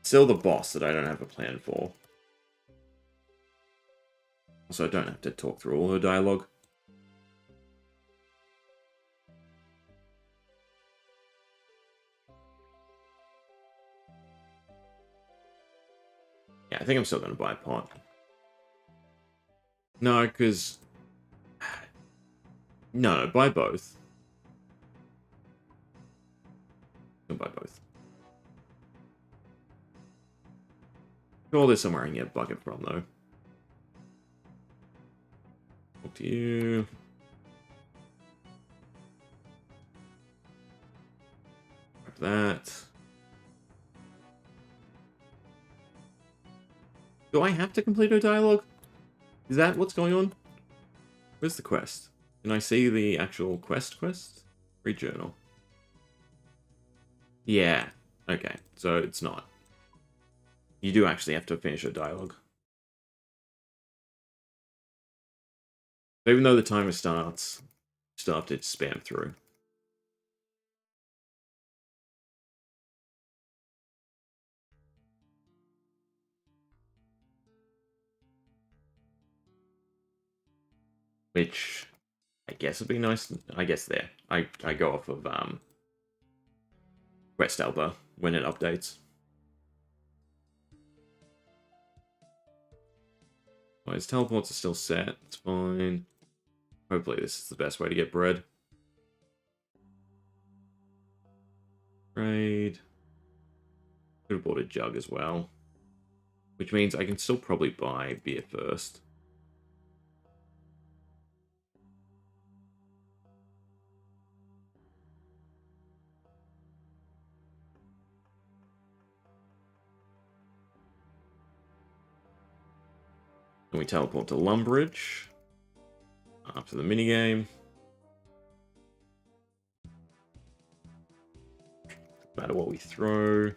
Still the boss that I don't have a plan for. Also, I don't have to talk through all her dialogue. Yeah, I think I'm still going to buy a pot. No, because... No, buy both. Don't buy both. Sure, there's somewhere I can get a bucket from, though. Talk to you. Grab that. Do I have to complete a dialogue? Is that what's going on? Where's the quest? Can I see the actual quest? Read journal. Yeah. Okay, so it's not. You do actually have to finish a dialogue. Even though the timer starts, you still have to spam through. Which I guess would be nice. I guess there. I go off of Quest Alba when it updates. Well, his teleports are still set. It's fine. Hopefully this is the best way to get bread. Trade. Could have bought a jug as well. Which means I can still probably buy beer first. And we teleport to Lumbridge. After the minigame. No matter what we throw.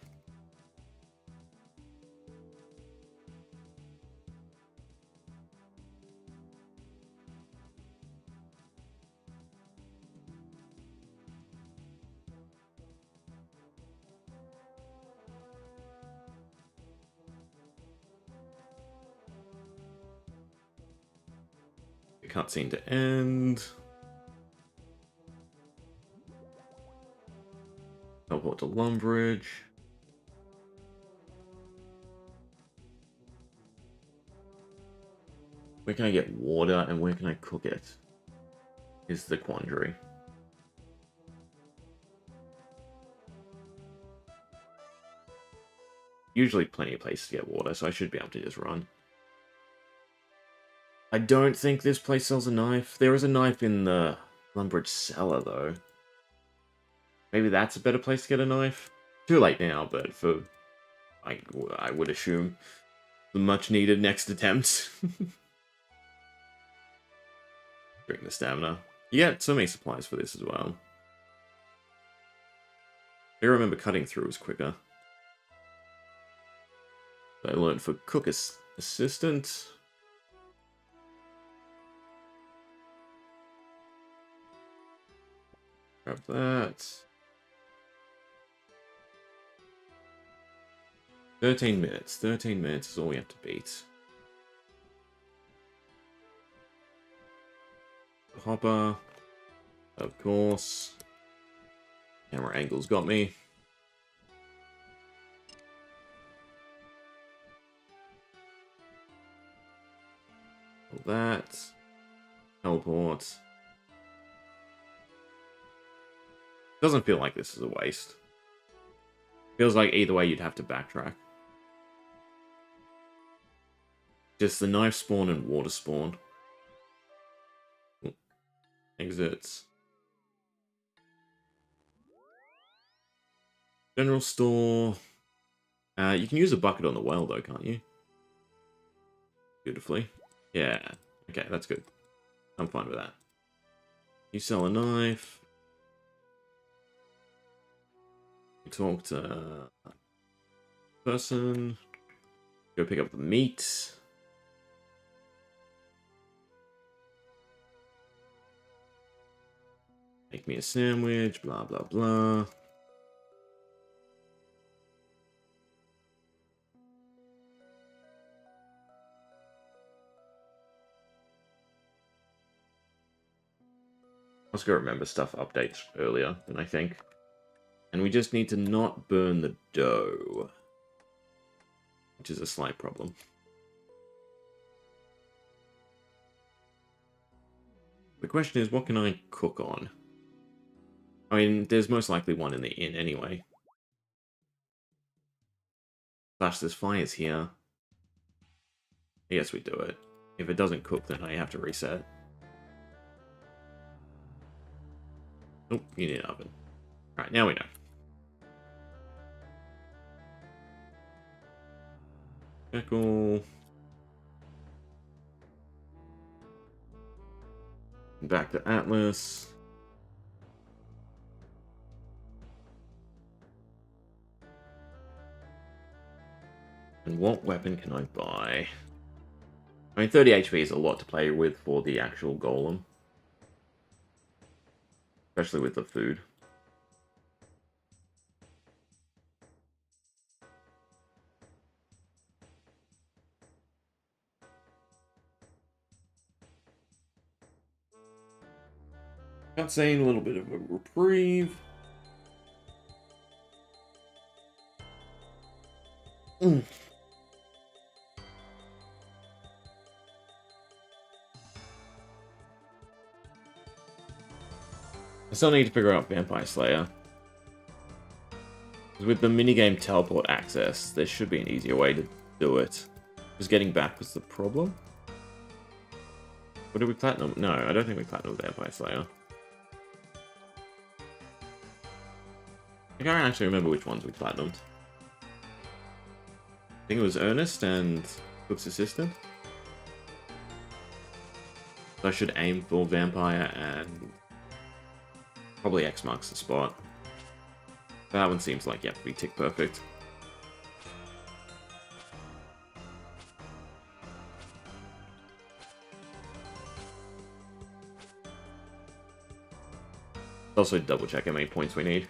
The cutscene to end. Teleport to Lumbridge. Where can I get water and where can I cook it? Is the quandary. Usually plenty of places to get water, so I should be able to just run. I don't think this place sells a knife. There is a knife in the Lumbridge cellar, though. Maybe that's a better place to get a knife? Too late now, but for... I would assume the much-needed next attempt. Drink the stamina. You get so many supplies for this as well. I remember cutting through was quicker. I learned for cook assistant. Grab that. 13 minutes. 13 minutes is all we have to beat. Hopper. Of course. Camera angles got me. All that. Teleport. Doesn't feel like this is a waste. Feels like either way you'd have to backtrack. Just the knife spawn and water spawn. Exits. General store. You can use a bucket on the well though, can't you? Beautifully. Yeah. Okay, that's good. I'm fine with that. You sell a knife. You talk to a person. Go pick up the meat. Make me a sandwich, blah, blah, blah. Let's go remember stuff updates earlier than I think. And we just need to not burn the dough. Which is a slight problem. question is, what can I cook on? I mean, there's most likely one in the inn anyway. Slash, there's fires here. Yes, we do it. If it doesn't cook, then I have to reset. Oh, you need an oven. Alright, now we know. Pickle. Back to Atlas. And what weapon can I buy? I mean, 30 HP is a lot to play with for the actual golem. Especially with the food. Cutscene, a little bit of a reprieve. I still need to figure out Vampire Slayer. With the minigame teleport access, there should be an easier way to do it. Just getting back was the problem. What did we platinum? No, I don't think we platinum Vampire Slayer. I can't actually remember which ones we platinumed. I think it was Ernest and Cook's Assistant. So I should aim for Vampire and probably X marks the spot. That one seems like, yep, we tick perfect. Also double check how many points we need.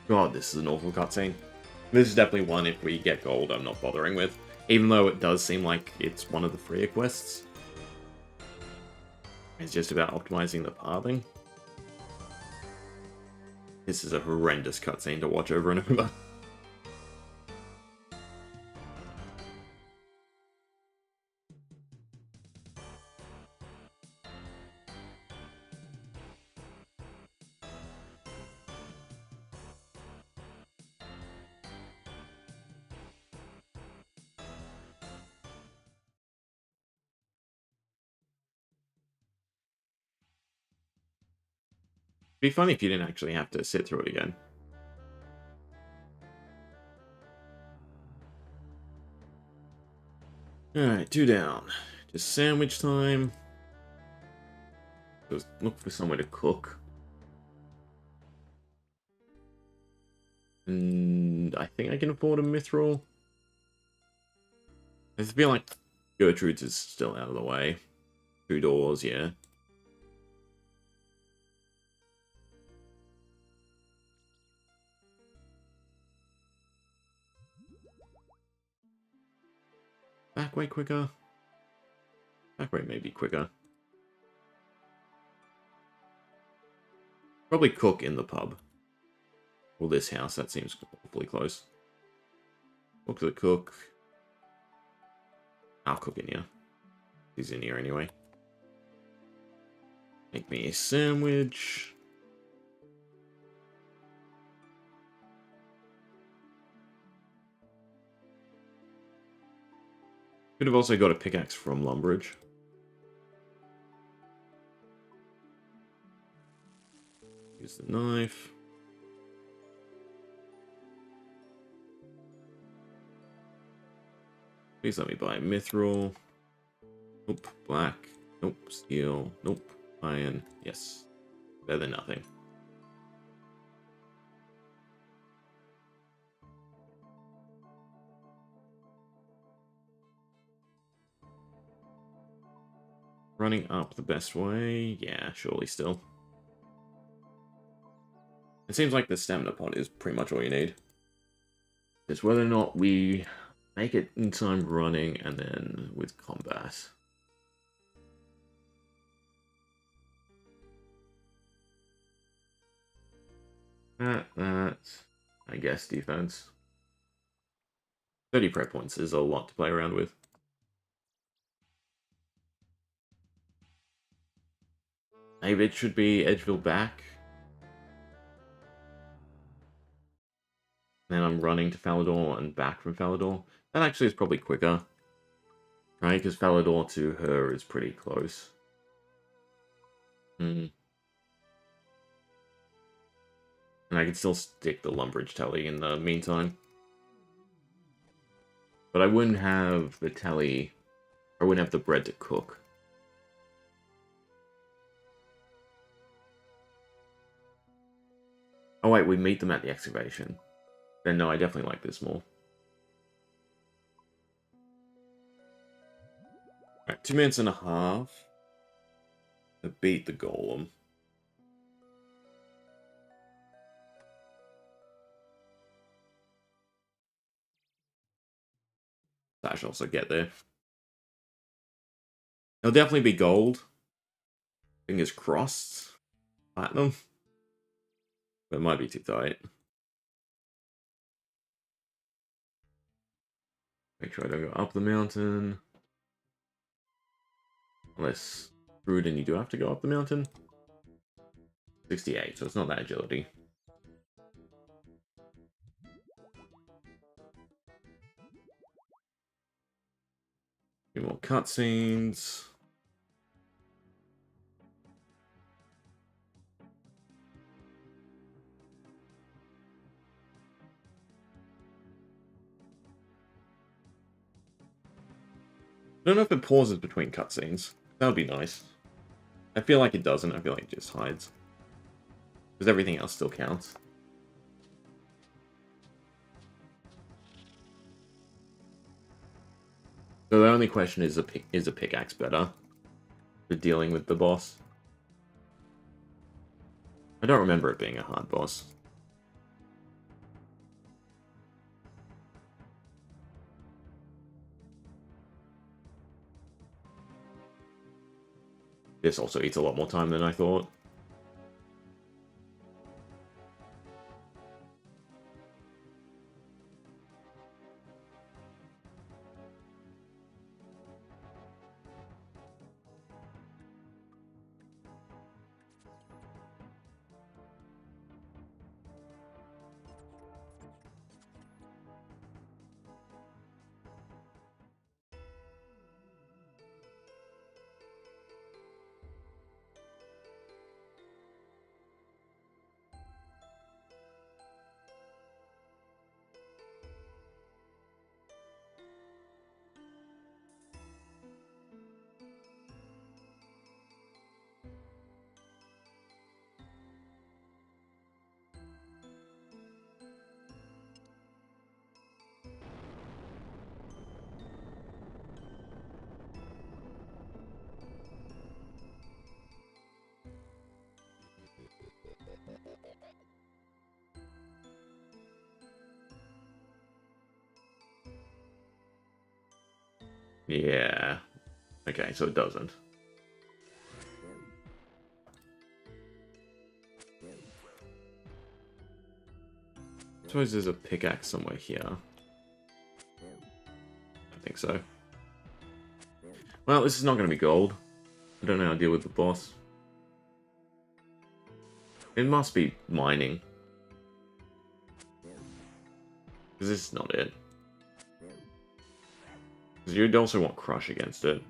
God, this is an awful cutscene. This is definitely one, if we get gold, I'm not bothering with. Even though it does seem like it's one of the freer quests. It's just about optimizing the pathing. This is a horrendous cutscene to watch over and over. It'd be funny if you didn't actually have to sit through it again. Alright, 2 down. Just sandwich time. Just look for somewhere to cook. And I think I can afford a mithril. I feel like Gertrude's is still out of the way. 2 doors, yeah. Back way quicker. Back way may be quicker. Probably cook in the pub. Or this house, that seems awfully close. Cook the cook. I'll cook in here. He's in here anyway. Make me a sandwich. Could have also got a pickaxe from Lumbridge. Use the knife. Please let me buy a mithril. Nope. Black. Nope. Steel. Nope. Iron. Yes. Better than nothing. Running up the best way? Yeah, surely still. It seems like the stamina pot is pretty much all you need. It's whether or not we make it in time running and then with combat. That, I guess, defense. 30 prep points is a lot to play around with. Maybe it should be Edgeville back. Then I'm running to Falador and back from Falador. That actually is probably quicker. Right, because Falador to her is pretty close. And I can still stick the Lumbridge Telly in the meantime. But I wouldn't have the Telly... I wouldn't have the bread to cook. Oh wait, we meet them at the excavation. Then no, I definitely like this more. Alright, 2 minutes and a half to beat the Golem. That should also get there. It'll definitely be gold. Fingers crossed. Platinum. But it might be too tight. Make sure I don't go up the mountain. Unless Rudin, you do have to go up the mountain. 68, so it's not that agility. A few more cutscenes. I don't know if it pauses between cutscenes. That would be nice. I feel like it doesn't. I feel like it just hides. Because everything else still counts. So the only question is a pickaxe better for dealing with the boss? I don't remember it being a hard boss. This also eats a lot more time than I thought. Yeah. Okay, so it doesn't. I suppose there's a pickaxe somewhere here. I think so. Well, this is not going to be gold. I don't know how to deal with the boss. It must be mining. Because this is not it. Because you'd also want Crush against it.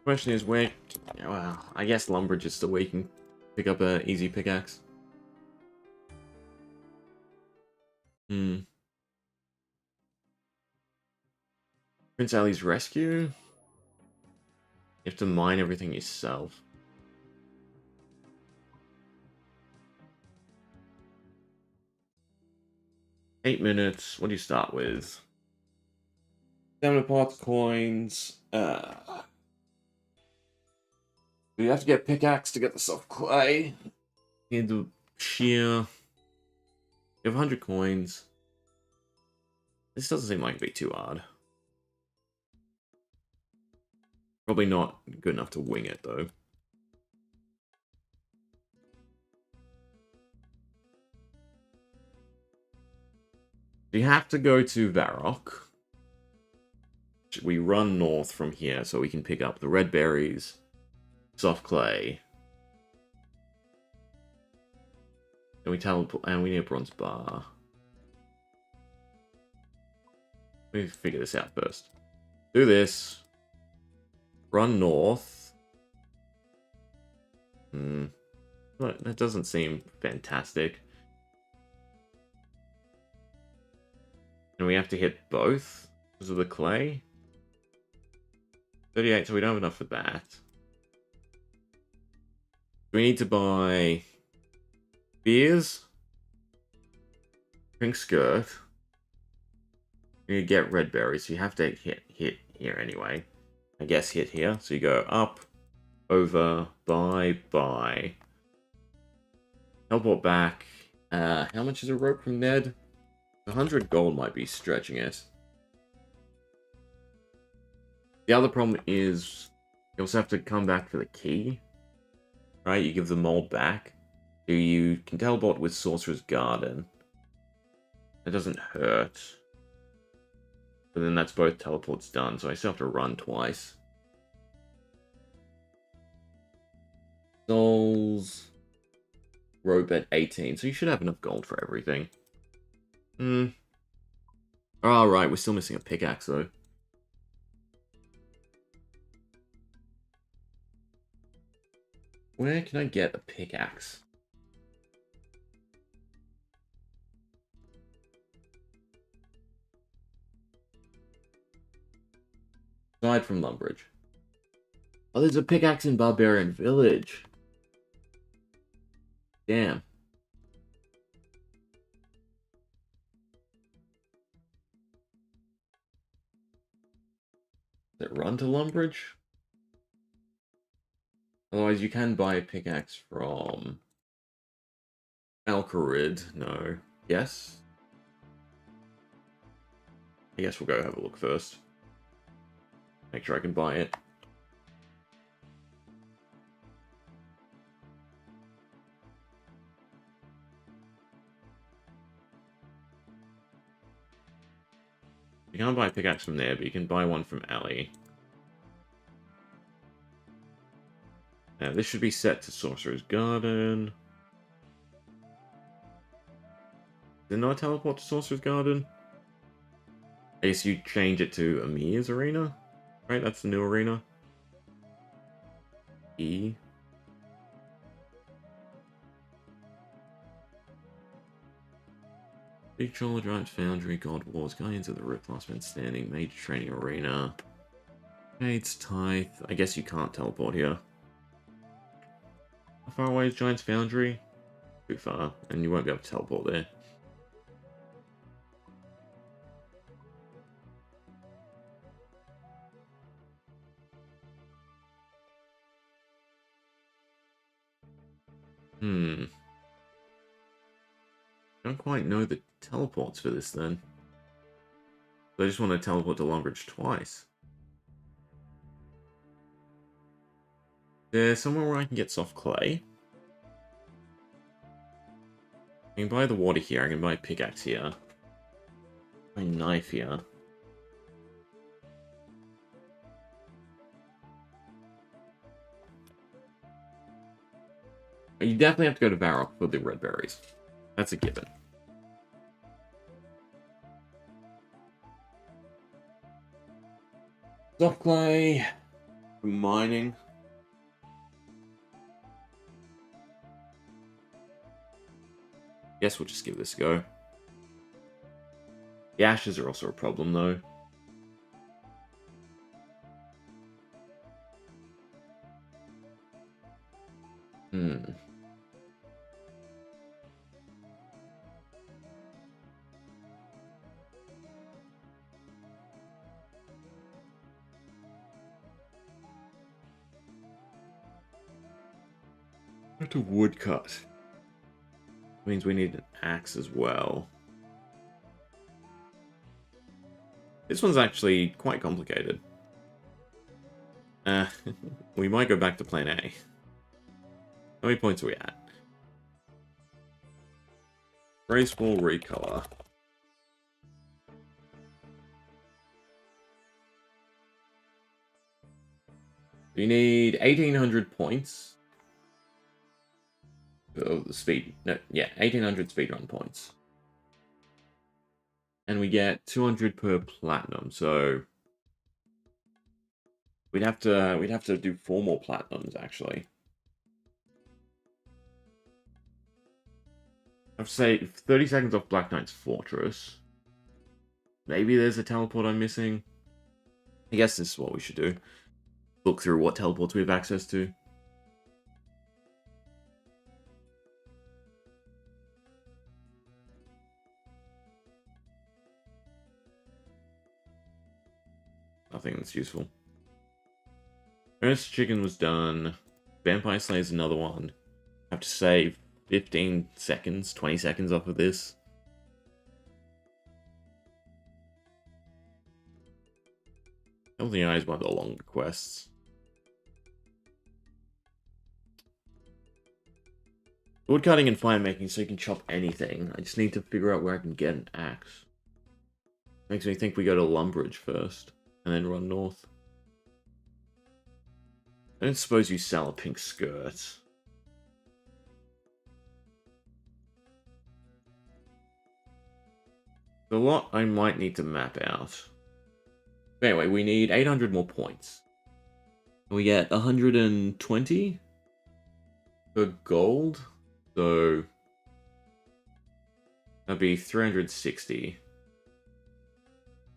Question is where... Well, I guess Lumbridge is still where you can pick up an easy pickaxe. Prince Ali's Rescue? You have to mine everything yourself. Eight minutes. What do you start with? Stamina pots, coins. You have to get pickaxe to get the soft clay. You need the shear. You have 100 coins. This doesn't seem like it'd be too hard. Probably not good enough to wing it, though. You have to go to Varrock. We run north from here so we can pick up the red berries, soft clay. And we teleport, and we need a bronze bar. Let me figure this out first. Do this. Run north. But that doesn't seem fantastic. And we have to hit both because of the clay. 38, so we don't have enough for that. We need to buy beers, pink skirt. We need to get red berries, so you have to hit here anyway. I guess hit here. So you go up, over, buy. Teleport back. How much is a rope from Ned? 100 gold might be stretching it. The other problem is you also have to come back for the key. Right? You give the mold back. So you can teleport with Sorcerer's Garden. That doesn't hurt. But then that's both teleports done, so I still have to run twice. Souls. Rope at 18, so you should have enough gold for everything. Alright, we're still missing a pickaxe though. Where can I get a pickaxe? Aside from Lumbridge. Oh, there's a pickaxe in Barbarian Village. Damn. Does it run to Lumbridge? Otherwise, you can buy a pickaxe from Alcarid. No. Yes? I guess we'll go have a look first. Make sure I can buy it. You can't buy a pickaxe from there, but you can buy one from Ali. Now, this should be set to Sorcerer's Garden. Did not teleport to Sorcerer's Garden? I guess you change it to Amir's Arena? Right, that's the new arena. E. Big Troll, Giant Foundry, God Wars, Guardians of the Rift, Last Man Standing, Major Training Arena. Fate's Tithe. I guess you can't teleport here. How far away is Giant's Foundry? Too far, and you won't be able to teleport there. Don't quite know the teleports for this then. I just want to teleport to Longbridge twice. There's somewhere where I can get soft clay. I can buy the water here, I can buy a pickaxe here. Buy a knife here. You definitely have to go to Varrock for the red berries. That's a given. Soft clay. Mining. Guess we'll just give this a go. The ashes are also a problem, though. Got to woodcut. Means we need an axe as well. This one's actually quite complicated. We might go back to plan A. How many points are we at? Graceful recolor. You need 1800 points. Oh, the speed. No, yeah, 1800 speedrun points. And we get 200 per platinum, so we'd have to do 4 more platinums actually. I have to say 30 seconds off Black Knight's Fortress. Maybe there's a teleport I'm missing. I guess this is what we should do. Look through what teleports we have access to. Nothing that's useful. First chicken was done. Vampire Slayer's another one. I have to save 15 seconds, 20 seconds off of this. Healthy Eye is one of the longer quests. Woodcutting and fire making so you can chop anything. I just need to figure out where I can get an axe. Makes me think we go to Lumbridge first, and then run north. I don't suppose you sell a pink skirt. A lot I might need to map out. Anyway, we need 800 more points. We get 120 for gold, so that'd be 360.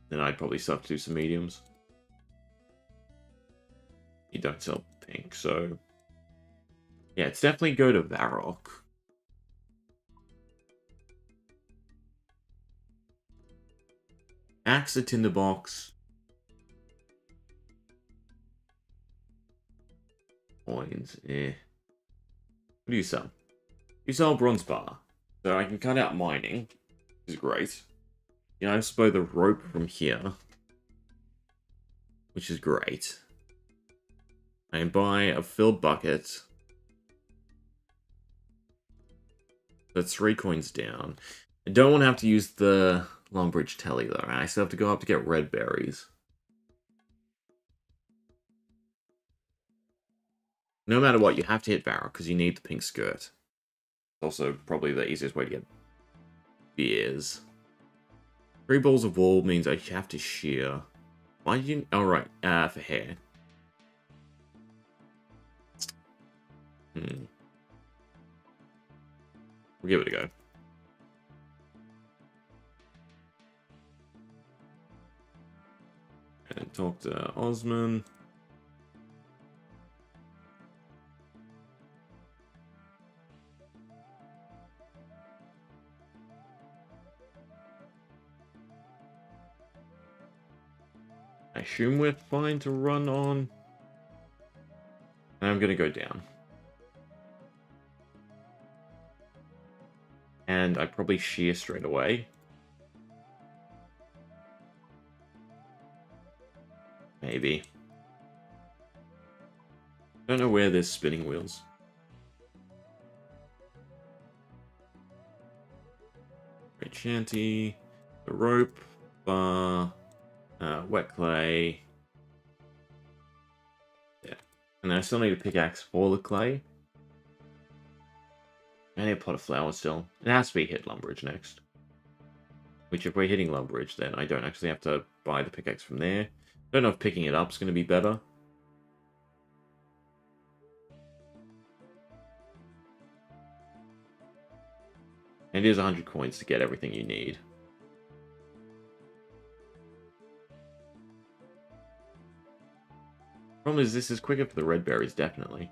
Then I'd probably still have to do some mediums. You don't sell pink, so yeah, it's definitely go to Varrock. Axe a tinderbox. Coins, eh. What do you sell? You sell a bronze bar. So I can cut out mining, which is great. You know, I suppose the rope from here, which is great. I can buy a filled bucket. That's 3 coins down. I don't want to have to use the Longbridge telly though. I still have to go up to get red berries. No matter what, you have to hit Varrock because you need the pink skirt. Also, probably the easiest way to get beers. 3 balls of wool means I have to shear. Why did you... Oh, right. For hair. We'll give it a go. And talk to Osman. I assume we're fine to run on. And I'm going to go down. And I probably shear straight away. Maybe. Don't know where there's spinning wheels. Great shanty. The rope. Bar. Wet clay. Yeah. And I still need a pickaxe for the clay. I need a pot of flowers still. It has to be hit Lumbridge next. Which if we're hitting Lumbridge, then I don't actually have to buy the pickaxe from there. Don't know if picking it up is going to be better. And it is 100 coins to get everything you need. Problem is, this is quicker for the red berries, definitely.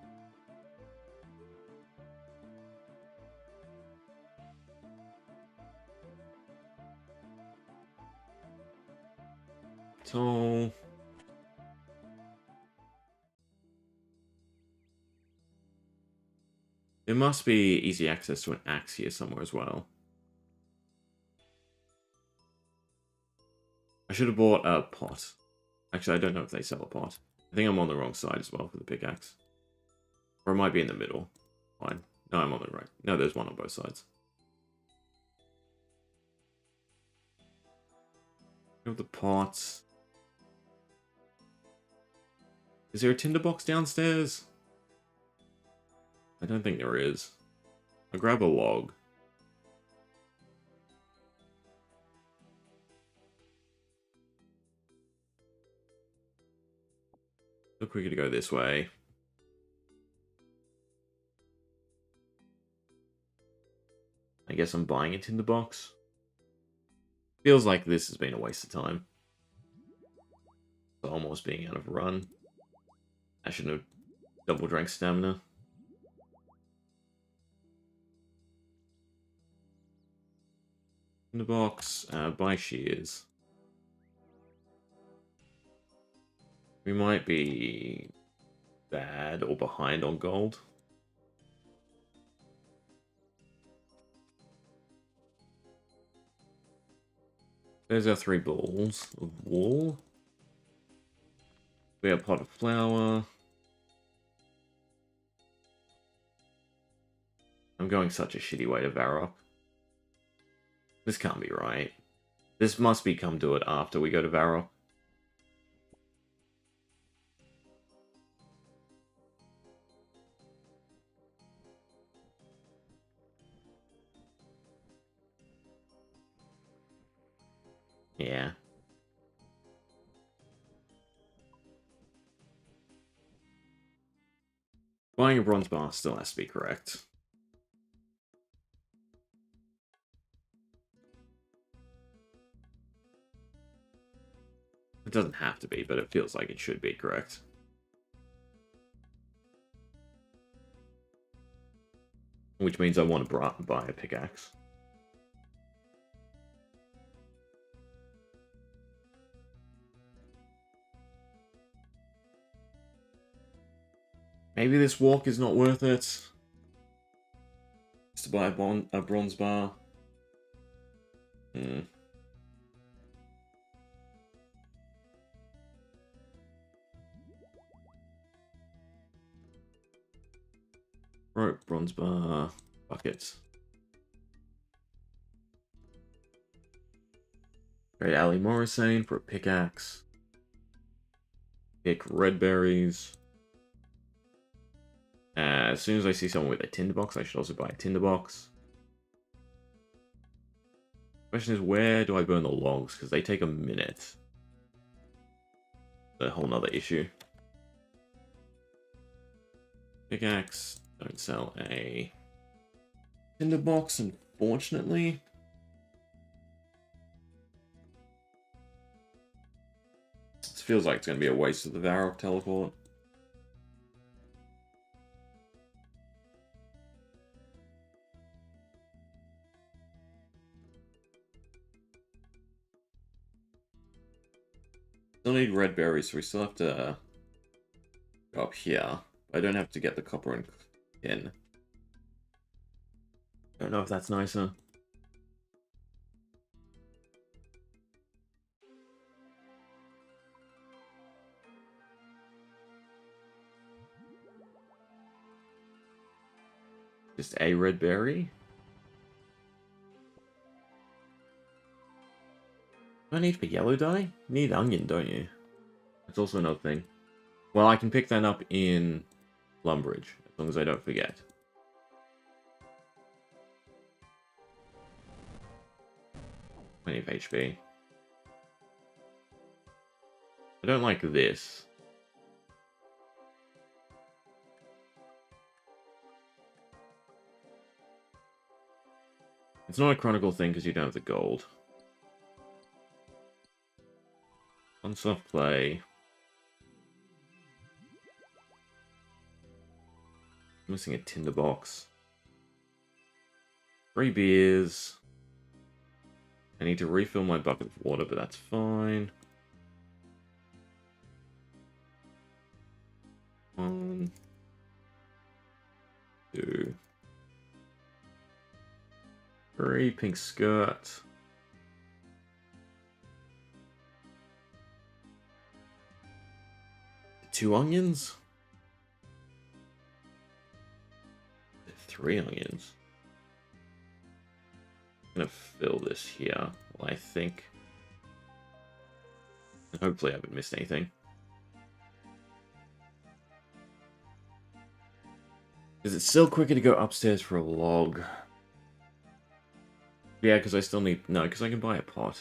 Tall. There must be easy access to an axe here somewhere as well. I should have bought a pot. Actually, I don't know if they sell a pot. I think I'm on the wrong side as well for the pickaxe. Or it might be in the middle. Fine. No, I'm on the right. No, there's one on both sides. Have the pots. Is there a tinderbox downstairs? I don't think there is. I'll grab a log. Look quicker to go this way. I guess I'm buying a tinderbox. Feels like this has been a waste of time. Almost being out of run. I shouldn't have double drank stamina. Tinderbox, buy shears. We might be bad or behind on gold. There's our 3 balls of wool. We have a pot of flour. I'm going such a shitty way to Varrock. This can't be right. This must be come to it after we go to Varrock. Yeah. Buying a bronze bar still has to be correct. It doesn't have to be, but it feels like it should be correct. Which means I want to buy a pickaxe. Maybe this walk is not worth it. Just to buy a bronze bar. Rope, bronze bar, buckets. Great Ali Morrisane for a pickaxe. Pick red berries. As soon as I see someone with a tinderbox, I should also buy a tinderbox. Question is, where do I burn the logs? Because they take a minute. A whole nother issue. Pickaxe. Don't sell a tinderbox, unfortunately. This feels like it's going to be a waste of the Varrock teleport. Still need red berries, so we still have to go up here. I don't have to get the copper and tin. Don't know if that's nicer. Just a red berry. Do I need for yellow dye? You need onion, don't you? That's also another thing. Well, I can pick that up in Lumbridge, as long as I don't forget. Plenty of HP. I don't like this. It's not a chronicle thing because you don't have the gold. On soft clay. Missing a tinderbox. 3 beers. I need to refill my bucket of water, but that's fine. 1, 2. 3, pink skirt. Two onions? 3 onions. I'm gonna fill this here, I think. And hopefully I haven't missed anything. Is it still quicker to go upstairs for a log? Yeah, because I still need... No, because I can buy a pot.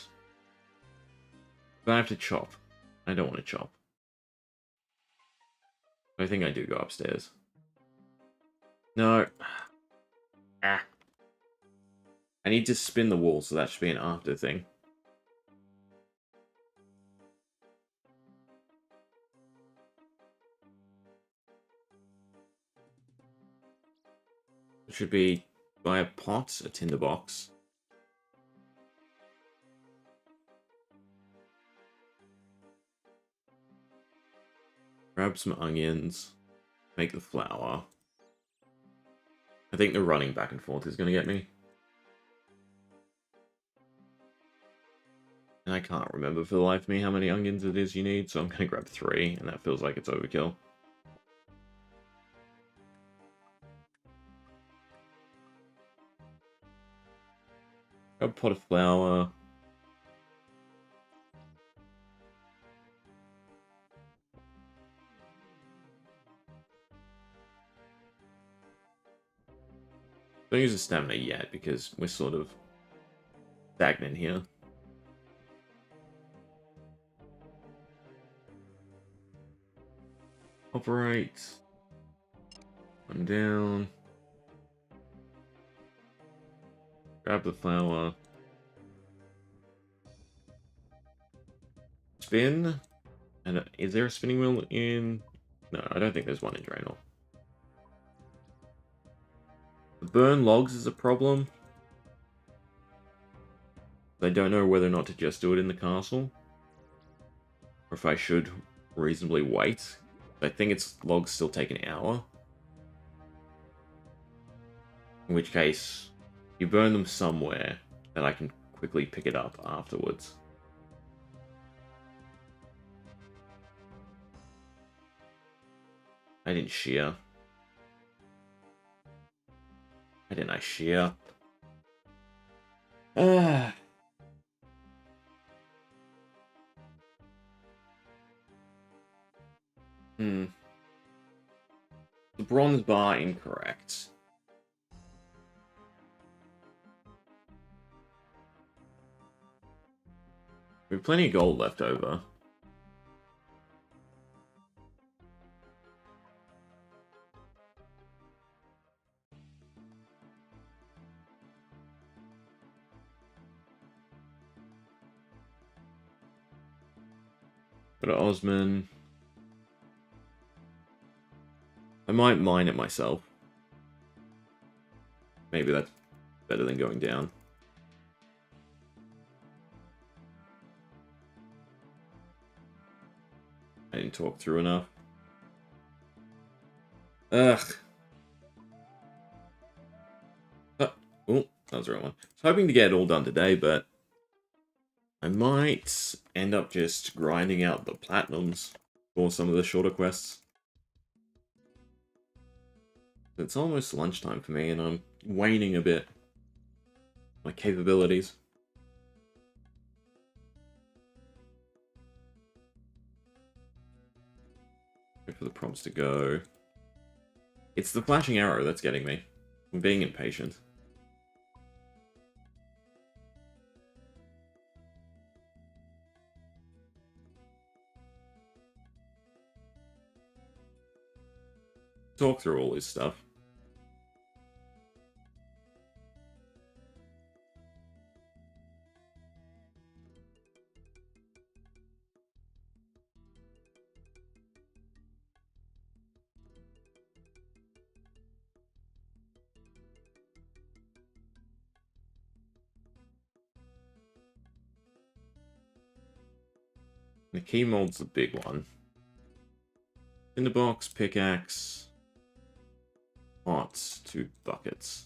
But I have to chop. I don't want to chop. I think I do go upstairs. No. Ah. I need to spin the wall, so that should be an after thing. It should be buy a pot, a tinderbox. Grab some onions. Make the flour. I think the running back and forth is going to get me. And I can't remember for the life of me how many onions it is you need, so I'm going to grab 3, and that feels like it's overkill. Grab a pot of flour. Don't use the stamina yet, because we're sort of stagnant here. Operate. One down. Grab the flour. Spin. And is there a spinning wheel in... No, I don't think there's one in Draenor. The burn logs is a problem. I don't know whether or not to just do it in the castle. Or if I should reasonably wait. I think its logs still take an hour. In which case, you burn them somewhere, and I can quickly pick it up afterwards. I didn't shear. Why didn't I shear? The bronze bar incorrect. We have plenty of gold left over. Go to Osman. I might mine it myself. Maybe that's better than going down. I didn't talk through enough. Ugh. Oh, that was the wrong one. I was hoping to get it all done today, but I might end up just grinding out the platinums for some of the shorter quests. It's almost lunchtime for me, and I'm waning a bit. My capabilities. Wait for the prompts to go. It's the flashing arrow that's getting me. I'm being impatient. Talk through all this stuff. The key mold's the big one. Tinderbox, pickaxe, pots, 2 buckets.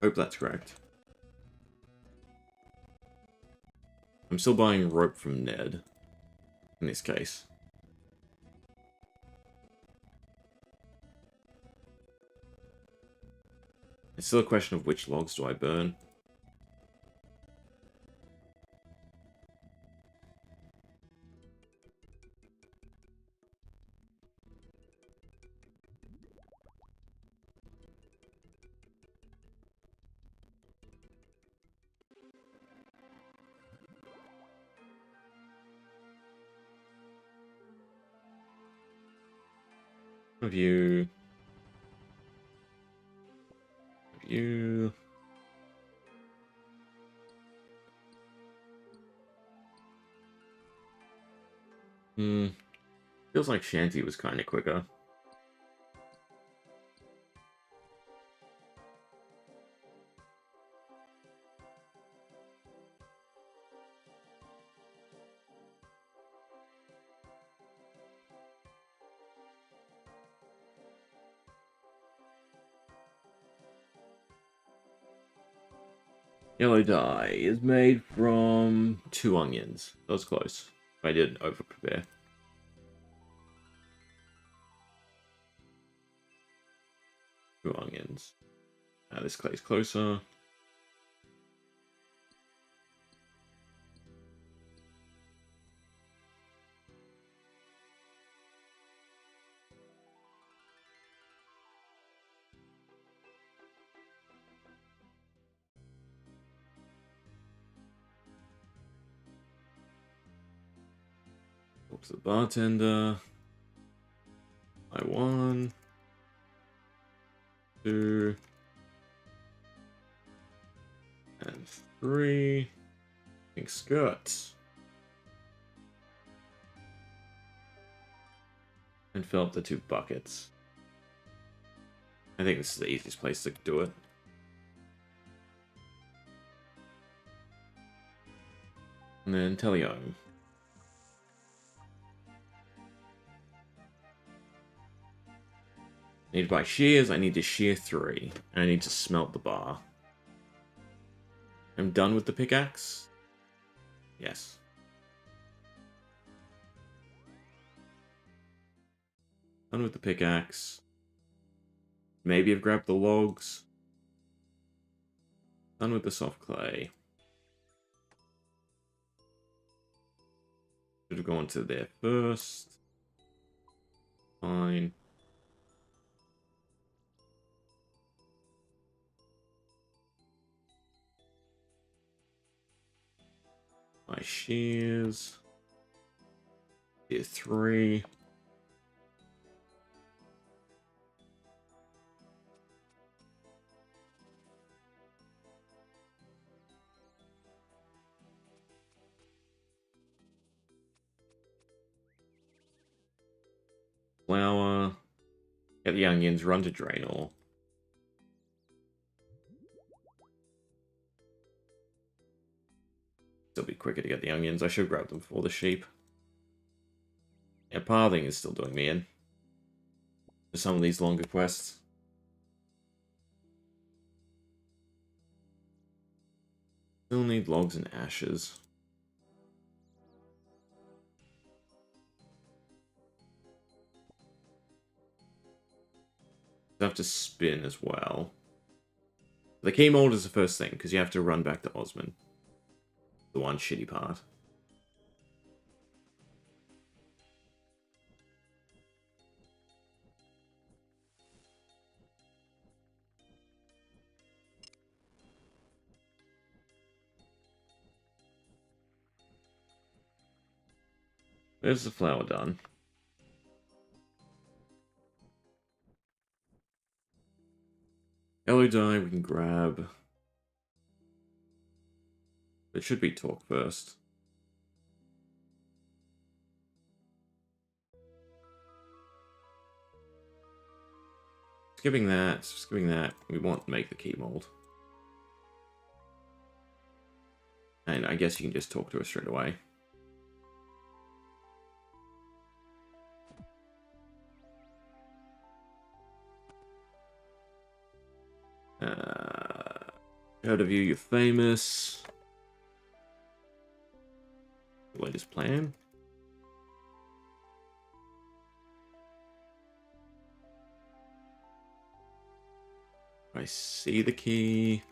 Hope that's correct. I'm still buying rope from Ned, in this case. It's still a question of which logs do I burn. Review. Review. Feels like Shanty was kind of quicker. Yellow dye is made from 2 onions. That was close. I didn't over-prepare. Two onions. Now this clay's closer. Talk to the bartender. I 1, 2, and 3. Pink skirts. And fill up the 2 buckets. I think this is the easiest place to do it. And then Teleome. I need to buy shears, I need to shear 3, and I need to smelt the bar. I'm done with the pickaxe? Yes. Done with the pickaxe. Maybe I've grabbed the logs. Done with the soft clay. Should have gone to there first. Fine. My shears. Here 3. Flour. Get the onions, run to Draenor. Still be quicker to get the onions. I should grab them before the sheep. Yeah, pathing is still doing me in. For some of these longer quests. Still need logs and ashes. I have to spin as well. The key mold is the first thing, because you have to run back to Osman. The one shitty part. There's the flour done. Yellow dye we can grab. It should be talk first. Skipping that. We want to make the key mold. And I guess you can just talk to her straight away. Heard of you, you're famous. Latest plan. I see the key.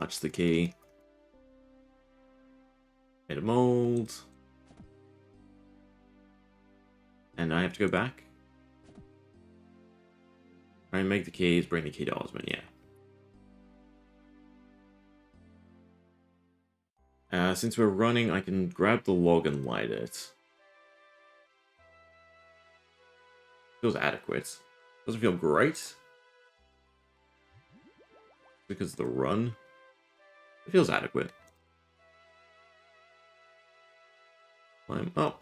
Touch the key. Made a mold. And I have to go back. Try and make the keys, bring the key to Osmond, yeah. Since we're running, I can grab the log and light it. Feels adequate. Doesn't feel great. Because of the run. It feels adequate. Climb up.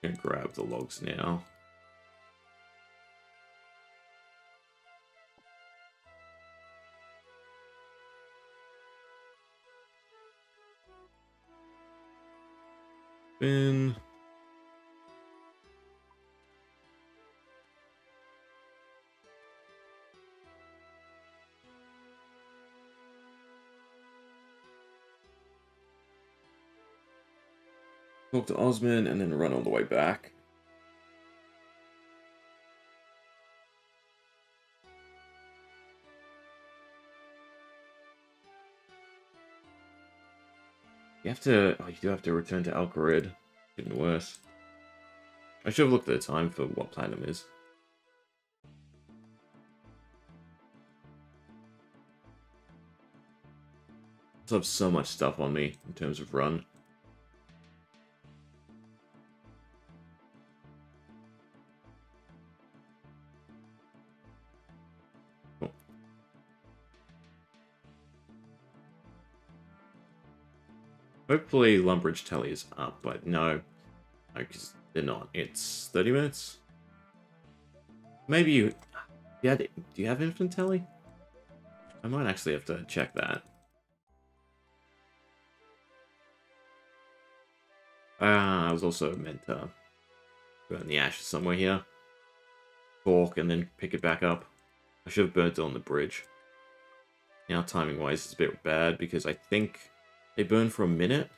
Gonna grab the logs now. Spin. Talk to Osmond and then run all the way back. You have to... Oh, you do have to return to Alcarid. Getting worse. I should have looked at the time for what platinum is. I still have so much stuff on me in terms of run. Cool. Hopefully Lumbridge Tally is up, but no. Because they're not. It's 30 minutes? Maybe you... Yeah, do you have Infinite Tally? I might actually have to check that. I was also meant to burn the ashes somewhere here. Talk and then pick it back up. I should have burnt it on the bridge. Now, timing-wise, it's a bit bad because I think they burn for a minute.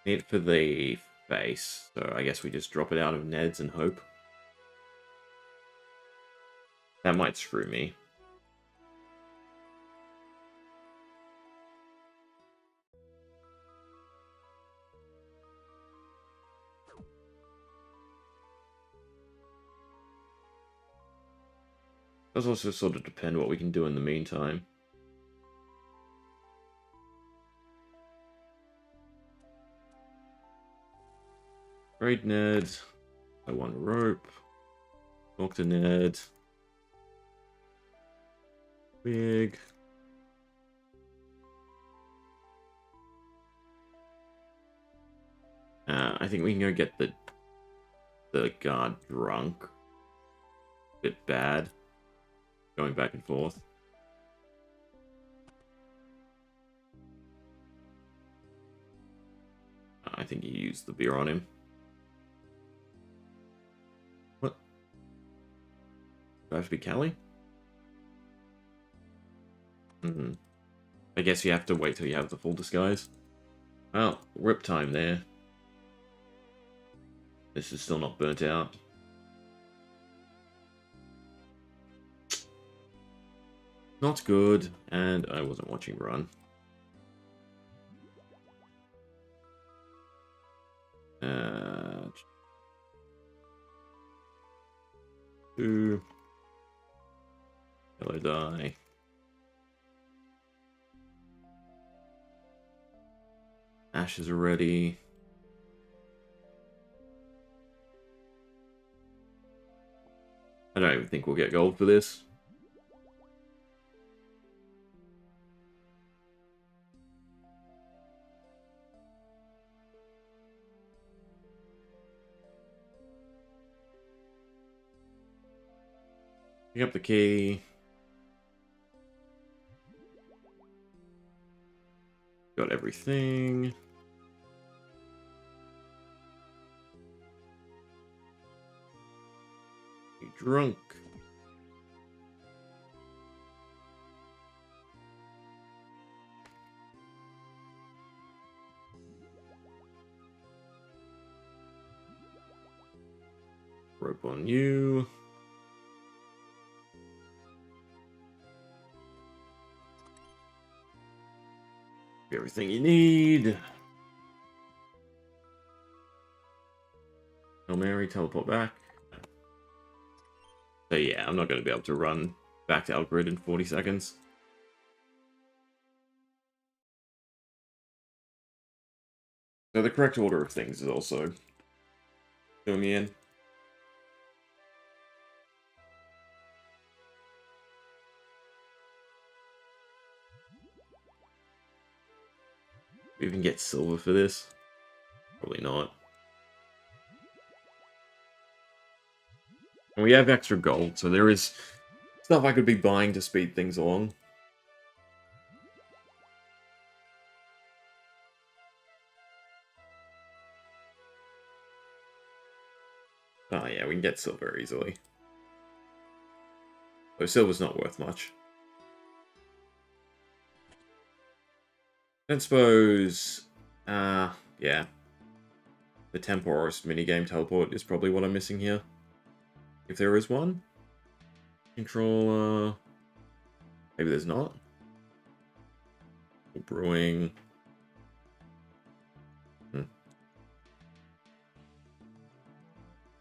Need it for the face, so I guess we just drop it out of Ned's and hope. That might screw me. Does also sort of depend what we can do in the meantime. Raid Ned. I want rope. Talk to Ned. Big. I think we can go get the guard drunk. Bit bad. Going back and forth. I think you used the beer on him. What? Do I have to be Callie? I guess you have to wait till you have the full disguise. Well, rip time there. This is still not burnt out. Not good, and I wasn't watching Run. Two. Hello, die. Ashes are ready. I don't even think we'll get gold for this. Pick up the key. Got everything. You drunk. Rope on you. Everything you need. Hail Mary, teleport back. So yeah, I'm not going to be able to run back to Algrid in 40 seconds. So the correct order of things is also doing me in. We even get silver for this? Probably not. And we have extra gold, so there is stuff I could be buying to speed things along. Oh yeah, we can get silver easily. Though silver's not worth much. I suppose... yeah. The Temporous minigame teleport is probably what I'm missing here. If there is one. Control, maybe there's not. Brewing. Oh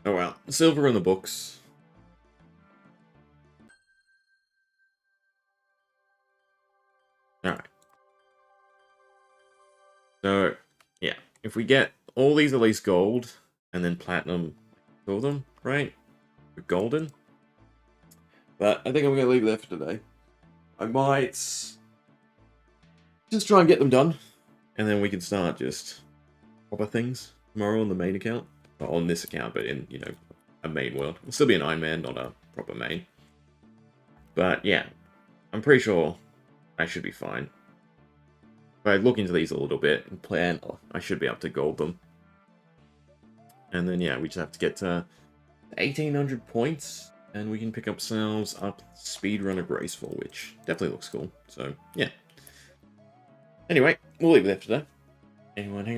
well. Silver in the books. Alright. So, yeah. If we get all these at least gold, and then platinum, fill them, right? We're golden. But I think I'm going to leave it there for today. I might just try and get them done, and then we can start just proper things tomorrow on the main account. Well, on this account, but in, you know, a main world. It'll still be an Iron Man, not a proper main. But yeah, I'm pretty sure I should be fine. If I look into these a little bit and plan, I should be able to gold them. And then yeah, we just have to get to 1800 points, and we can pick up ourselves up Speedrunner Graceful, which definitely looks cool. So yeah. Anyway, we'll leave it there for today. Anyone hang